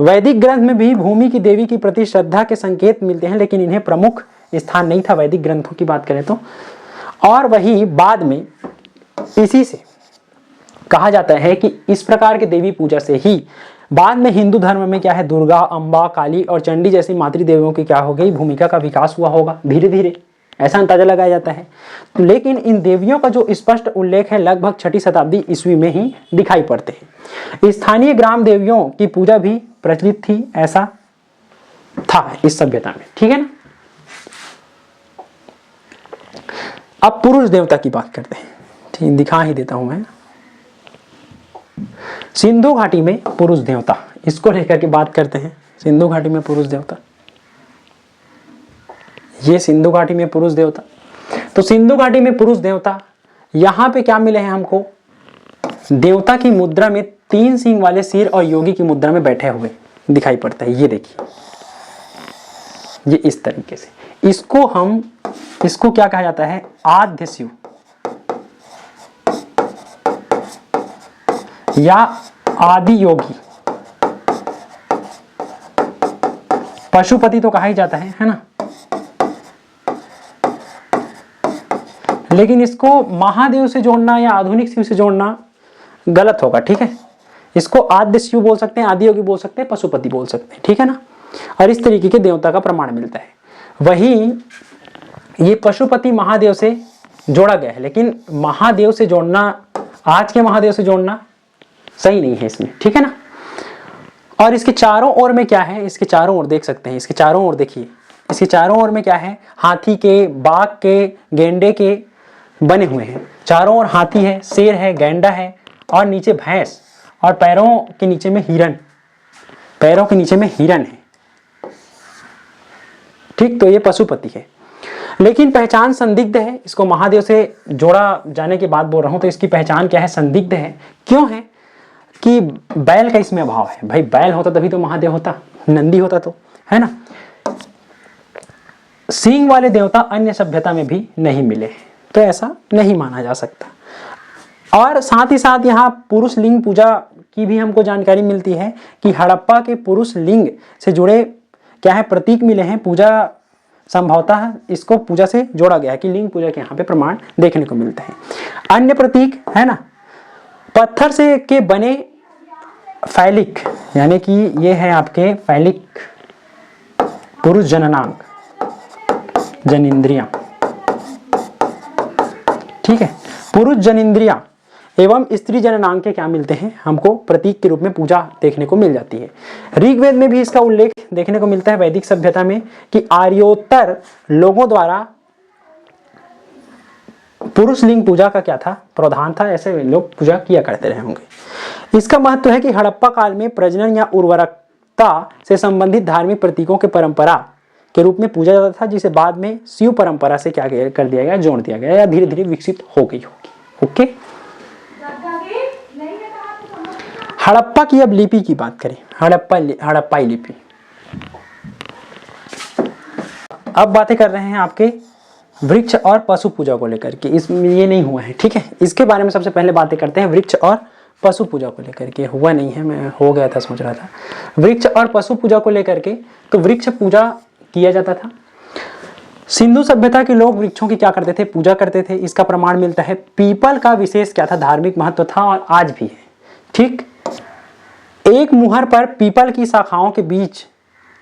[SPEAKER 1] वैदिक ग्रंथ में भी भूमि की देवी की प्रति श्रद्धा के संकेत मिलते हैं, लेकिन इन्हें प्रमुख स्थान नहीं था वैदिक ग्रंथों की बात करें तो। और वही बाद में इसी से कहा जाता है कि इस प्रकार के देवी पूजा से ही बाद में हिंदू धर्म में क्या है दुर्गा, अंबा, काली और चंडी जैसी मातृदेवियों की क्या हो गई भूमिका का विकास हुआ होगा धीरे धीरे, ऐसा अंदाजा लगाया जाता है। लेकिन इन देवियों का जो स्पष्ट उल्लेख है लगभग 6ठी शताब्दी ईस्वी में ही दिखाई पड़ते हैं। स्थानीय ग्राम देवियों की पूजा भी प्रचलित थी, ऐसा था इस सभ्यता में। ठीक है ना। अब पुरुष देवता की बात करते हैं। ठीक, दिखा ही देता हूं मैं। सिंधु घाटी में पुरुष देवता, इसको लेकर के बात करते हैं। सिंधु घाटी में पुरुष देवता, ये सिंधु घाटी में पुरुष देवता। तो सिंधु घाटी में पुरुष देवता, यहां पे क्या मिले हैं हमको, देवता की मुद्रा में 3 सींग वाले सिर और योगी की मुद्रा में बैठे हुए दिखाई पड़ता है। ये देखिए, ये इस तरीके से, इसको क्या कहा जाता है, आद्य शिव या आदि योगी। पशुपति तो कहा ही जाता है ना। लेकिन इसको महादेव से जोड़ना या आधुनिक शिव से जोड़ना गलत होगा। ठीक है, इसको आद्य शिव बोल सकते हैं, आदि योगी बोल सकते हैं, पशुपति बोल सकते हैं। ठीक है ना। और इस तरीके के देवता का प्रमाण मिलता है। वही ये पशुपति महादेव से जोड़ा गया है, लेकिन महादेव से जोड़ना, आज के महादेव से जोड़ना सही नहीं है इसमें। ठीक है ना। और इसके चारों ओर में क्या है, इसके चारों ओर देख सकते हैं, इसके चारों ओर देखिए, इसके चारों ओर में क्या है, हाथी के, बाघ के, गेंडे के बने हुए हैं। चारों ओर हाथी है, शेर है, गेंडा है और नीचे भैंस, और पैरों के नीचे में हिरन, पैरों के नीचे में हिरन है। ठीक, तो ये पशुपति है। लेकिन पहचान संदिग्ध है, इसको महादेव से जोड़ा जाने के बाद बोल रहा हूं तो इसकी पहचान क्या है, संदिग्ध है। क्यों है कि बैल का इसमें अभाव है। भाई बैल होता तभी तो महादेव होता, नंदी होता तो, है ना। सींग वाले देवता अन्य सभ्यता में भी नहीं मिले, तो ऐसा नहीं माना जा सकता। और साथ ही साथ यहाँ पुरुष लिंग पूजा की भी हमको जानकारी मिलती है कि हड़प्पा के पुरुष लिंग से जुड़े क्या है प्रतीक मिले हैं। पूजा संभवतः इसको पूजा से जोड़ा गया है कि लिंग पूजा के यहाँ पे प्रमाण देखने को मिलते हैं। अन्य प्रतीक है ना, पत्थर से के बने फैलिक, यानी कि ये है आपके फैलिक पुरुष जननांग, जनिंद्रियां। ठीक है, पुरुष जनिंद्रियां एवं स्त्री जननांग के क्या मिलते हैं, हमको प्रतीक के रूप में पूजा देखने को मिल जाती है। ऋग्वेद में भी इसका उल्लेख देखने को मिलता है वैदिक सभ्यता में कि आर्योत्तर लोगों द्वारा पुरुष लिंग पूजा का क्या था, प्रधान था। ऐसे लोग पूजा किया करते रहे होंगे। इसका महत्व है कि हड़प्पा काल में प्रजनन या उर्वरकता से संबंधित धार्मिक प्रतीकों के परंपरा के रूप में पूजा जाता था, जिसे बाद में शिव परंपरा से क्या कर दिया गया, जोड़ दिया गया या धीरे धीरे विकसित हो गई होगी। ओके, हड़प्पा की अब लिपि की बात करें, हड़प्पाई लिपि। अब बातें कर रहे हैं आपके वृक्ष और पशु पूजा को लेकर के, इसमें ये नहीं हुआ है। ठीक है, इसके बारे में सबसे पहले बातें करते हैं वृक्ष और पशु पूजा को लेकर के। हुआ नहीं है, मैं हो गया था सोच रहा था। वृक्ष और पशु पूजा को लेकर के, तो वृक्ष पूजा किया जाता था। सिंधु सभ्यता के लोग वृक्षों की क्या करते थे, पूजा करते थे। इसका प्रमाण मिलता है पीपल का विशेष क्या था, धार्मिक महत्व था और आज भी है। ठीक, एक मुहर पर पीपल की शाखाओं के बीच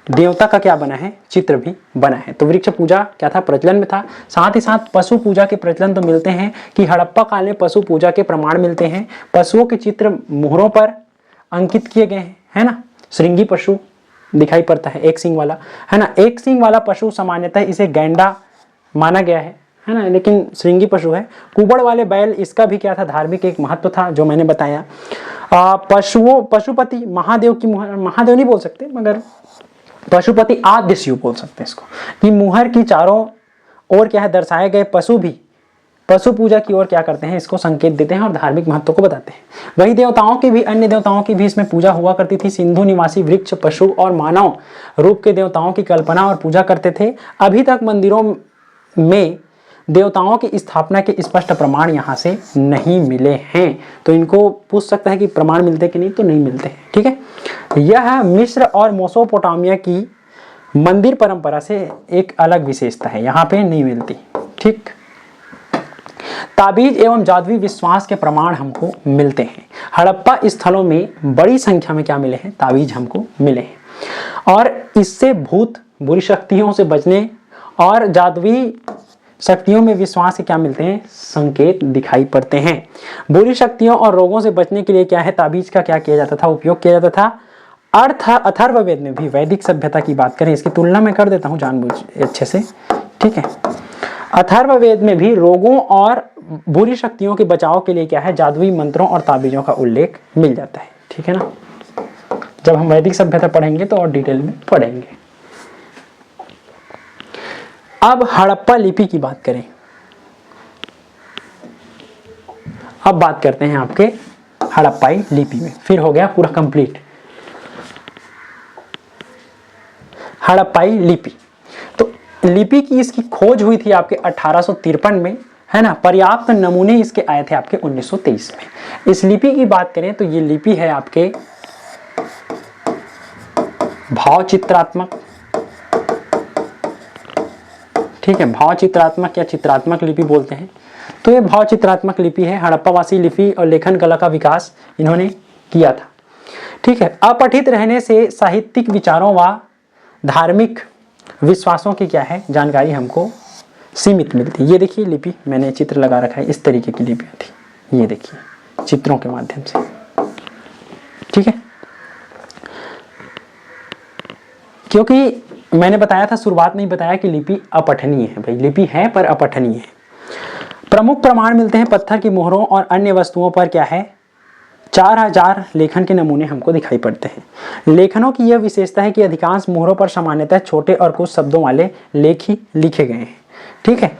[SPEAKER 1] देवता का क्या बना है, चित्र भी बना है। तो वृक्ष पूजा क्या था, प्रचलन में था। साथ ही साथ पशु पूजा के प्रचलन तो मिलते हैं कि हड़प्पा काल में पशु पूजा के प्रमाण मिलते हैं। पशुओं के चित्र मुहरों पर अंकित किए गए हैं, है ना। श्रृंगी पशु दिखाई पड़ता है, एक सींग वाला, है ना। एक सींग वाला पशु सामान्यतः इसे गैंडा माना गया है ना, लेकिन श्रृंगी पशु है। कुबड़ वाले बैल, इसका भी क्या था, धार्मिक एक महत्व था जो मैंने बताया। पशुपति महादेव की मुहर, महादेव नहीं बोल सकते मगर पशुपति आद्य शिव बोल सकते हैं इसको, कि मुहर की चारों ओर क्या है दर्शाए गए पशु भी पशु पूजा की ओर क्या करते हैं, इसको संकेत देते हैं और धार्मिक महत्व को बताते हैं। वही देवताओं की भी, अन्य देवताओं की भी इसमें पूजा हुआ करती थी। सिंधु निवासी वृक्ष, पशु और मानव रूप के देवताओं की कल्पना और पूजा करते थे। अभी तक मंदिरों में देवताओं की स्थापना के स्पष्ट प्रमाण यहाँ से नहीं मिले हैं। तो इनको पूछ सकता है कि प्रमाण मिलते कि नहीं, तो नहीं मिलते हैं। ठीक है, यह मिस्र और मेसोपोटामिया की मंदिर परंपरा से एक अलग विशेषता है, यहाँ पे नहीं मिलती। ठीक, ताबीज एवं जादुई विश्वास के प्रमाण हमको मिलते हैं। हड़प्पा स्थलों में बड़ी संख्या में क्या मिले हैं, ताबीज हमको मिले हैं। और इससे भूत, बुरी शक्तियों से बचने और जादुई शक्तियों में विश्वास के क्या मिलते हैं, संकेत दिखाई पड़ते हैं। बुरी शक्तियों और रोगों से बचने के लिए क्या है, ताबीज का क्या किया जाता था, उपयोग किया जाता था। अथर्ववेद में भी, वैदिक सभ्यता की बात करें, इसकी तुलना मैं कर देता हूं जानबूझ अच्छे से। ठीक है, अथर्ववेद में भी रोगों और बुरी शक्तियों के बचाव के लिए क्या है, जादुई मंत्रों और ताबीजों का उल्लेख मिल जाता है। ठीक है ना, जब हम वैदिक सभ्यता पढ़ेंगे तो और डिटेल में पढ़ेंगे। अब हड़प्पा लिपि की बात करें। अब बात करते हैं आपके हड़प्पाई लिपि में, फिर हो गया पूरा कंप्लीट। हड़प्पाई लिपि, तो लिपि की इसकी खोज हुई थी आपके 1853 में, है ना। पर्याप्त नमूने इसके आए थे आपके 1923 में। इस लिपि की बात करें तो ये लिपि है आपके भावचित्रात्मक, ठीक है, भावचित्रात्मक या चित्रात्मक लिपि बोलते हैं। तो ये भावचित्रात्मक लिपि है। हड़प्पावासी लिपि और लेखन कला का विकास इन्होंने किया था। ठीक है, अपठित रहने से साहित्यिक विचारों व धार्मिक विश्वासों की क्या है, जानकारी हमको सीमित मिलती है। ये देखिए लिपि, मैंने चित्र लगा रखा है, इस तरीके की लिपि थी, ये देखिए चित्रों के माध्यम से। ठीक है, क्योंकि मैंने बताया था, शुरुआत में ही बताया कि लिपि अपठनीय है। भाई लिपि है पर अपठनीय है। प्रमुख प्रमाण मिलते हैं पत्थर की मोहरों और अन्य वस्तुओं पर क्या है, 4000 लेखन के नमूने हमको दिखाई पड़ते हैं। लेखनों की यह विशेषता है कि अधिकांश मोहरों पर सामान्यतः छोटे और कुछ शब्दों वाले लेख ही लिखे गए हैं। ठीक है,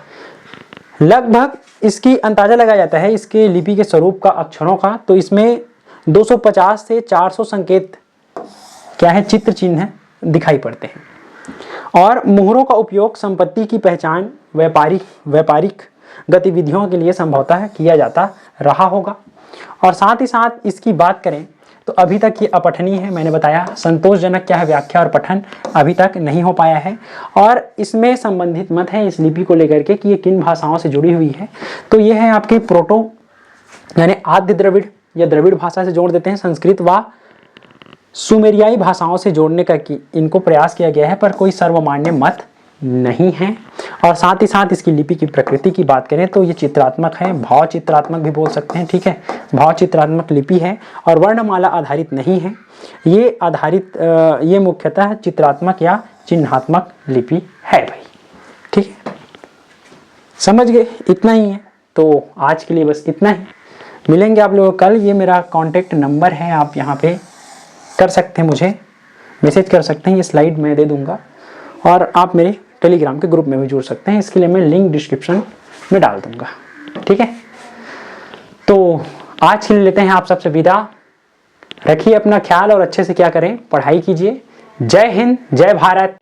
[SPEAKER 1] लगभग इसकी अंदाजा लगाया जाता है इसके लिपि के स्वरूप का, अक्षरों का। तो इसमें 250 से 400 संकेत क्या है, चित्र चिन्ह दिखाई पड़ते हैं। और मोहरों का उपयोग संपत्ति की पहचान, व्यापारिक गतिविधियों के लिए संभवतः किया जाता रहा होगा। और साथ ही साथ इसकी बात करें तो अभी तक ये अपठनीय है। मैंने बताया संतोषजनक क्या है, व्याख्या और पठन अभी तक नहीं हो पाया है। और इसमें संबंधित मत है इस लिपि को लेकर के कि ये किन भाषाओं से जुड़ी हुई है। तो ये है आपके प्रोटो यानी आद्य द्रविड़ या द्रविड़ भाषा से जोड़ देते हैं, संस्कृत व सुमेरियाई भाषाओं से जोड़ने का कि इनको प्रयास किया गया है, पर कोई सर्वमान्य मत नहीं है। और साथ ही साथ इसकी लिपि की प्रकृति की बात करें तो ये चित्रात्मक है, भाव चित्रात्मक भी बोल सकते हैं। ठीक है, भाव चित्रात्मक लिपि है और वर्णमाला आधारित नहीं है। ये मुख्यतः चित्रात्मक या चिन्हात्मक लिपि है भाई। ठीक है, समझ गए, इतना ही है। तो आज के लिए बस इतना ही, मिलेंगे आप लोगों कल। ये मेरा कॉन्टेक्ट नंबर है, आप यहाँ पे कर सकते हैं, मुझे मैसेज कर सकते हैं, ये स्लाइड मैं दे दूंगा। और आप मेरे टेलीग्राम के ग्रुप में भी जुड़ सकते हैं, इसके लिए मैं लिंक डिस्क्रिप्शन में डाल दूंगा। ठीक है, तो आज के लिए लेते हैं आप सबसे विदा। रखिए अपना ख्याल और अच्छे से क्या करें, पढ़ाई कीजिए। जय हिंद, जय भारत।